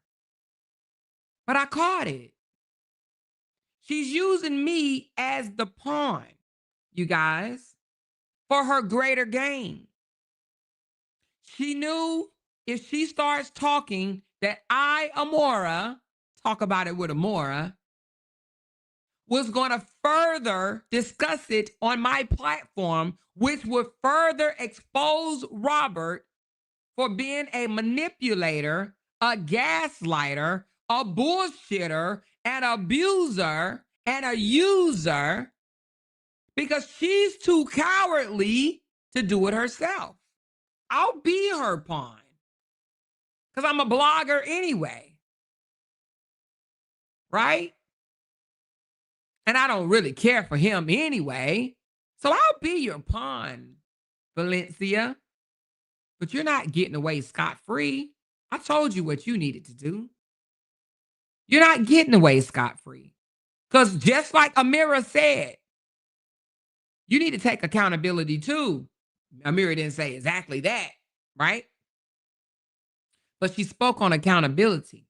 Speaker 2: But I caught it. She's using me as the pawn, you guys, for her greater gain. She knew if she starts talking that I, Amora, talk about it with Amora, was going to further discuss it on my platform, which would further expose Robert for being a manipulator, a gaslighter, a bullshitter, an abuser, and a user, because she's too cowardly to do it herself. I'll be her pawn because I'm a blogger anyway, right? And I don't really care for him anyway. So I'll be your pawn, Valencia. But you're not getting away scot-free. I told you what you needed to do. You're not getting away scot-free. Because just like Amira said, you need to take accountability too. Amira didn't say exactly that, right? But she spoke on accountability.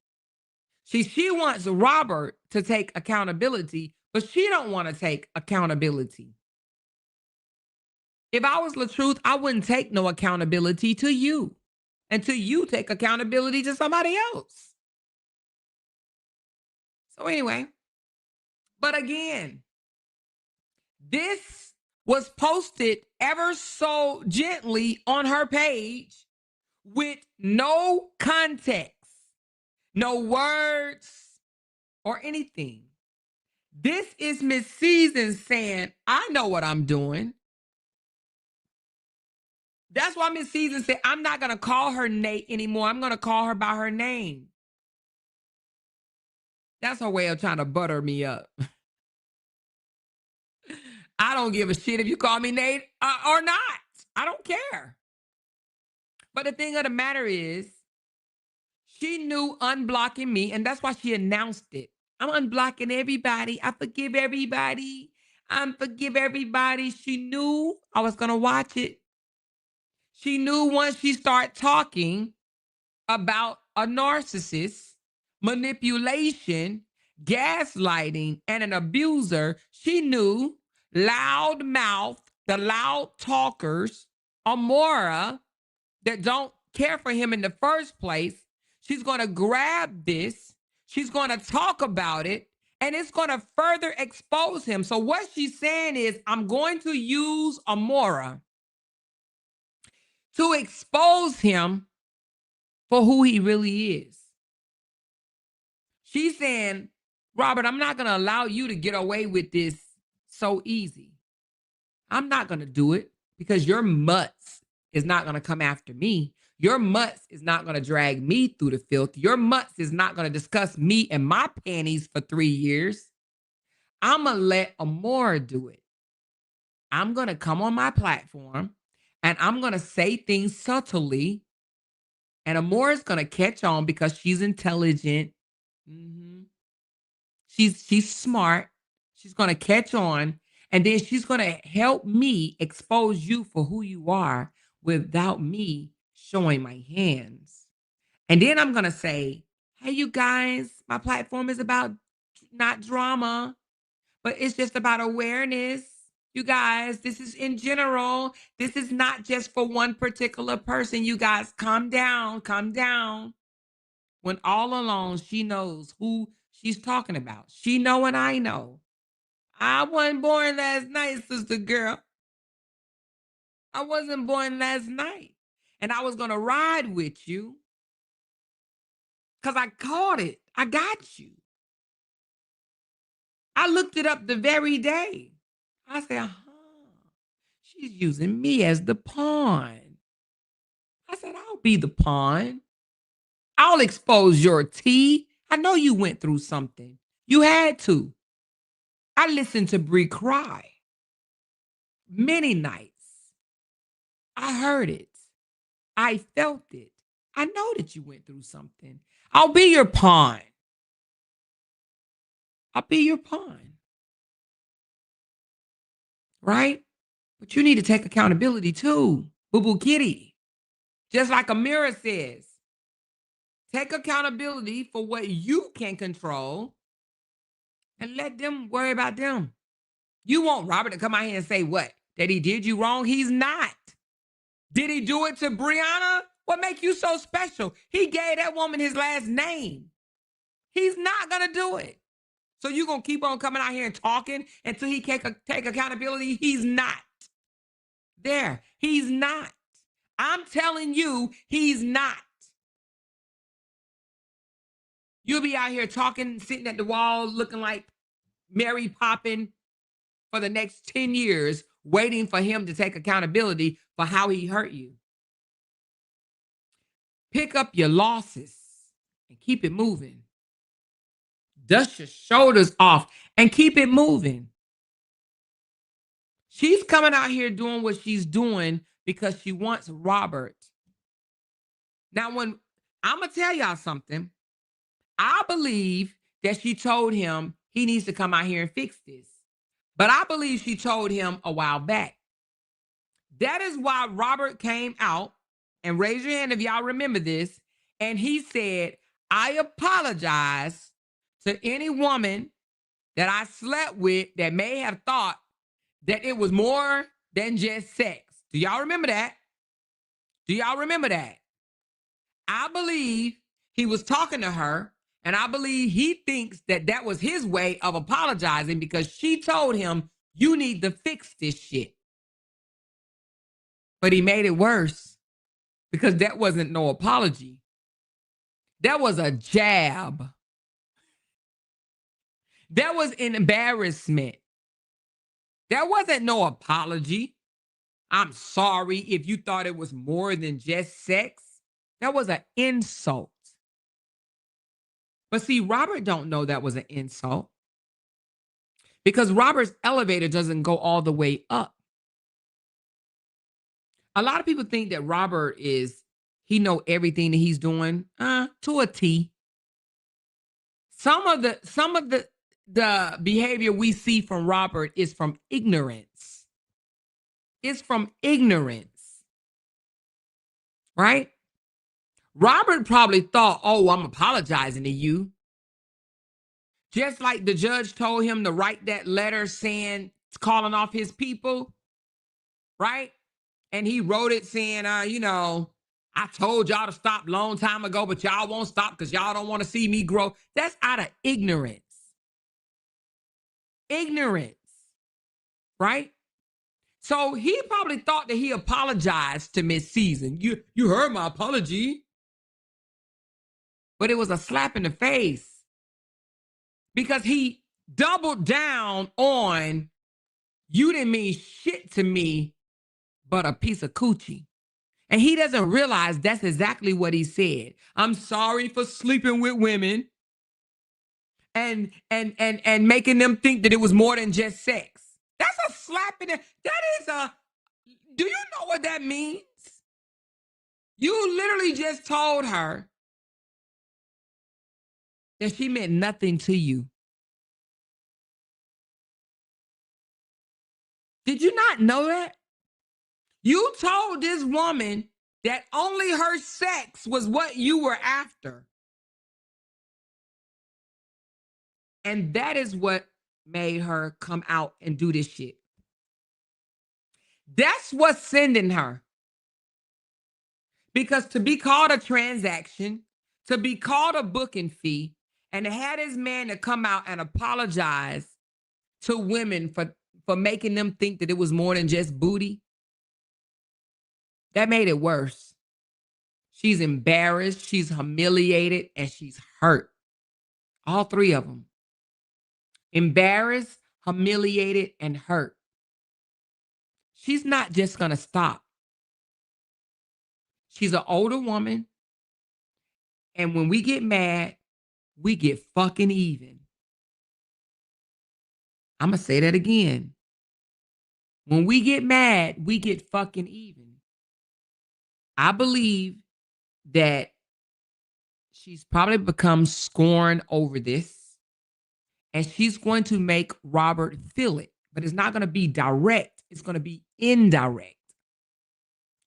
Speaker 2: She wants Robert to take accountability, but she don't want to take accountability. If I was LaTruth, I wouldn't take no accountability to you until you take accountability to somebody else. So anyway, but again, this was posted ever so gently on her page with no context, no words or anything. This is Miss Season saying, I know what I'm doing. That's why Miss Season said, I'm not going to call her Nate anymore. I'm going to call her by her name. That's her way of trying to butter me up. I don't give a shit if you call me Nate or not. I don't care. But the thing of the matter is, she knew unblocking me, and that's why she announced it. I'm unblocking everybody. I forgive everybody. I forgive everybody. She knew I was going to watch it. She knew once she started talking about a narcissist, manipulation, gaslighting, and an abuser, she knew loudmouth, the LOUDTalkerz, Amora, that don't care for him in the first place, she's going to grab this, she's going to talk about it, and it's going to further expose him. So what she's saying is, I'm going to use Amora to expose him for who he really is. She's saying, Robert, I'm not going to allow you to get away with this so easy. I'm not going to do it because your mutts is not going to come after me. Your mutts is not going to drag me through the filth. Your mutts is not going to discuss me and my panties for 3 years. I'm going to let Amora do it. I'm going to come on my platform and I'm going to say things subtly. And Amora's going to catch on because she's intelligent. She's smart. She's going to catch on. And then she's going to help me expose you for who you are without me showing my hands. And then I'm going to say, hey, you guys, my platform is about not drama, but it's just about awareness. You guys, this is in general. This is not just for one particular person. You guys, calm down, calm down. When all along she knows who she's talking about. She know and I know. I wasn't born last night, sister girl. I wasn't born last night. And I was going to ride with you because I caught it. I got you. I looked it up the very day. I said, she's using me as the pawn. I said, I'll be the pawn. I'll expose your tea. I know you went through something. You had to. I listened to Bree cry many nights. I heard it. I felt it. I know that you went through something. I'll be your pawn. I'll be your pawn. Right? But you need to take accountability too, boo-boo kitty. Just like Amira says, take accountability for what you can control and let them worry about them. You want Robert to come out here and say what? That he did you wrong? He's not. Did he do it to Briana? What make you so special? He gave that woman his last name. He's not going to do it. So you going to keep on coming out here and talking until he can take accountability? He's not. There. He's not. I'm telling you, he's not. You'll be out here talking, sitting at the wall, looking like Mary Poppins for the next 10 years, waiting for him to take accountability for how he hurt you. Pick up your losses and keep it moving. Dust your shoulders off and keep it moving. She's coming out here doing what she's doing because she wants Robert. Now, when I'm going to tell y'all something. I believe that she told him he needs to come out here and fix this. But I believe she told him a while back. That is why Robert came out, and raise your hand if y'all remember this, and he said, I apologize to any woman that I slept with that may have thought that it was more than just sex. Do y'all remember that? Do y'all remember that? I believe he was talking to her, and I believe he thinks that that was his way of apologizing because she told him, you need to fix this shit. But he made it worse because that wasn't no apology. That was a jab. That was an embarrassment. That wasn't no apology. I'm sorry if you thought it was more than just sex. That was an insult. But see, Robert don't know that was an insult because Robert's elevator doesn't go all the way up. A lot of people think that Robert he know everything that he's doing to a T. Some of the behavior we see from Robert is from ignorance. It's from ignorance, right? Robert probably thought, oh, I'm apologizing to you. Just like the judge told him to write that letter saying, calling off his people, right? And he wrote it saying, I told y'all to stop long time ago, but y'all won't stop because y'all don't want to see me grow. That's out of ignorance. Ignorance, right? So he probably thought that he apologized to Miss Season. You heard my apology. But it was a slap in the face because he doubled down on, you didn't mean shit to me but a piece of coochie. And he doesn't realize that's exactly what he said. I'm sorry for sleeping with women and making them think that it was more than just sex. That's a slap in the, do you know what that means? You literally just told her that she meant nothing to you. Did you not know that? You told this woman that only her sex was what you were after. And that is what made her come out and do this shit. That's what's sending her. Because to be called a transaction, to be called a booking fee, and to have this man to come out and apologize to women for making them think that it was more than just booty, that made it worse. She's embarrassed, she's humiliated, and she's hurt. All three of them. Embarrassed, humiliated, and hurt. She's not just going to stop. She's an older woman. And when we get mad, we get fucking even. I'm going to say that again. When we get mad, we get fucking even. I believe that she's probably become scorned over this. And she's going to make Robert feel it. But it's not going to be direct. It's going to be indirect.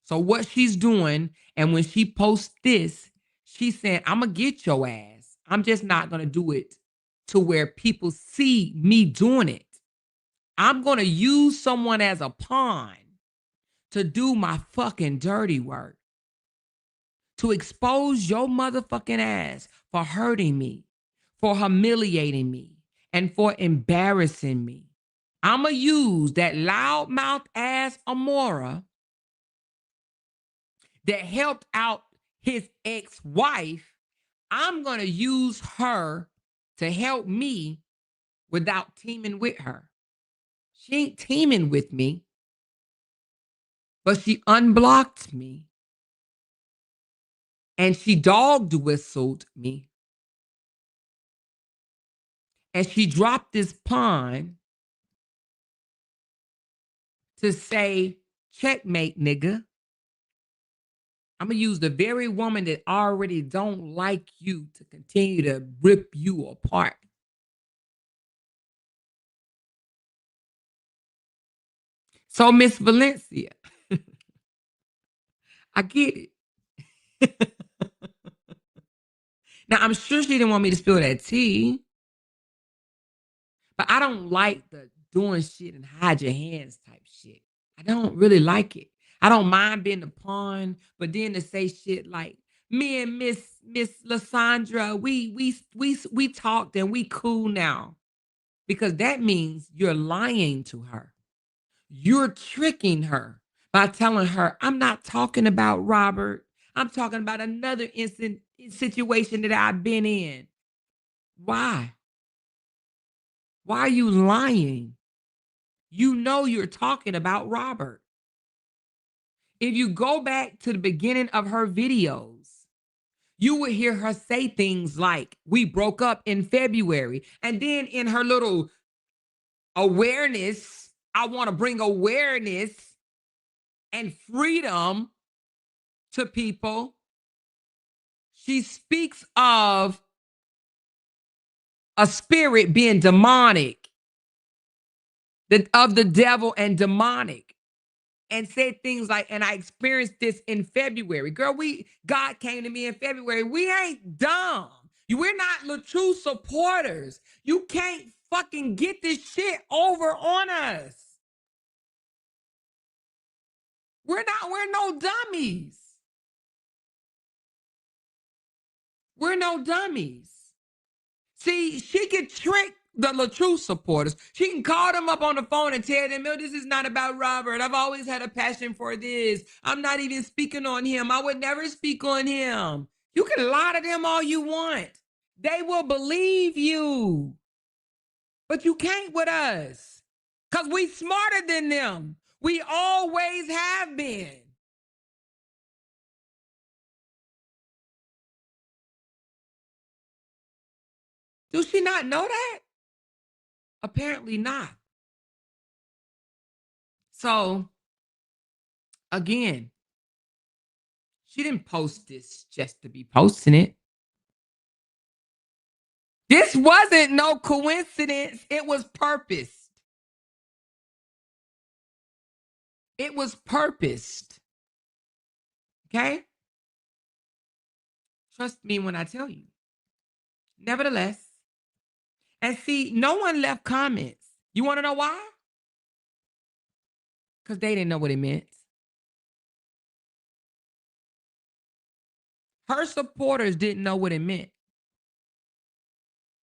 Speaker 2: So what she's doing, and when she posts this, she's saying, I'm going to get your ass. I'm just not going to do it to where people see me doing it. I'm going to use someone as a pawn to do my fucking dirty work. To expose your motherfucking ass for hurting me, for humiliating me, and for embarrassing me. I'm going to use that loudmouth ass Amora that helped out his ex-wife. I'm going to use her to help me without teaming with her. She ain't teaming with me, but she unblocked me. And she dog whistled me. And she dropped this pawn to say, checkmate, nigga. I'm going to use the very woman that already don't like you to continue to rip you apart. So, Miss Valencia, I get it. Now, I'm sure she didn't want me to spill that tea, but I don't like the doing shit and hide your hands type shit. I don't really like it. I don't mind being the pawn, but then to say shit like me and Miss Lysandra, we talked and we cool now, because that means you're lying to her. You're tricking her by telling her, I'm not talking about Robert. I'm talking about another situation that I've been in. Why? Why are you lying? You know you're talking about Robert. If you go back to the beginning of her videos, you would hear her say things like, we broke up in February. And then in her little awareness, I want to bring awareness and freedom to people. She speaks of a spirit being demonic, of the devil and demonic, and said things like, and I experienced this in February. Girl, God came to me in February. We ain't dumb. We're not LaTruth supporters. You can't fucking get this shit over on us. We're no dummies. We're no dummies. See, she can trick the LaTruth supporters. She can call them up on the phone and tell them, "No, this is not about Robert. I've always had a passion for this. I'm not even speaking on him. I would never speak on him." You can lie to them all you want. They will believe you. But you can't with us. Because we smarter than them. We always have been. Does she not know that? Apparently not. So, again, she didn't post this just to be posting it. This wasn't no coincidence. It was purposed. It was purposed. Okay? Trust me when I tell you. Nevertheless, and see, no one left comments. You want to know why? Because they didn't know what it meant. Her supporters didn't know what it meant.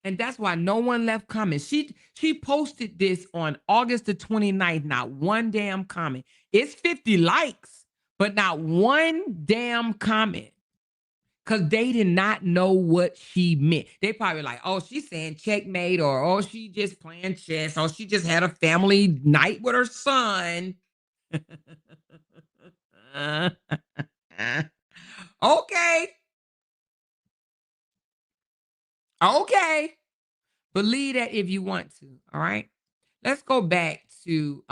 Speaker 2: And that's why no one left comments. She posted this on August the 29th. Not one damn comment. It's 50 likes, but not one damn comment. Because they did not know what she meant. They probably like, oh, she's saying checkmate, or oh, she just playing chess, or she just had a family night with her son. Okay. Okay. Believe that if you want to. All right. Let's go back to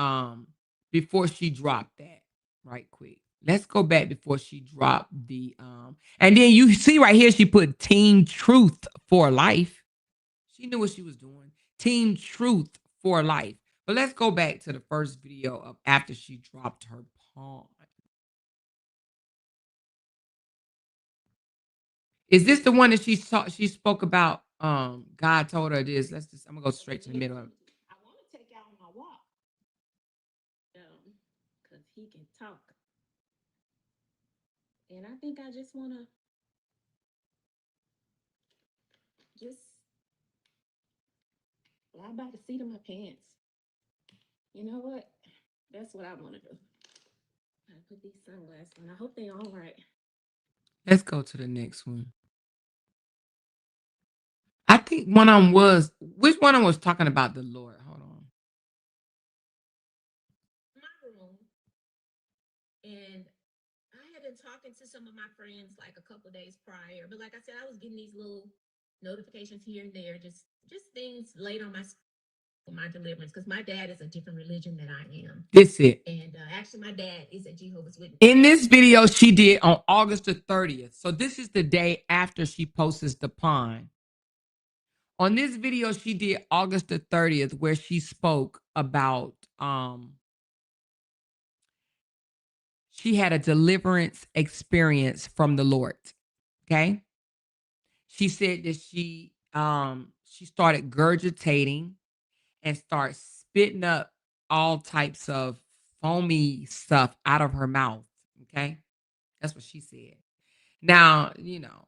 Speaker 2: before she dropped that right quick. Let's go back before she dropped the and then you see right here she put Team Truth for Life. She knew what she was doing. Team Truth for Life. But let's go back to the first video of after she dropped her pawn. Is this the one that she spoke about? God told her this. I'm gonna go straight to the middle of it.
Speaker 3: I want to take out on my walk. Because he can talk. And I think I just want to just fly by the seat of my pants. You know what? That's what I want to do. I put these sunglasses on. I hope they're all right.
Speaker 2: Let's go to the next one. I think one of them was, which one of them was talking about the Lord? Hold on.
Speaker 3: My room. And I had been talking to some of my friends like a couple days prior. But like I said, I was getting these little notifications here and there, just things late on my my deliverance, because my dad is a different religion than I am.
Speaker 2: This it.
Speaker 3: And actually, my dad is a Jehovah's Witness.
Speaker 2: In this video she did on August the 30th. So this is the day after she posts the pond. On this video she did August the 30th, where she spoke about she had a deliverance experience from the Lord. Okay. She said that she started gurgitating and start spitting up all types of foamy stuff out of her mouth. Okay. That's what she said. Now,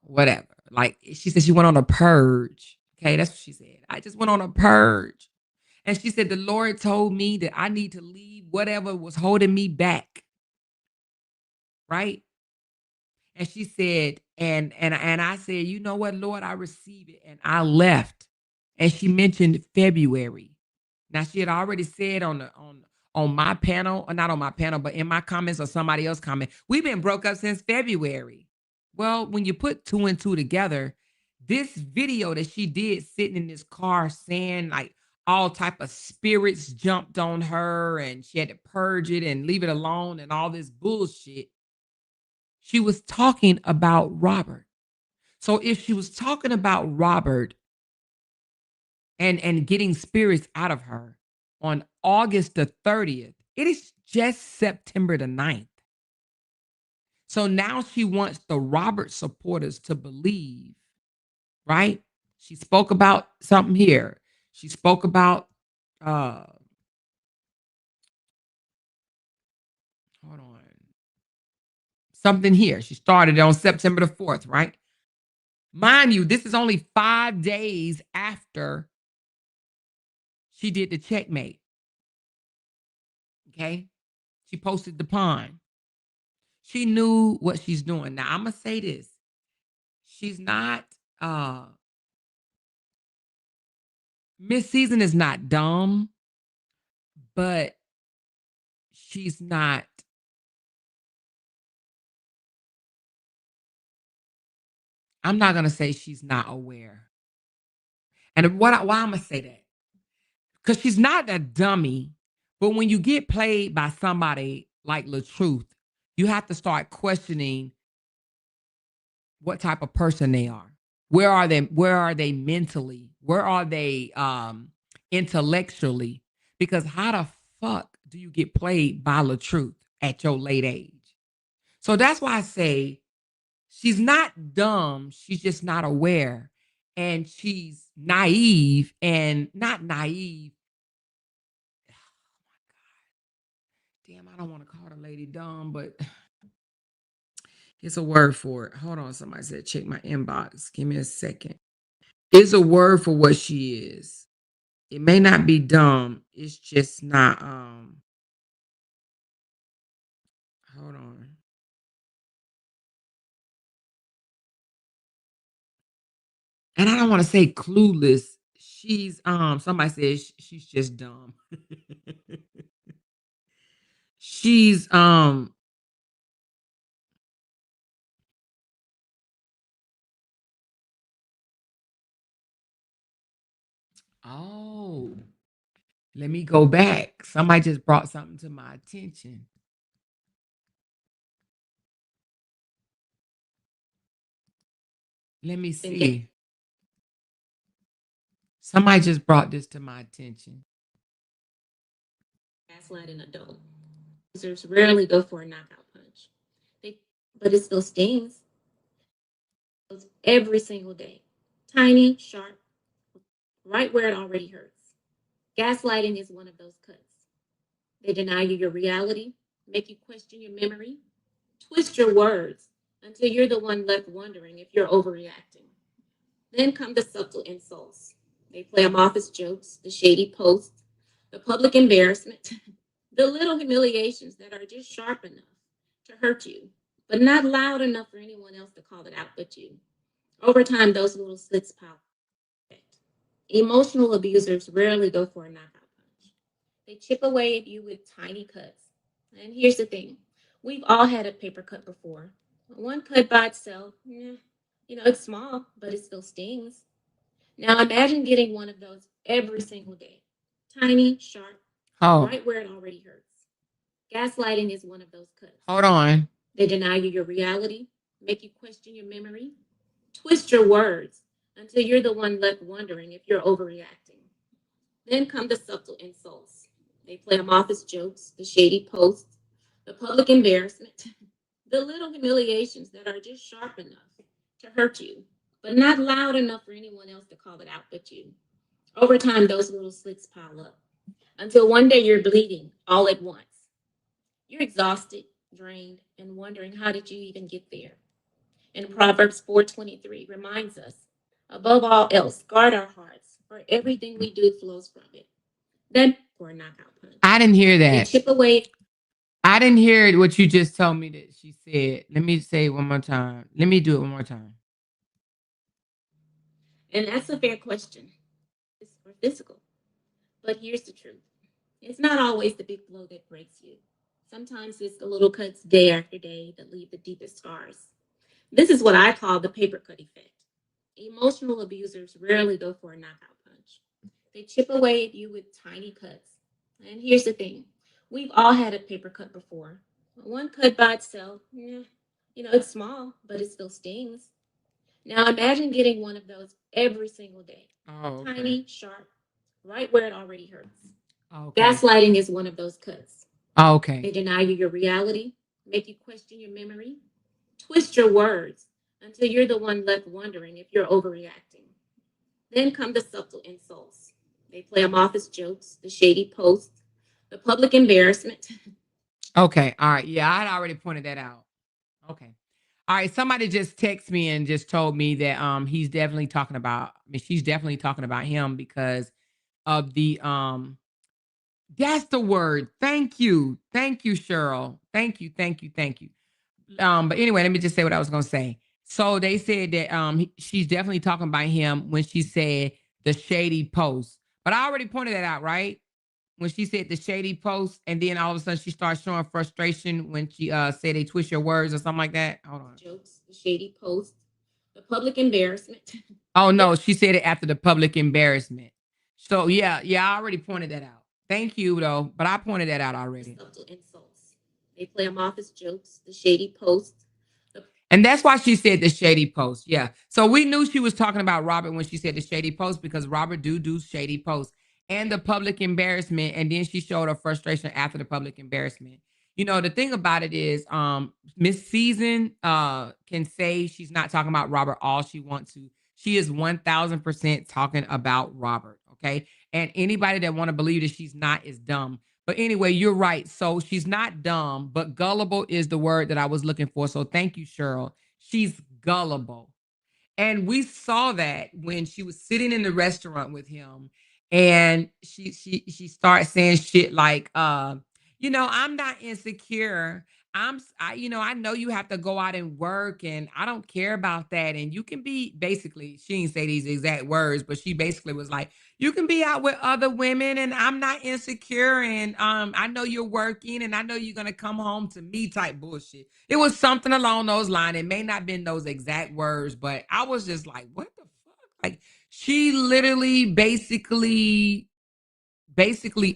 Speaker 2: whatever. Like she said she went on a purge. Okay. That's what she said. I just went on a purge. And she said, the Lord told me that I need to leave whatever was holding me back. Right. And she said, and I said, you know what, Lord, I receive it. And I left. And she mentioned February. Now she had already said on my panel, or not on my panel, but in my comments or somebody else comment, we've been broke up since February. Well, when you put 2 and 2 together, this video that she did sitting in this car saying like all type of spirits jumped on her and she had to purge it and leave it alone and all this bullshit. She was talking about Robert. So if she was talking about Robert and getting spirits out of her on August the 30th, it is just September the 9th. So now she wants the Robert supporters to believe, right? She spoke about something here. She spoke about hold on. Something here. She started on September the 4th, right? Mind you, this is only 5 days after she did the checkmate. Okay. She posted the pond. She knew what she's doing. Now, I'm going to say this. She's not, Miss Season is not dumb, but she's not, I'm not going to say she's not aware. And why I'm going to say that? Because she's not a dummy, but when you get played by somebody like LaTruth, you have to start questioning what type of person they are. Where are they? Where are they mentally? Where are they intellectually? Because how the fuck do you get played by LaTruth at your late age? So that's why I say she's not dumb. She's just not aware. And she's naive and not naive. Damn, I don't want to call the lady dumb, but it's a word for it. Hold on. Somebody said, check my inbox. Give me a second. It's a word for what she is. It may not be dumb. It's just not, hold on. And I don't want to say clueless. She's, somebody says she's just dumb. She's, oh, let me go back. Somebody just brought something to my attention. Let me see. Somebody just brought this to my attention.
Speaker 3: Gaslighting adult. Users rarely go for a knockout punch, but it still stings. Every single day. Tiny, sharp, right where it already hurts. Gaslighting is one of those cuts. They deny you your reality, make you question your memory, twist your words until you're the one left wondering if you're overreacting. Then come the subtle insults. They play them off as jokes, the shady posts, the public embarrassment, the little humiliations that are just sharp enough to hurt you, but not loud enough for anyone else to call it out but you. Over time, those little slits pile. Emotional abusers rarely go for a knockout punch. They chip away at you with tiny cuts. And here's the thing. We've all had a paper cut before. One cut by itself, it's small, but it still stings. Now imagine getting one of those every single day. Tiny, sharp,
Speaker 2: Oh,
Speaker 3: right where it already hurts. Gaslighting is one of those cuts.
Speaker 2: hold on.
Speaker 3: They deny you your reality, make you question your memory, twist your words until you're the one left wondering if you're overreacting. Then come the subtle insults. They play them off as jokes, the shady posts, the public embarrassment, the little humiliations that are just sharp enough to hurt you, but not loud enough for anyone else to call it out but you. Over time, those little slits pile up until one day you're bleeding all at once. You're exhausted, drained, and wondering how did you even get there? And Proverbs 4:23 reminds us, above all else, guard our hearts, for everything we do flows from it. Then for a knockout punch.
Speaker 2: I didn't hear
Speaker 3: They
Speaker 2: that.
Speaker 3: chip away.
Speaker 2: I didn't hear what you just told me that she said. Let me say it one more time. Let me do it one more time.
Speaker 3: And that's a fair question. It's for physical. But here's the truth. It's not always the big blow that breaks you. Sometimes it's the little cuts day after day that leave the deepest scars. This is what I call the paper cut effect. Emotional abusers rarely go for a knockout punch. They chip away at you with tiny cuts. And here's the thing. We've all had a paper cut before. One cut by itself, it's small, but it still stings. Now imagine getting one of those every single day.
Speaker 2: Oh, okay.
Speaker 3: Tiny, sharp, right where it already hurts.
Speaker 2: Okay.
Speaker 3: Gaslighting is one of those cuts.
Speaker 2: Oh, okay.
Speaker 3: They deny you your reality, make you question your memory, twist your words until you're the one left wondering if you're overreacting. Then come the subtle insults. They play them off as jokes, the shady posts, the public embarrassment.
Speaker 2: Okay. All right. Yeah, I had already pointed that out. Okay. All right. Somebody just texted me and just told me that he's definitely talking about, I mean, she's definitely talking about him because of the that's the word. Thank you. Thank you, Cheryl. Thank you. Thank you. Thank you. But anyway, let me just say what I was gonna say. So they said that she's definitely talking about him when she said the shady post. But I already pointed that out, right? When she said the shady post, and then all of a sudden she starts showing frustration when she said they twist your words or something like that. Hold on.
Speaker 3: Jokes, the shady posts, the public embarrassment.
Speaker 2: Oh no, she said it after the public embarrassment. So yeah, I already pointed that out. Thank you though, but I pointed that out already.
Speaker 3: Subtle insults. They play them off as jokes, the shady posts.
Speaker 2: And that's why she said the shady post. Yeah. So we knew she was talking about Robert when she said the shady post because Robert do shady posts and the public embarrassment. And then she showed her frustration after the public embarrassment. You know, the thing about it is Miss Season can say she's not talking about Robert all she wants to. She is 1000% talking about Robert. Okay. And anybody that want to believe that she's not is dumb. But anyway, you're right. So she's not dumb, but gullible is the word that I was looking for. So thank you, Cheryl. She's gullible. And we saw that when she was sitting in the restaurant with him and she started saying shit like I'm not insecure. I know you have to go out and work and I don't care about that. And you can be basically, she didn't say these exact words, but she basically was like, you can be out with other women and I'm not insecure. And I know you're working and I know you're gonna come home to me type bullshit. It was something along those lines. It may not have been those exact words, but I was just like, what the fuck? Like she literally basically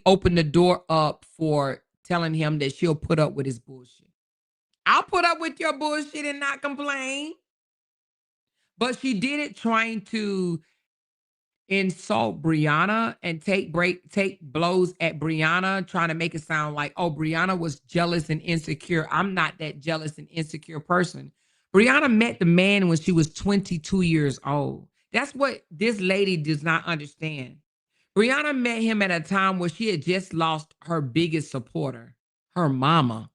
Speaker 2: opened the door up for telling him that she'll put up with his bullshit. I'll put up with your bullshit and not complain. But she did it trying to insult Briana and take blows at Briana, trying to make it sound like, oh, Briana was jealous and insecure. I'm not that jealous and insecure person. Briana met the man when she was 22 years old. That's what this lady does not understand. Briana met him at a time where she had just lost her biggest supporter, her mama.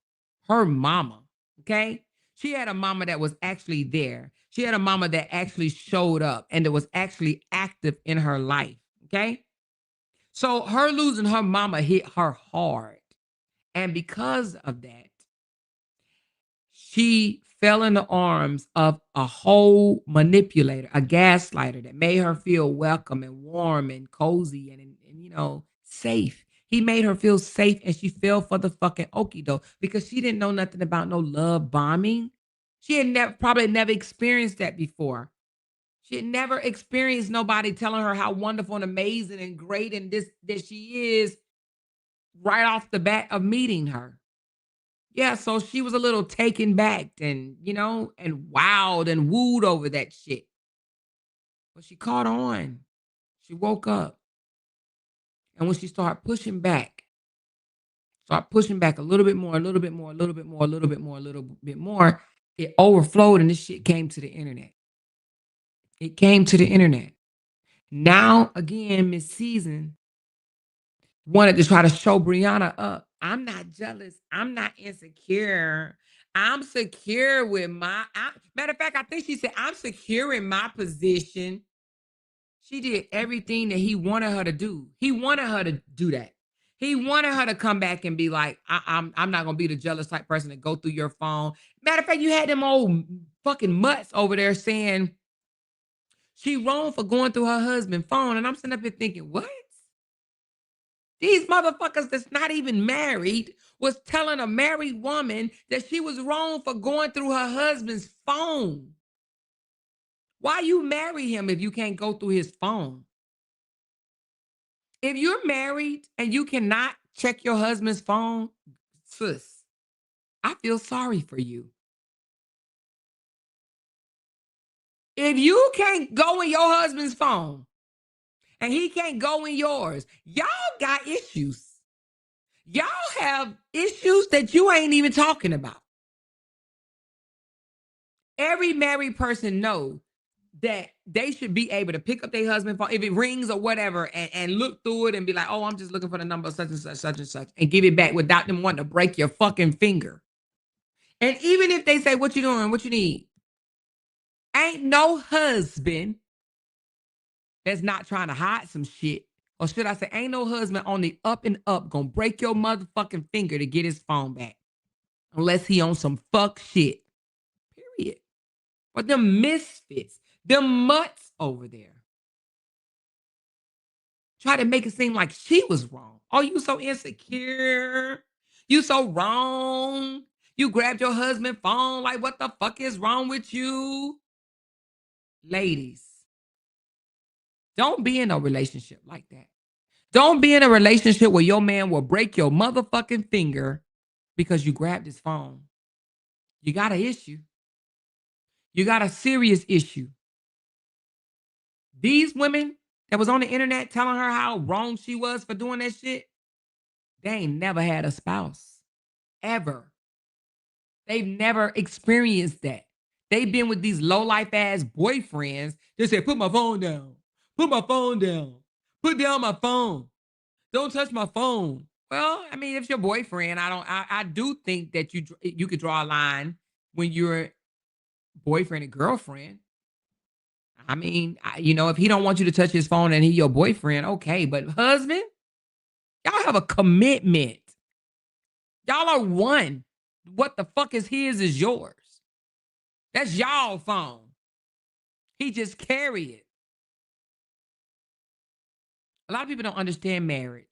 Speaker 2: Her mama. Okay? She had a mama that was actually there. She had a mama that actually showed up and that was actually active in her life. Okay? So her losing her mama hit her hard. And because of that, she fell in the arms of a whole manipulator, a gaslighter that made her feel welcome and warm and cozy and safe. He made her feel safe and she fell for the fucking okie doke because she didn't know nothing about no love bombing. She had probably never experienced that before. She had never experienced nobody telling her how wonderful and amazing and great and this that she is right off the bat of meeting her. Yeah, so she was a little taken back and, and wowed and wooed over that shit. But she caught on. She woke up. And when she started pushing back a little bit more, a little bit more, a little bit more, a little bit more, a little bit more, it overflowed and this shit came to the internet. It came to the internet. Now, again, Miss Season wanted to try to show Briana up. I'm not jealous. I'm not insecure. I'm secure with matter of fact, I think she said, I'm secure in my position. She did everything that he wanted her to do. He wanted her to do that. He wanted her to come back and be like, I'm not gonna be the jealous type person to go through your phone. Matter of fact, you had them old fucking mutts over there saying she wrong for going through her husband's phone. And I'm sitting up here thinking, what? These motherfuckers that's not even married was telling a married woman that she was wrong for going through her husband's phone. Why you marry him if you can't go through his phone? If you're married and you cannot check your husband's phone, sis, I feel sorry for you. If you can't go in your husband's phone and he can't go in yours, y'all got issues. Y'all have issues that you ain't even talking about. Every married person knows that they should be able to pick up their husband's phone if it rings or whatever and look through it and be like, oh, I'm just looking for the number of such and such, such and such, and give it back without them wanting to break your fucking finger. And even if they say, what you doing? What you need? Ain't no husband that's not trying to hide some shit. Or should I say, ain't no husband on the up and up gonna break your motherfucking finger to get his phone back. Unless he on some fuck shit. Period. But them misfits, them mutts over there, try to make it seem like she was wrong. Oh, you so insecure. You so wrong. You grabbed your husband's phone. Like, what the fuck is wrong with you? Ladies, don't be in a relationship like that. Don't be in a relationship where your man will break your motherfucking finger because you grabbed his phone. You got an issue. You got a serious issue. These women that was on the internet telling her how wrong she was for doing that shit, they ain't never had a spouse. Ever. They've never experienced that. They've been with these low-life ass boyfriends. They say, put my phone down. Put my phone down. Put down my phone. Don't touch my phone. Well, I mean, if it's your boyfriend, I do think that you could draw a line when you're boyfriend and girlfriend. I mean, if he don't want you to touch his phone and he your boyfriend, okay. But husband, y'all have a commitment. Y'all are one. What the fuck is his is yours. That's y'all phone. He just carry it. A lot of people don't understand marriage.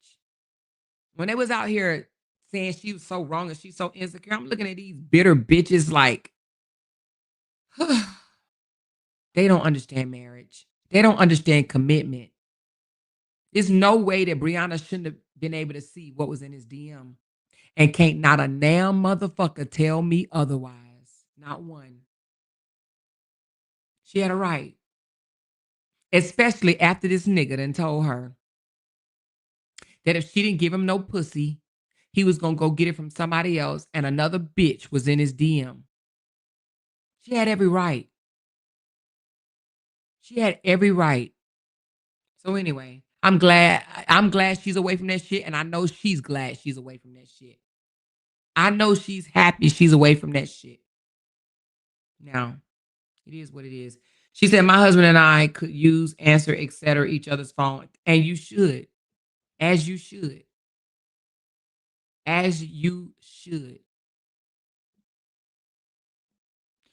Speaker 2: When they was out here saying she was so wrong and she's so insecure, I'm looking at these bitter bitches like, they don't understand marriage. They don't understand commitment. There's no way that Briana shouldn't have been able to see what was in his DM. And can't not a damn motherfucker tell me otherwise. Not one. She had a right. Especially after this nigga done told her that if she didn't give him no pussy, he was going to go get it from somebody else and another bitch was in his DM. She had every right. She had every right. So anyway, I'm glad she's away from that shit, and I know she's glad she's away from that shit. I know she's happy she's away from that shit. Now, it is what it is. She said, my husband and I could use, answer, etc. each other's phone. And you should. As you should. As you should.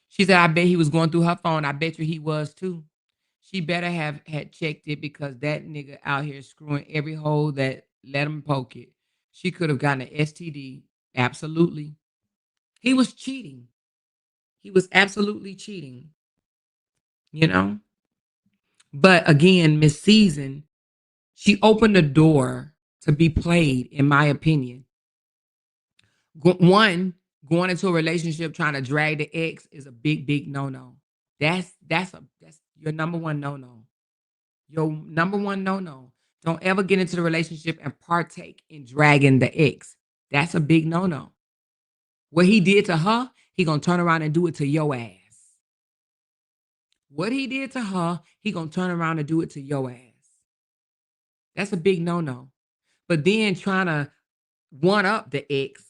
Speaker 2: She said, I bet he was going through her phone. I bet you he was too. She better have had checked it because that nigga out here screwing every hole that let him poke it. She could have gotten an STD. Absolutely. He was cheating. He was absolutely cheating. You know? But again, Miss Season, she opened the door to be played, in my opinion. One, going into a relationship trying to drag the ex is a big no-no. That's your number one no-no. Your number one no-no. Don't ever get into the relationship and partake in dragging the ex. That's a big no-no. What he did to her, he gonna turn around and do it to your ass. What he did to her, he gonna turn around and do it to your ass. That's a big no-no. But then trying to one up the ex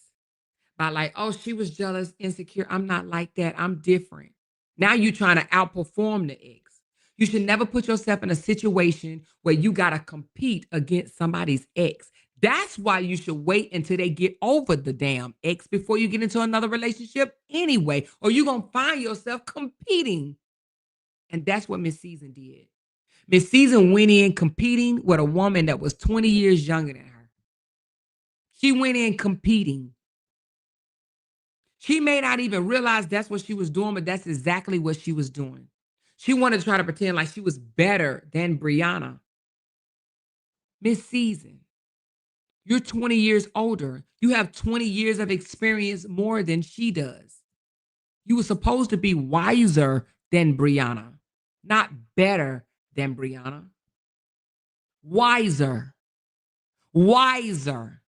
Speaker 2: by like, oh, she was jealous, insecure. I'm not like that. I'm different. Now you trying to outperform the ex. You should never put yourself in a situation where you got to compete against somebody's ex. That's why you should wait until they get over the damn ex before you get into another relationship anyway, or you're going to find yourself competing. And that's what Miss Season did. Miss Season went in competing with a woman that was 20 years younger than her. She went in competing. She may not even realize that's what she was doing, but that's exactly what she was doing. She wanted to try to pretend like she was better than Briana. Miss Season, you're 20 years older. You have 20 years of experience more than she does. You were supposed to be wiser than Briana, not better than Briana. Wiser. Wiser.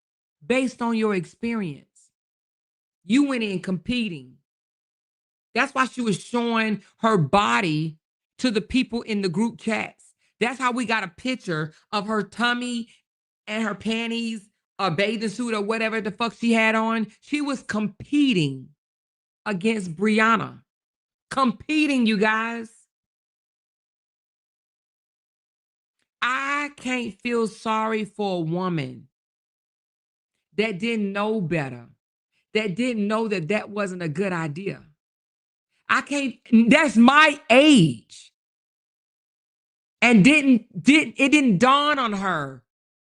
Speaker 2: Based on your experience. You went in competing. That's why she was showing her body to the people in the group chats. That's how we got a picture of her tummy and her panties, a bathing suit or whatever the fuck she had on. She was competing against Briana. Competing, you guys. I can't feel sorry for a woman that didn't know better, that didn't know that that wasn't a good idea. I can't, that's my age. And it didn't dawn on her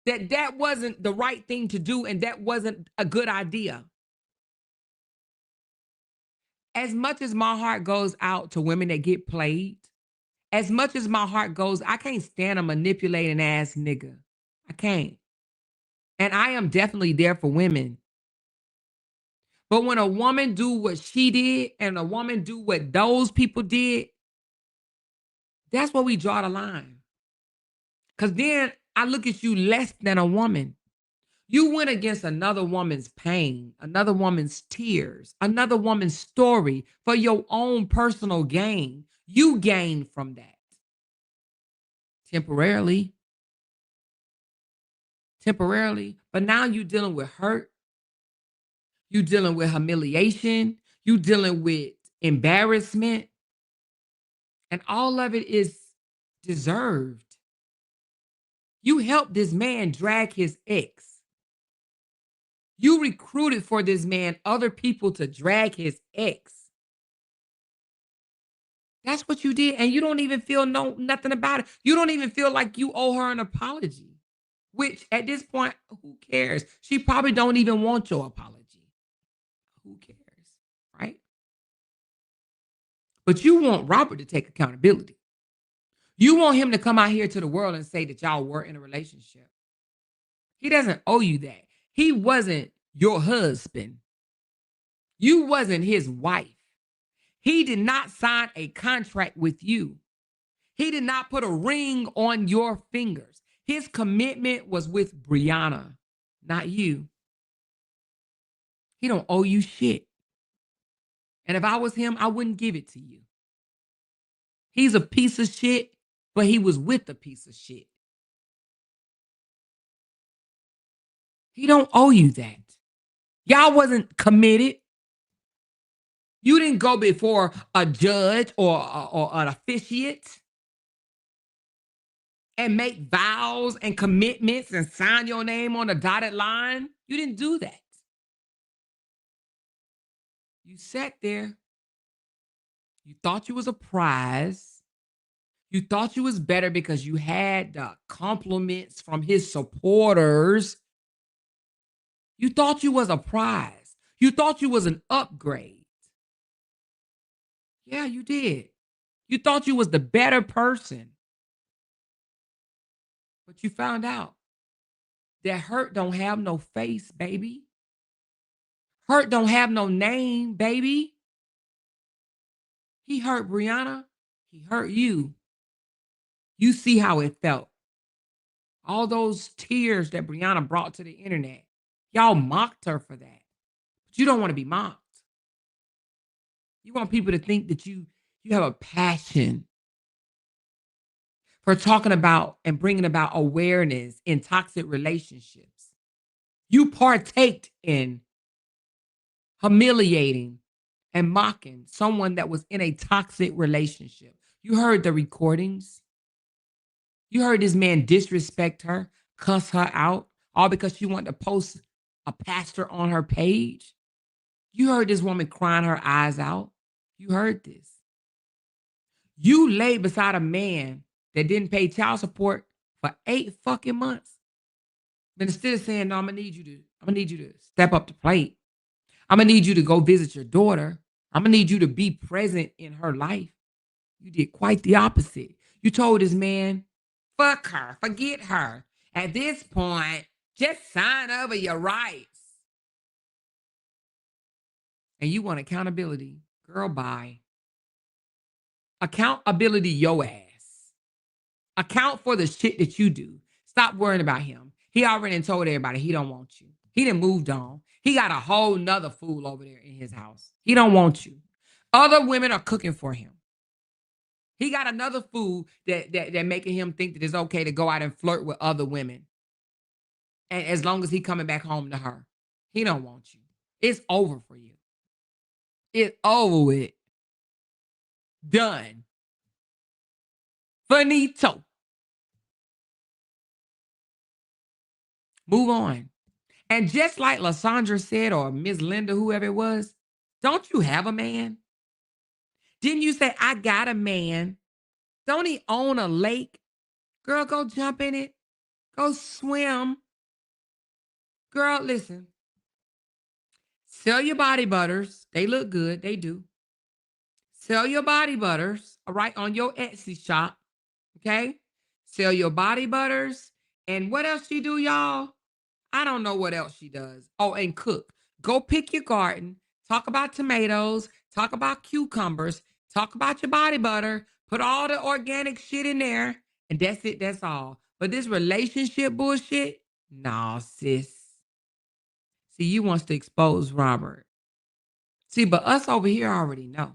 Speaker 2: that that wasn't the right thing to do and that wasn't a good idea. As much as my heart goes out to women that get played, as much as my heart goes, I can't stand a manipulating ass nigga. I can't. And I am definitely there for women. But when a woman do what she did and a woman do what those people did, that's where we draw the line. Because then I look at you less than a woman. You went against another woman's pain, another woman's tears, another woman's story for your own personal gain. You gained from that. Temporarily. But now you're dealing with hurt. You're dealing with humiliation. You're dealing with embarrassment. And all of it is deserved. You helped this man drag his ex. You recruited for this man other people to drag his ex. That's what you did. And you don't even feel nothing about it. You don't even feel like you owe her an apology. Which at this point, who cares? She probably don't even want your apology. Who cares? Right? But you want Robert to take accountability. You want him to come out here to the world and say that y'all were in a relationship. He doesn't owe you that. He wasn't your husband. You wasn't his wife. He did not sign a contract with you. He did not put a ring on your fingers. His commitment was with Briana, not you. He don't owe you shit. And if I was him, I wouldn't give it to you. He's a piece of shit, but he was with a piece of shit. He don't owe you that. Y'all wasn't committed. You didn't go before a judge or an officiate and make vows and commitments and sign your name on a dotted line. You didn't do that. You sat there. You thought you was a prize. You thought you was better because you had the compliments from his supporters. You thought you was a prize. You thought you was an upgrade. Yeah, you did. You thought you was the better person. But you found out that hurt don't have no face, baby. Hurt don't have no name, baby. He hurt Briana. He hurt you. You see how it felt. All those tears that Briana brought to the internet. Y'all mocked her for that. But you don't want to be mocked. You want people to think that you have a passion for talking about and bringing about awareness in toxic relationships. You partaked in humiliating and mocking someone that was in a toxic relationship. You heard the recordings. You heard this man disrespect her, cuss her out, all because she wanted to post a pastor on her page. You heard this woman crying her eyes out. You heard this. You laid beside a man that didn't pay child support for 8 fucking months. But instead of saying, no, I'm gonna need you to step up the plate. I'm gonna need you to go visit your daughter. I'm gonna need you to be present in her life. You did quite the opposite. You told this man, fuck her, forget her. At this point, just sign over your rights. And you want accountability. Girl, bye. Accountability your ass. Account for the shit that you do. Stop worrying about him. He already told everybody he don't want you. He done moved on. He got a whole nother fool over there in his house. He don't want you. Other women are cooking for him. He got another fool that making him think that it's okay to go out and flirt with other women. And as long as he coming back home to her, he don't want you. It's over for you. It's over with. Done. Finito. Move on. And just like Lysandra said, or Miss Linda, whoever it was, don't you have a man? Didn't you say, I got a man? Don't he own a lake? Girl, go jump in it. Go swim. Girl, listen. Sell your body butters. They look good. They do. Sell your body butters, all right, on your Etsy shop, okay? Sell your body butters. And what else she do, y'all? I don't know what else she does. Oh, and cook. Go pick your garden. Talk about tomatoes. Talk about cucumbers. Talk about your body butter. Put all the organic shit in there. And that's it. That's all. But this relationship bullshit, nah, sis. See, you wants to expose Robert. See, but us over here already know.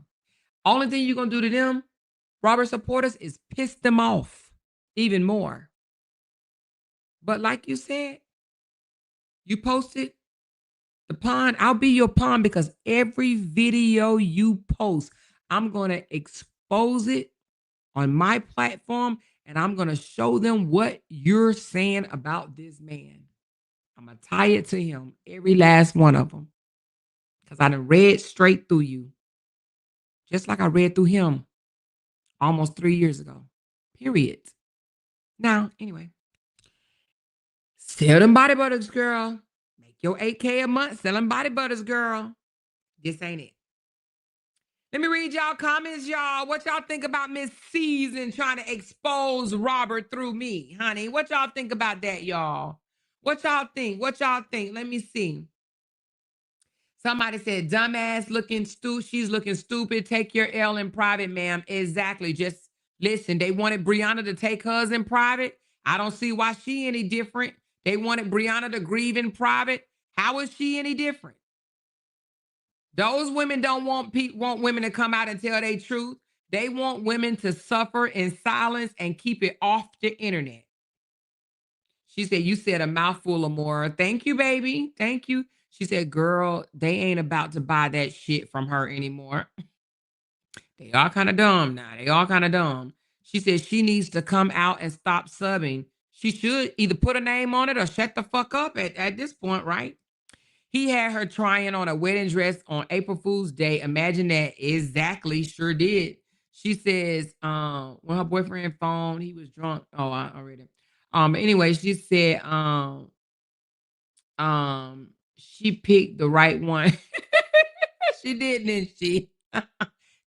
Speaker 2: Only thing you're going to do to them, Robert supporters, is piss them off even more. But like you said, you posted the pawn. I'll be your pawn because every video you post, I'm going to expose it on my platform and I'm going to show them what you're saying about this man. I'm going to tie it to him, every last one of them. Because I done read straight through you. Just like I read through him almost 3 years ago. Period. Now, anyway. Sell them body butters, girl. Make your 8K a month selling body butters, girl. This ain't it. Let me read y'all comments, y'all. What y'all think about Miss Season trying to expose Robert through me, honey? What y'all think about that, y'all? What y'all think? What y'all think? Let me see. Somebody said, dumbass looking stupid. She's looking stupid. Take your L in private, ma'am. Exactly. Just listen. They wanted Briana to take hers in private. I don't see why she any different. They wanted Briana to grieve in private. How is she any different? Those women don't want women to come out and tell their truth. They want women to suffer in silence and keep it off the internet. She said, you said a mouthful of more. Thank you, baby. Thank you. She said, girl, they ain't about to buy that shit from her anymore. They are kind of dumb now. They are kind of dumb. She said she needs to come out and stop subbing. She should either put a name on it or shut the fuck up at this point, right? He had her trying on a wedding dress on April Fool's Day. Imagine that. Exactly. Sure did. She says, when her boyfriend phoned, he was drunk. Oh, I read it. Anyway, she said, she picked the right one. She did, didn't she?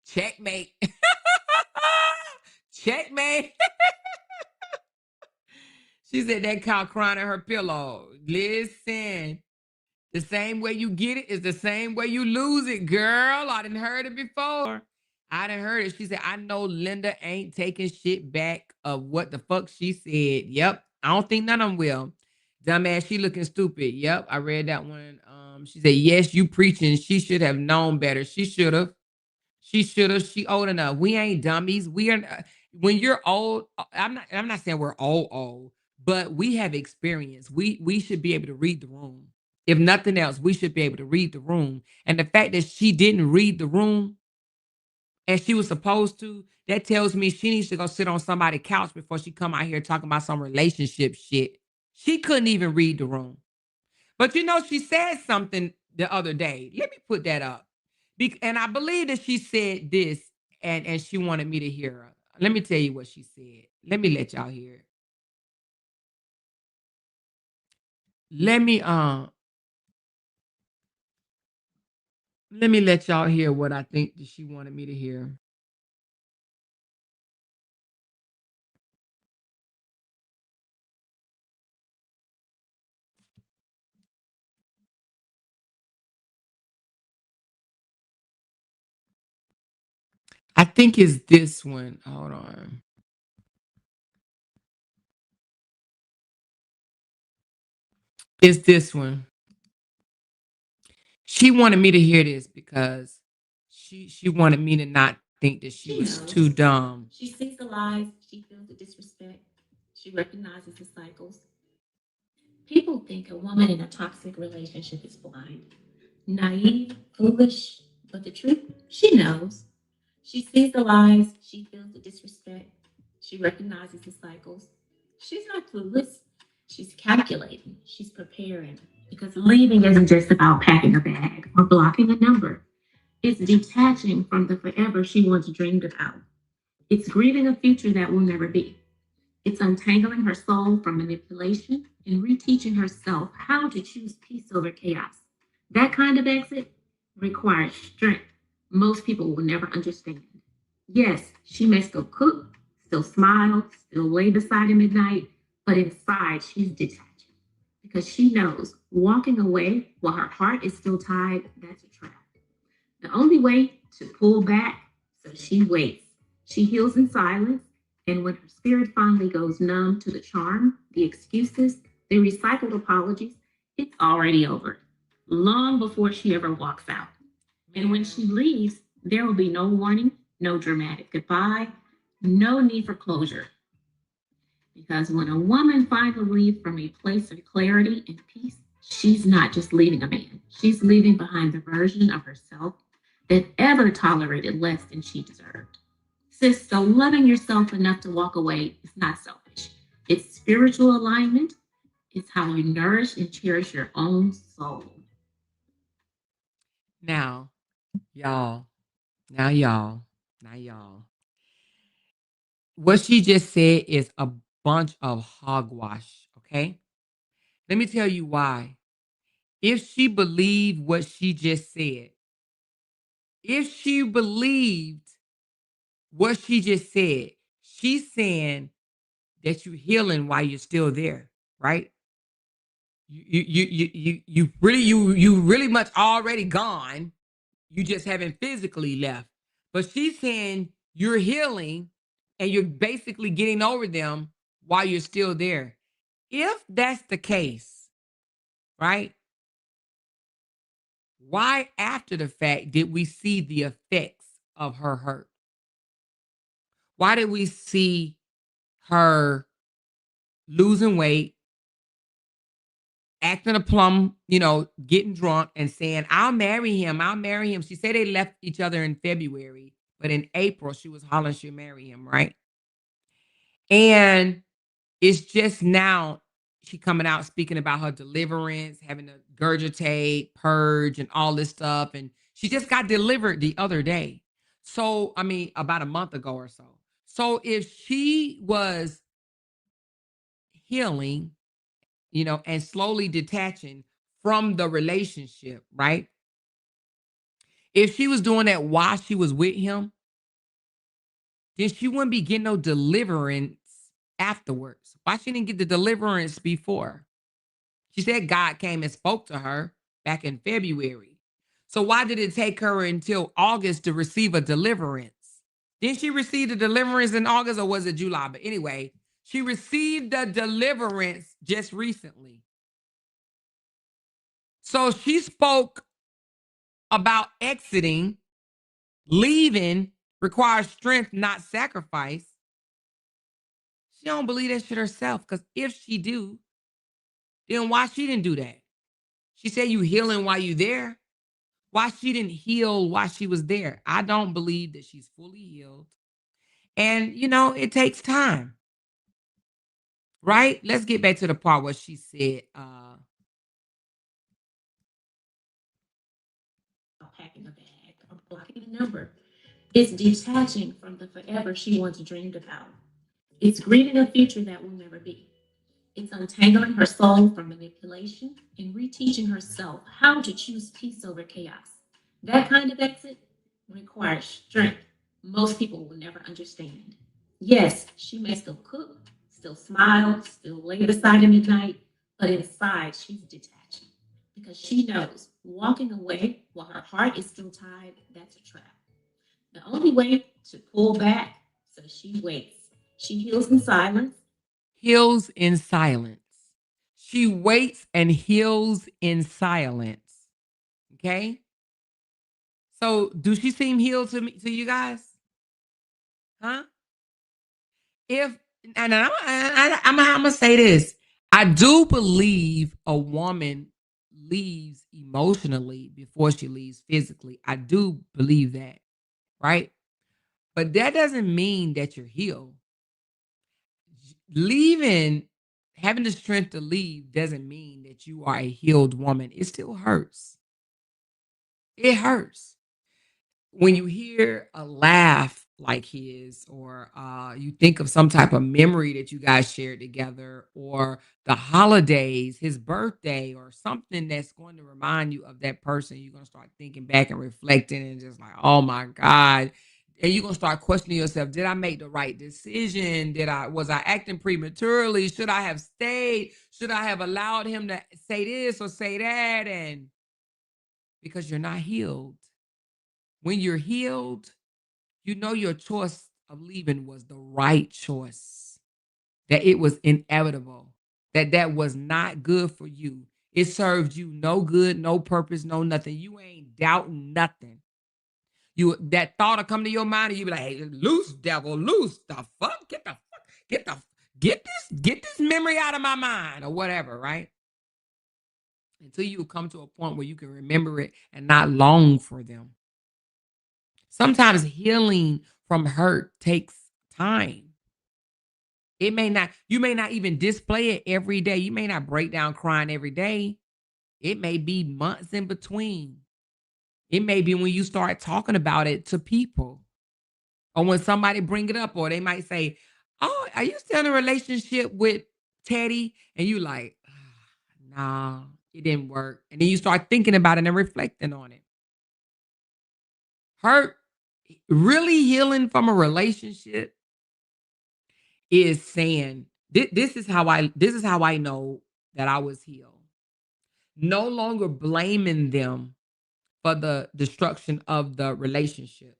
Speaker 2: Checkmate. Checkmate. She said that cow crying in her pillow. Listen, the same way you get it is the same way you lose it, girl. I done heard it before. I done heard it. She said, I know Linda ain't taking shit back of what the fuck she said. Yep. I don't think none of them will. Dumbass, she looking stupid. Yep. I read that one. She said, yes, you preaching. She should have known better. She should have. She should have. She old enough. We ain't dummies. We are when you're old, I'm not saying we're old, but we have experience. We should be able to read the room. If nothing else, we should be able to read the room. And the fact that she didn't read the room and she was supposed to, that tells me she needs to go sit on somebody's couch before she come out here talking about some relationship shit. She couldn't even read the room. But you know, she said something the other day. Let me put that up. And I believe that she said this and she wanted me to hear her. Let me tell you what she said. Let me let y'all hear it. Let me let y'all hear what I think that she wanted me to hear. I think it's this one. Hold on. It's this one. She wanted me to hear this because she wanted me to not think that she was too dumb.
Speaker 3: She sees the lies. She feels the disrespect. She recognizes the cycles. People think a woman in a toxic relationship is blind, naive, foolish, but the truth, she knows. She sees the lies. She feels the disrespect. She recognizes the cycles. She's not clueless. She's calculating. She's preparing. Because leaving isn't just about packing a bag or blocking a number. It's detaching from the forever she once dreamed about. It's grieving a future that will never be. It's untangling her soul from manipulation and reteaching herself how to choose peace over chaos. That kind of exit requires strength most people will never understand. Yes, she may still cook, still smile, still lay beside him at night, but inside she's detaching because she knows walking away while her heart is still tied, that's a trap. The only way to pull back, so she waits. She heals in silence, and when her spirit finally goes numb to the charm, the excuses, the recycled apologies, it's already over, long before she ever walks out. And when she leaves, there will be no warning, no dramatic goodbye, no need for closure. Because when a woman finally leaves from a place of clarity and peace, she's not just leaving a man, she's leaving behind the version of herself that ever tolerated less than she deserved. Sis, so loving yourself enough to walk away is not selfish. It's spiritual alignment. It's how you nourish and cherish your own soul.
Speaker 2: Now, y'all. Now, y'all. Now, y'all. What she just said is a bunch of hogwash, okay? Let me tell you why. If she believed what she just said, if she believed what she just said, she's saying that you're healing while you're still there, right? You really much already gone. You just haven't physically left. But she's saying you're healing and you're basically getting over them while you're still there. If that's the case, right? Why after the fact did we see the effects of her hurt? Why did we see her losing weight, acting a plum, getting drunk and saying, I'll marry him. I'll marry him. She said they left each other in February, but in April, she was hollering she'll marry him, right? And it's just now she coming out speaking about her deliverance, having to gurgitate, purge, and all this stuff. And she just got delivered the other day. So, I mean, about a month ago or so. So if she was healing, and slowly detaching from the relationship, right? If she was doing that while she was with him, then she wouldn't be getting no deliverance afterwards? Why she didn't get the deliverance before? She said God came and spoke to her back in February. So why did it take her until August to receive a deliverance? Didn't she receive the deliverance in August or was it July? But anyway, she received the deliverance just recently. So she spoke about exiting, leaving requires strength, not sacrifice. She don't believe that shit herself, because if she do, then why she didn't do that? She said you healing while you there. Why she didn't heal while she was there? I don't believe that she's fully healed. And, it takes time, right? Let's get back to the part where she said,
Speaker 3: packing a bag or blocking a number. It's detaching from the forever she once dreamed about. It's grieving a future that will never be. It's untangling her soul from manipulation and reteaching herself how to choose peace over chaos. That kind of exit requires strength most people will never understand. Yes, she may still cook, still smile, still lay beside him at night, but inside she's detaching because she knows walking away while her heart is still tied, that's a trap. The only way to pull back, so she waits. She heals in silence.
Speaker 2: heals in silence. She waits and heals in silence. Okay? So do she seem healed to you guys? Huh? If and I'm gonna say this. I do believe a woman leaves emotionally before she leaves physically. I do believe that, right? But that doesn't mean that you're healed. Leaving, having the strength to leave doesn't mean that you are a healed woman. It still hurts. It hurts. When you hear a laugh like his, or you think of some type of memory that you guys shared together, or the holidays, his birthday, or something that's going to remind you of that person, you're going to start thinking back and reflecting and just like, oh my God. And you're going to start questioning yourself. Did I make the right decision? Was I acting prematurely? Should I have stayed? Should I have allowed him to say this or say that? And because you're not healed. When you're healed, you know your choice of leaving was the right choice, that it was inevitable, that was not good for you. It served you no good, no purpose, no nothing. You ain't doubting nothing. That thought will come to your mind and you be like, hey, loose devil, loose the fuck, get this memory out of my mind or whatever, right? Until you come to a point where you can remember it and not long for them. Sometimes healing from hurt takes time. You may not even display it every day. You may not break down crying every day. It may be months in between. It may be when you start talking about it to people, or when somebody bring it up, or they might say, oh, are you still in a relationship with Teddy? And you like, nah, it didn't work. And then you start thinking about it and reflecting on it. Hurt, really healing from a relationship is saying, this is how I know that I was healed. No longer blaming them for the destruction of the relationship.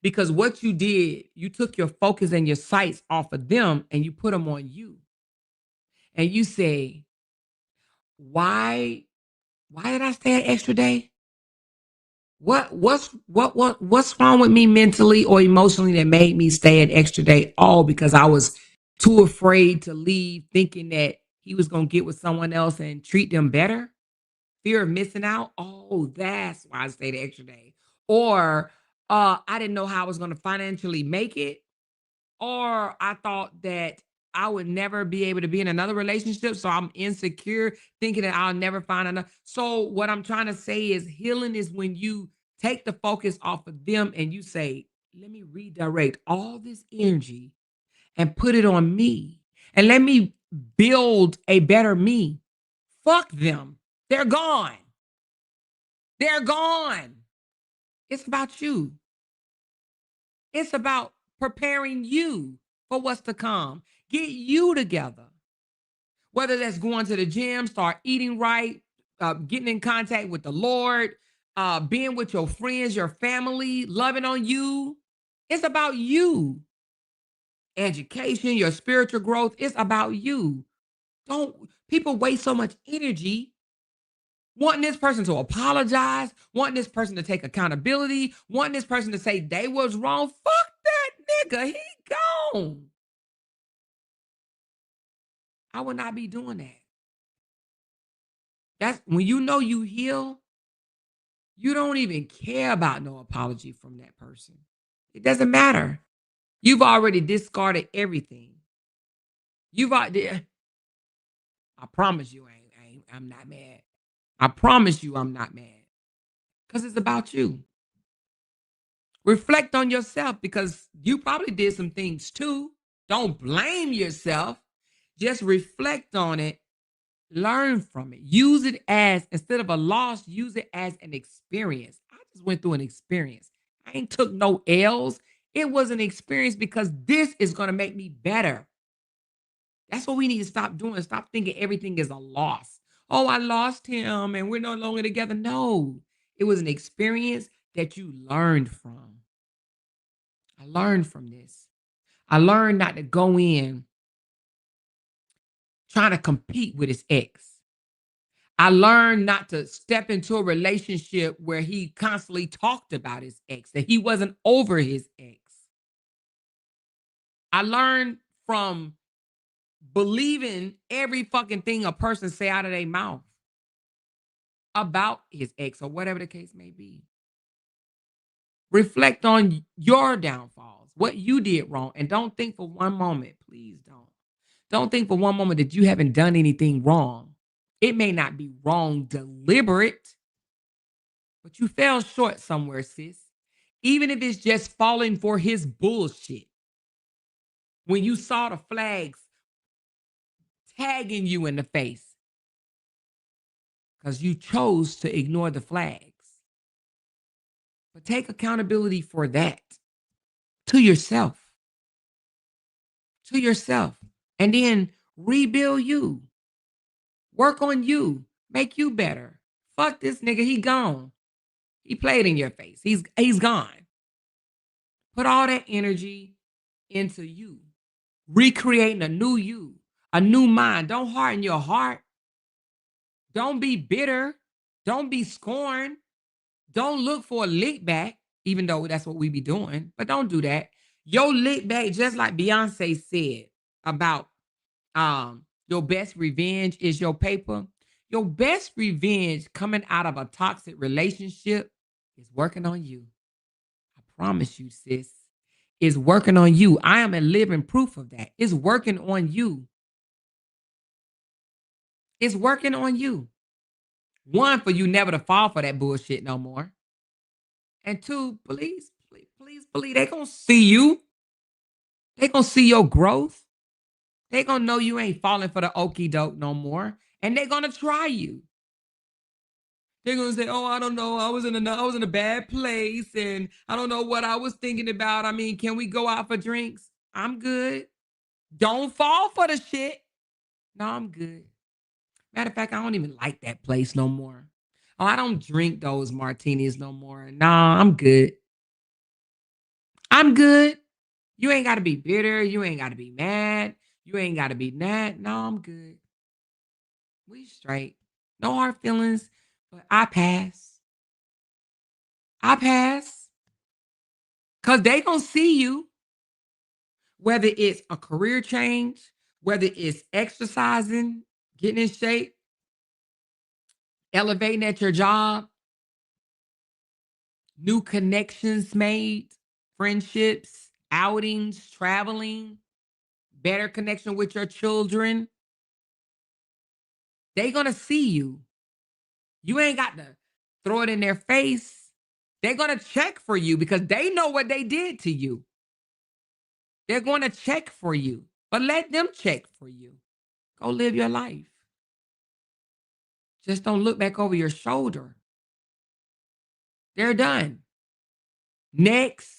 Speaker 2: Because what you did, you took your focus and your sights off of them and you put them on you. And you say, why did I stay an extra day? What's wrong with me mentally or emotionally that made me stay an extra day? All because I was too afraid to leave, thinking that he was gonna get with someone else and treat them better. Fear of missing out. Oh, that's why I stayed an extra day. Or I didn't know how I was gonna financially make it. Or I thought that I would never be able to be in another relationship. So I'm insecure, thinking that I'll never find another. So what I'm trying to say is healing is when you take the focus off of them and you say, let me redirect all this energy and put it on me. And let me build a better me. Fuck them. They're gone. They're gone. It's about you. It's about preparing you for what's to come, Get you together. Whether that's going to the gym, start eating right, getting in contact with the Lord, being with your friends, your family, loving on you. It's about you. Education, your spiritual growth, it's about you. Don't people waste so much energy wanting this person to apologize, wanting this person to take accountability, wanting this person to say they was wrong. Fuck that nigga. He gone. I would not be doing that. That's when you know you heal, you don't even care about no apology from that person. It doesn't matter. You've already discarded everything. You've already, I promise you I'm not mad. I promise you I'm not mad. Because it's about you. Reflect on yourself because you probably did some things too. Don't blame yourself. Just reflect on it. Learn from it. Use it as, instead of a loss, use it as an experience. I just went through an experience. I ain't took no L's. It was an experience because this is going to make me better. That's what we need to stop doing. Stop thinking everything is a loss. Oh, I lost him and we're no longer together. No, it was an experience that you learned from. I learned from this. I learned not to go in trying to compete with his ex. I learned not to step into a relationship where he constantly talked about his ex, that he wasn't over his ex. I learned from believing every fucking thing a person say out of their mouth about his ex or whatever the case may be. Reflect on your downfalls, what you did wrong, and don't think for one moment, please don't. Don't think for one moment that you haven't done anything wrong. It may not be wrong deliberate, but you fell short somewhere, sis. Even if it's just falling for his bullshit. When you saw the flags tagging you in the face because you chose to ignore the flags. But take accountability for that to yourself. To yourself. And then rebuild you. Work on you. Make you better. Fuck this nigga. He gone. He played in your face. He's gone. Put all that energy into you. Recreating a new you. A new mind. Don't harden your heart. Don't be bitter. Don't be scorned. Don't look for a lick back, even though that's what we be doing. But don't do that. Your lick back, just like Beyonce said about your best revenge is your paper. Your best revenge coming out of a toxic relationship is working on you. I promise you, sis. It's working on you. I am a living proof of that. It's working on you. It's working on you. One, for you never to fall for that bullshit no more. And two, please believe they gonna see you. They gonna see your growth. They gonna know you ain't falling for the okie doke no more. And they gonna try you. They're gonna say, "Oh, I don't know. I was in a bad place, and I don't know what I was thinking about. I mean, can we go out for drinks? I'm good. Don't fall for the shit. No, I'm good. Matter of fact, I don't even like that place no more. Oh, I don't drink those martinis no more. No, I'm good. I'm good. You ain't got to be bitter. You ain't got to be mad. You ain't got to be mad. No, I'm good. We straight. No hard feelings, but I pass. I pass. Because they going to see you, whether it's a career change, whether it's exercising, getting in shape, elevating at your job, new connections made, friendships, outings, traveling, better connection with your children. They're going to see you. You ain't got to throw it in their face. They're going to check for you because they know what they did to you. They're going to check for you, but let them check for you. Go live your life. Just don't look back over your shoulder. They're done. Next.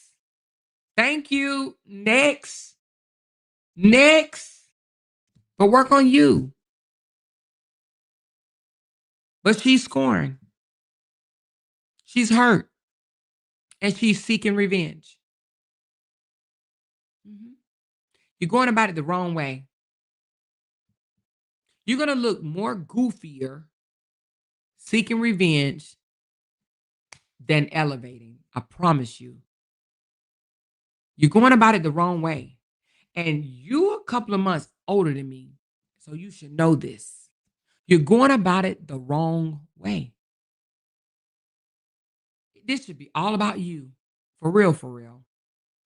Speaker 2: Thank you. Next. Next. But work on you. But she's scorned. She's hurt. And she's seeking revenge. Mhm. You're going about it the wrong way. You're going to look more goofier seeking revenge than elevating. I promise you. You're going about it the wrong way. And you're a couple of months older than me. So you should know this. You're going about it the wrong way. This should be all about you. For real, for real.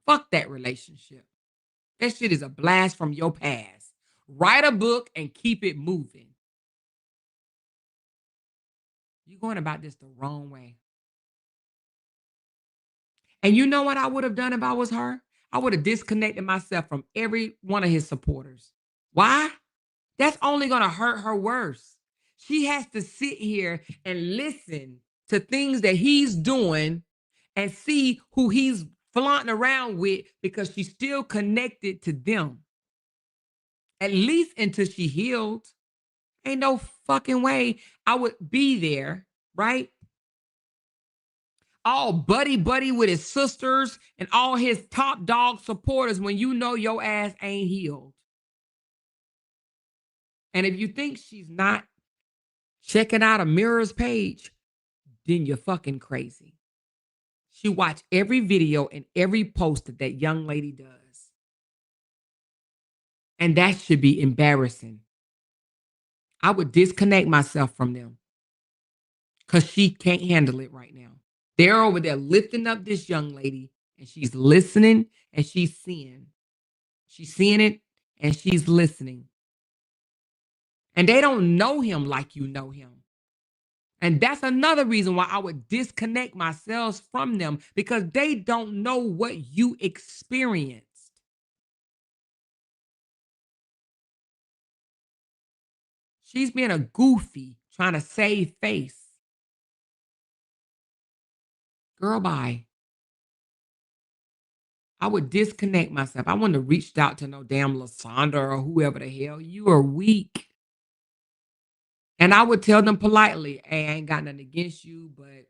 Speaker 2: Fuck that relationship. That shit is a blast from your past. Write a book and keep it moving. You're going about this the wrong way. And you know what I would have done if I was her? I would have disconnected myself from every one of his supporters. Why? That's only going to hurt her worse. She has to sit here and listen to things that he's doing and see who he's flaunting around with because she's still connected to them. At least until she healed. Ain't no fucking way I would be there, right? All buddy with his sisters and all his top dog supporters when you know your ass ain't healed. And if you think she's not checking out a Mirror's page, then you're fucking crazy. She watched every video and every post that that young lady does. And that should be embarrassing. I would disconnect myself from them because she can't handle it right now. They're over there lifting up this young lady and she's listening and she's seeing. She's seeing it and she's listening. And they don't know him like you know him. And that's another reason why I would disconnect myself from them because they don't know what you experienced. She's being a goofy trying to save face. Girl, bye. I would disconnect myself. I wouldn't have reached out to no damn Lysandra or whoever the hell. You are weak. And I would tell them politely, hey, I ain't got nothing against you, but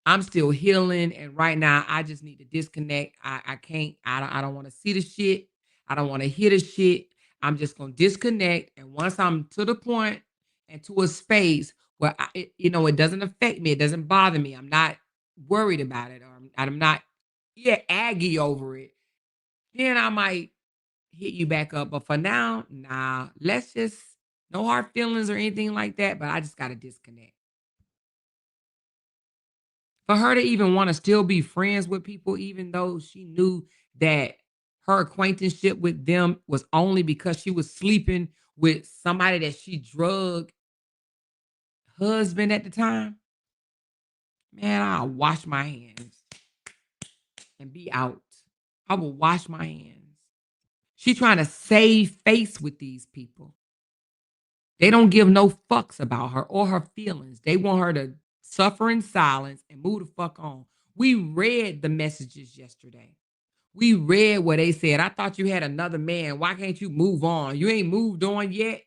Speaker 2: I'm still healing. And right now, I just need to disconnect. I can't, I don't want to see the shit. I don't want to hear the shit. I'm just going to disconnect. And once I'm to the point and to a space where, it doesn't affect me, it doesn't bother me, I'm not worried about it, or I'm not, aggy over it, then I might hit you back up. But for now, nah, let's just, no hard feelings or anything like that, but I just got to disconnect. For her to even want to still be friends with people, even though she knew that her acquaintanceship with them was only because she was sleeping with somebody that she drug husband at the time, man, I'll wash my hands and be out. I will wash my hands. She trying to save face with these people. They don't give no fucks about her or her feelings. They want her to suffer in silence and move the fuck on. We read the messages yesterday. We read what they said. I thought you had another man. Why can't you move on? You ain't moved on yet.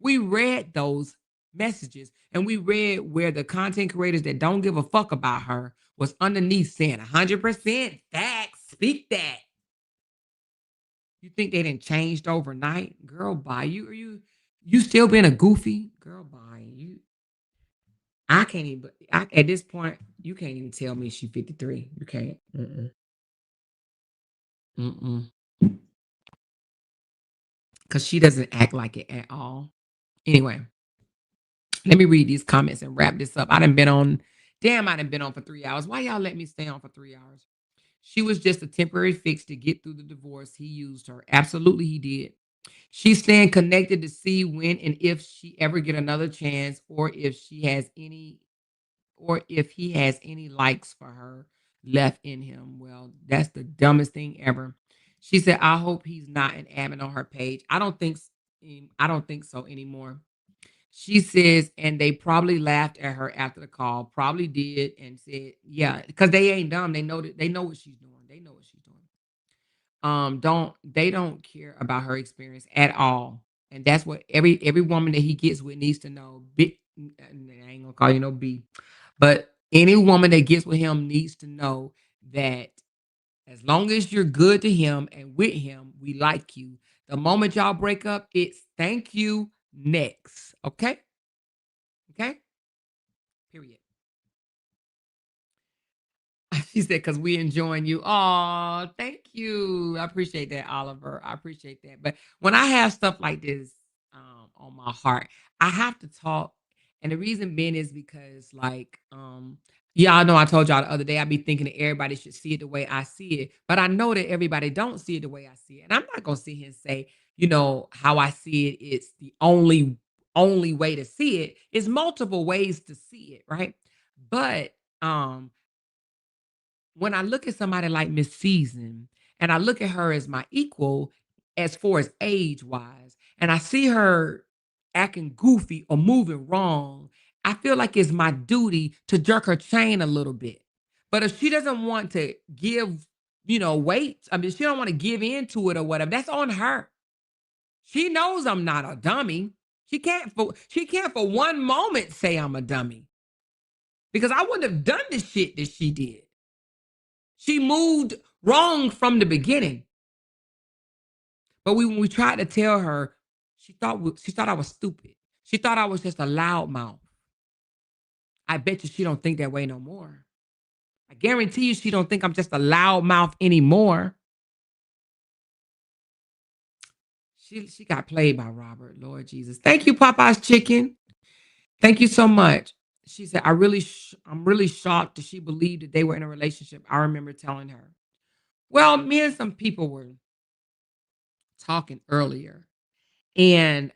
Speaker 2: We read those messages and we read where the content creators that don't give a fuck about her was underneath saying 100% facts. Speak that. You think they didn't changed overnight? Girl, bye. You still being a goofy? Girl, bye. I can't even, at this point, you can't even tell me she's 53. You can't. Because she doesn't act like it at all. Anyway, let me read these comments and wrap this up. I done been on for 3 hours. Why y'all let me stay on for 3 hours? She was just a temporary fix to get through the divorce. He used her. Absolutely, he did. She's staying connected to see when and if she ever get another chance, or if he has any likes for her left in him. Well, that's the dumbest thing ever. She said, I hope he's not an admin on her page. I don't think so anymore. She says, and they probably laughed at her after the call, probably did, and said, yeah, because they ain't dumb. They know what she's doing. They know what she's doing. They don't care about her experience at all. And that's what every woman that he gets with needs to know. I ain't gonna call you no B, but any woman that gets with him needs to know that as long as you're good to him and with him, we like you. The moment y'all break up, it's thank you next. Okay? Okay? Period. She said, because we enjoying you. Oh, thank you. I appreciate that, Oliver. I appreciate that. But when I have stuff like this on my heart, I have to talk. And the reason being is because, like, y'all know I told y'all the other day, I be thinking that everybody should see it the way I see it. But I know that everybody don't see it the way I see it. And I'm not gonna sit here and say, how I see it, it's the only way to see it. It's multiple ways to see it, right? But when I look at somebody like Miss Season and I look at her as my equal as far as age wise, and I see her acting goofy or moving wrong, I feel like it's my duty to jerk her chain a little bit. But if she doesn't want to give, weight, I mean, she don't want to give into it or whatever, that's on her. She knows I'm not a dummy. She can't for one moment say I'm a dummy because I wouldn't have done the shit that she did. She moved wrong from the beginning. But when we tried to tell her, she thought I was stupid. She thought I was just a loudmouth. I bet you she don't think that way no more. I guarantee you she don't think I'm just a loudmouth anymore. She got played by Robert, Lord Jesus. Thank you, Popeye's Chicken. Thank you so much. She said, I'm really shocked that she believed that they were in a relationship. I remember telling her. Well, me and some people were talking earlier. And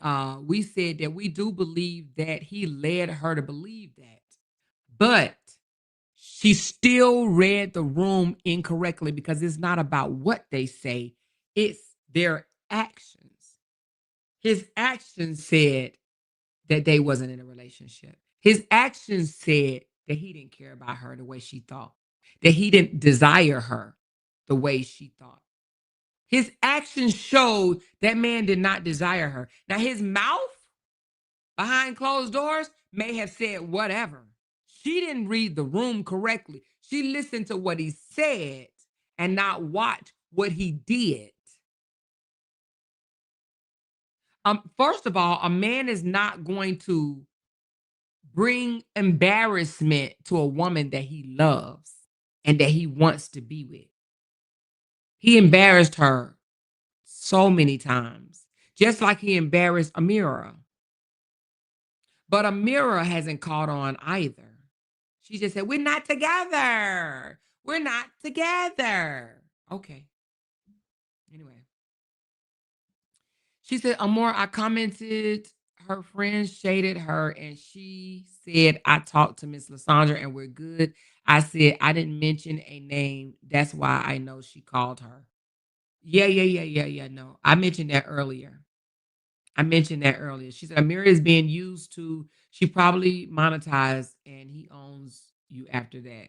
Speaker 2: we said that we do believe that he led her to believe that. But she still read the room incorrectly because it's not about what they say, it's their actions. His actions said that they wasn't in a relationship. His actions said that he didn't care about her the way she thought, that he didn't desire her the way she thought. His actions showed that man did not desire her. Now, his mouth behind closed doors may have said whatever. She didn't read the room correctly. She listened to what he said and not watch what he did. First of all, a man is not going to bring embarrassment to a woman that he loves and that he wants to be with. He embarrassed her so many times, just like he embarrassed Amira. But Amira hasn't caught on either. She just said, we're not together. We're not together. Okay. Anyway. She said, Amor, I commented, her friends shaded her, and she said, I talked to Miss Lysandra and we're good. I said, I didn't mention a name. That's why I know she called her. Yeah. No, I mentioned that earlier. She said, Amira is being used to, she probably monetized and he owns you after that.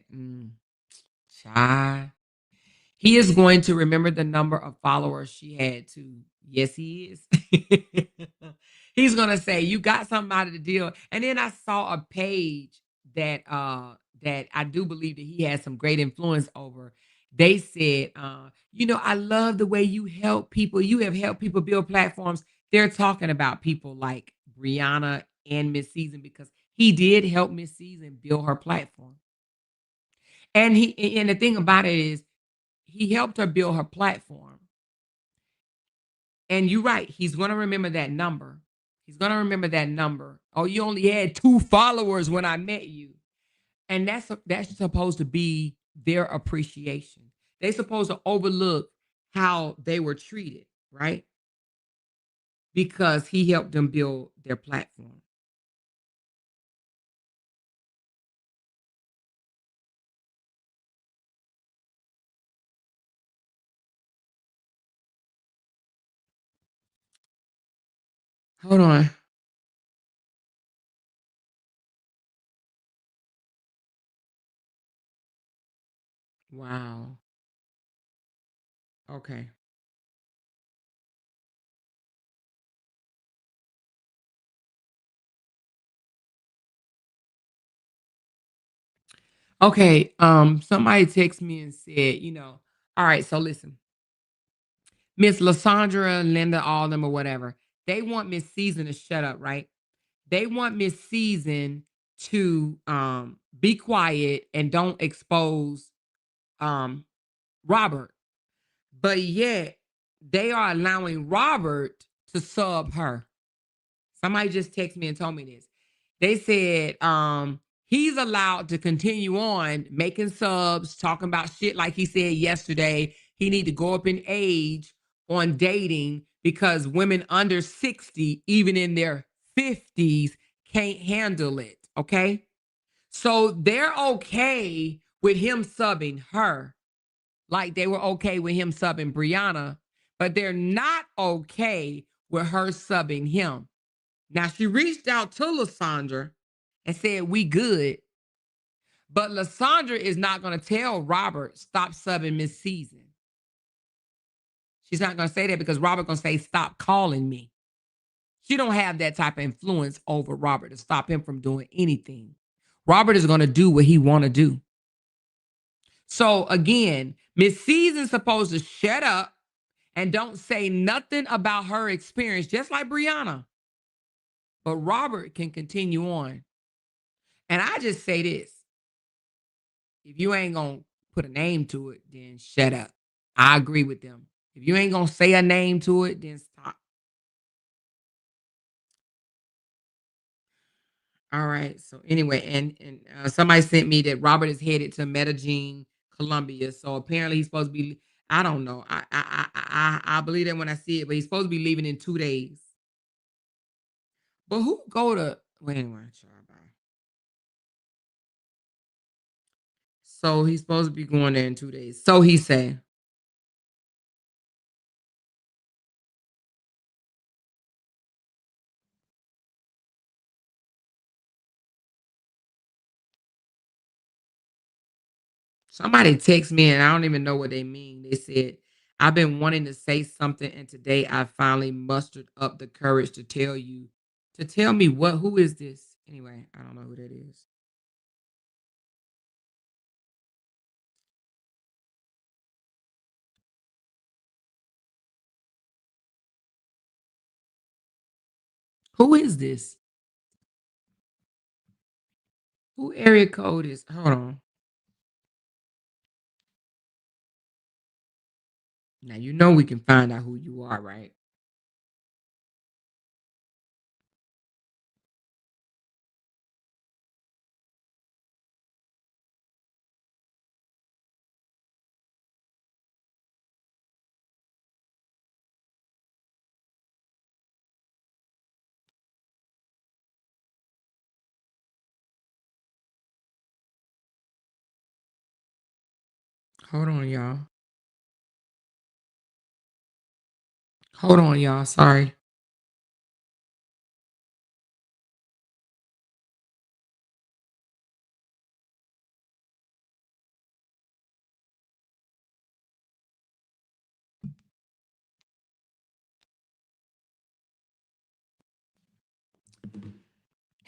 Speaker 2: Child. He is going to remember the number of followers she had too. Yes, he is. He's gonna say, you got something out of the deal. And then I saw a page that I do believe that he has some great influence over. They said, I love the way you help people. You have helped people build platforms. They're talking about people like Briana and Miss Season because he did help Miss Season build her platform. And the thing about it is he helped her build her platform. And you're right, he's going to remember that number. He's going to remember that number. Oh, you only had 2 followers when I met you. And that's supposed to be their appreciation. They're supposed to overlook how they were treated, right? Because he helped them build their platform. Hold on. Wow. Okay. Okay, somebody texted me and said, all right, so listen, Miss Lysandra, Linda, all them or whatever, they want Miss Season to shut up, right? They want Miss Season to be quiet and don't expose um Robert. But yet they are allowing Robert to sub her. Somebody just texted me and told me this. They said he's allowed to continue on making subs, talking about shit like he said yesterday. He need to go up in age on dating because women under 60, even in their 50s, can't handle it. Okay. So they're okay with him subbing her, like they were okay with him subbing Briana, but they're not okay with her subbing him. Now she reached out to Lysandra and said, "We good." But Lysandra is not going to tell Robert, "Stop subbing Miss Season." She's not going to say that because Robert going to say, "Stop calling me." She don't have that type of influence over Robert to stop him from doing anything. Robert is going to do what he want to do. So again, Miss Season's supposed to shut up and don't say nothing about her experience, just like Briana. But Robert can continue on. And I just say this: if you ain't gonna put a name to it, then shut up. I agree with them. If you ain't gonna say a name to it, then stop. All right. So anyway, and somebody sent me that Robert is headed to Medellin, Colombia. So apparently he's supposed to be. I don't know. I believe that when I see it, but he's supposed to be leaving in 2 days. But who go to? Wait, anyway, so he's supposed to be going there in 2 days. So he said. Somebody text me and I don't even know what they mean. They said, "I've been wanting to say something and today I finally mustered up the courage to tell you." To tell me what? Who is this? Anyway, I don't know who that is. Who is this? Who area code is? Hold on. Now you know we can find out who you are, right? Hold on, y'all. Hold on, y'all. Sorry.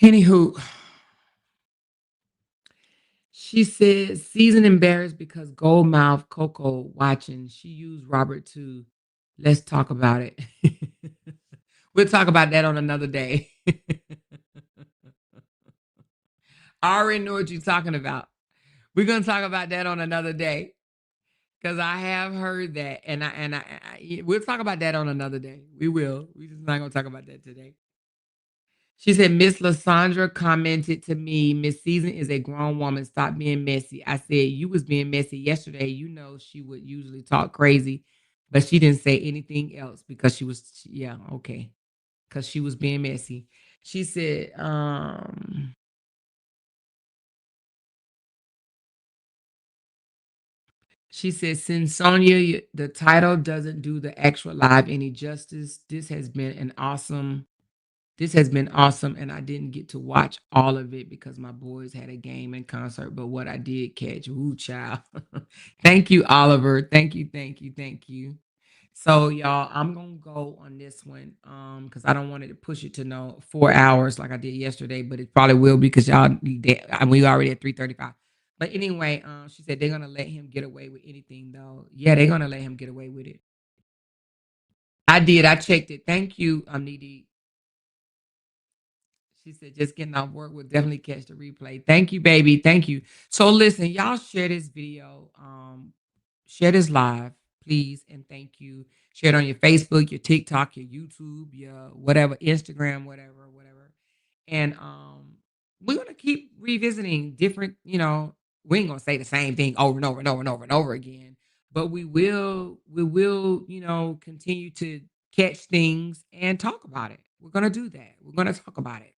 Speaker 2: Anywho, she said season embarrassed because Goldmouth Coco watching. She used Robert to let's talk about it. We'll talk about that on another day. I already know what you're talking about. We're gonna talk about that on another day because I have heard that, and we'll talk about that on another day. We will. We're just not gonna talk about that today. She said, Miss Lysandra commented to me, Miss Season is a grown woman. Stop being messy. I said, you was being messy yesterday. You know, she would usually talk crazy, but she didn't say anything else because yeah, okay. Because she was being messy. She said, since Sonia, the title doesn't do the actual live any justice. This has been awesome, and I didn't get to watch all of it because my boys had a game and concert. But what I did catch, ooh, child. Thank you, Oliver. Thank you, thank you, thank you. So, y'all, I'm gonna go on this one because I don't want it to push it to 4 hours like I did yesterday, but it probably will because we already at 3:35. But anyway, she said they're gonna let him get away with anything though. Yeah, they're gonna let him get away with it. I did. I checked it. Thank you, Nidhi. She said just getting off work will definitely catch the replay. Thank you, baby. Thank you. So listen, y'all share this video. Share this live, please, and thank you. Share it on your Facebook, your TikTok, your YouTube, your whatever, Instagram, whatever. And we're gonna keep revisiting different, we ain't gonna say the same thing over and over and over and over and over again, but we will, continue to catch things and talk about it. We're gonna do that. We're gonna talk about it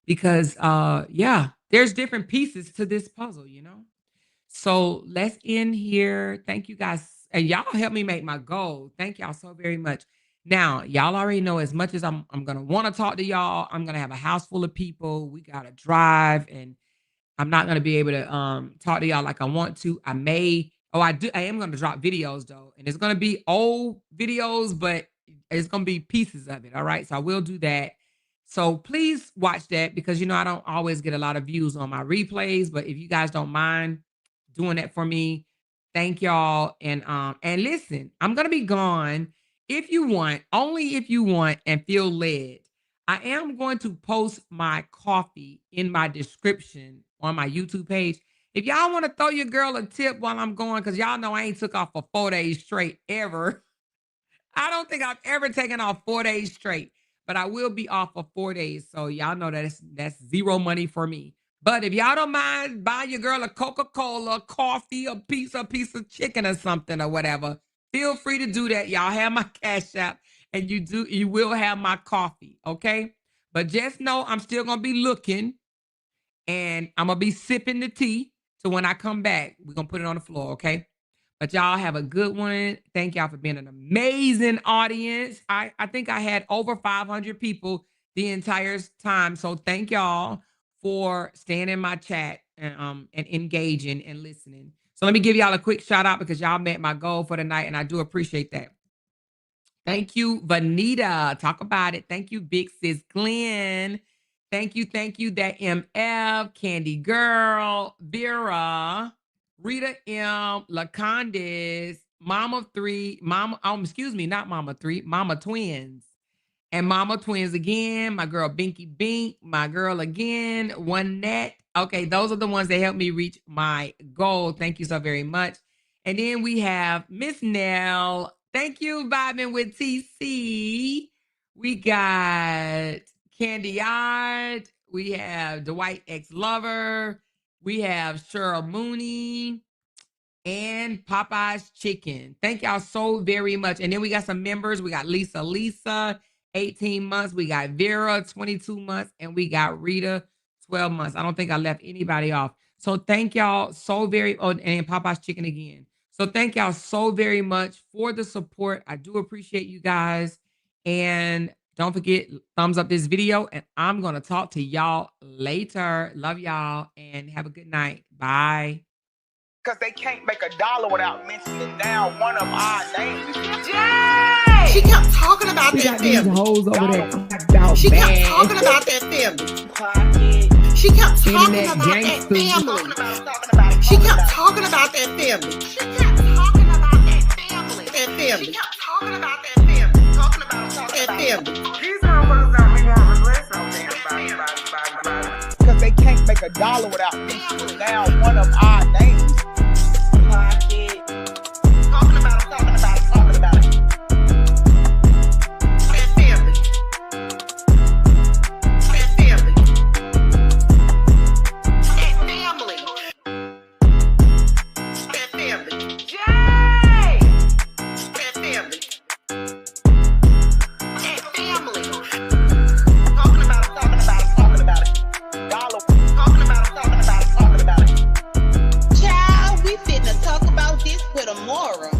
Speaker 2: because there's different pieces to this puzzle, So let's end here. Thank you guys. And y'all help me make my goal. Thank y'all so very much. Now, y'all already know as much as I'm going to want to talk to y'all, I'm going to have a house full of people. We got to drive and I'm not going to be able to talk to y'all like I want to. I am going to drop videos though. And it's going to be old videos, but it's going to be pieces of it. All right. So I will do that. So please watch that because, I don't always get a lot of views on my replays, but if you guys don't mind doing that for me, thank y'all. And listen, I'm going to be gone. If you want, only if you want and feel led, I am going to post my coffee in my description on my YouTube page. If y'all want to throw your girl a tip while I'm going, because y'all know I ain't took off for 4 days straight ever. I don't think I've ever taken off 4 days straight, but I will be off for 4 days. So y'all know that's zero money for me. But if y'all don't mind buying your girl a Coca-Cola, coffee, a piece of chicken or something or whatever, feel free to do that. Y'all have my Cash App and you will have my coffee, okay? But just know I'm still going to be looking and I'm going to be sipping the tea. So when I come back, we're going to put it on the floor, okay? But y'all have a good one. Thank y'all for being an amazing audience. I think I had over 500 people the entire time. So thank y'all for staying in my chat and engaging and listening. So let me give y'all a quick shout out because y'all met my goal for the night and I do appreciate that. Thank you, Vanita. Talk about it. Thank you, Big Sis Glenn. Thank you, that MF, Candy Girl, Vera, Rita M, LaCondes, Mama Twins. And Mama Twins again, my girl Binky Bink, my girl again, One Net. Okay, those are the ones that helped me reach my goal. Thank you so very much. And then we have Miss Nell. Thank you, Vibing with TC. We got Candy Art. We have Dwight X Lover. We have Cheryl Mooney. And Popeye's Chicken. Thank y'all so very much. And then we got some members. We got Lisa, 18 months. We got Vera, 22 months. And we got Rita, 12 months. I don't think I left anybody off. So thank y'all so very, and Popeye's Chicken again. So thank y'all so very much for the support. I do appreciate you guys. And don't forget, thumbs up this video. And I'm going to talk to y'all later. Love y'all and have a good night. Bye.
Speaker 5: Because they can't make $1 without mentioning down one of our names.
Speaker 6: Yay! She kept talking about that family.
Speaker 2: Hoes over there.
Speaker 6: She kept talking about that family. She kept talking about that family. She kept talking about that family. She kept talking about that family. That family. She kept talking about that family. Talking about that family.
Speaker 2: These motherfuckers don't be wanting to listen on them.
Speaker 5: Because they can't make $1 without mentioning down one of our names.
Speaker 6: Talking about it. That family. That family. That family. Yay! That family. That family. Talking about it. Talking about it. Child, we finna talk about this with Amora.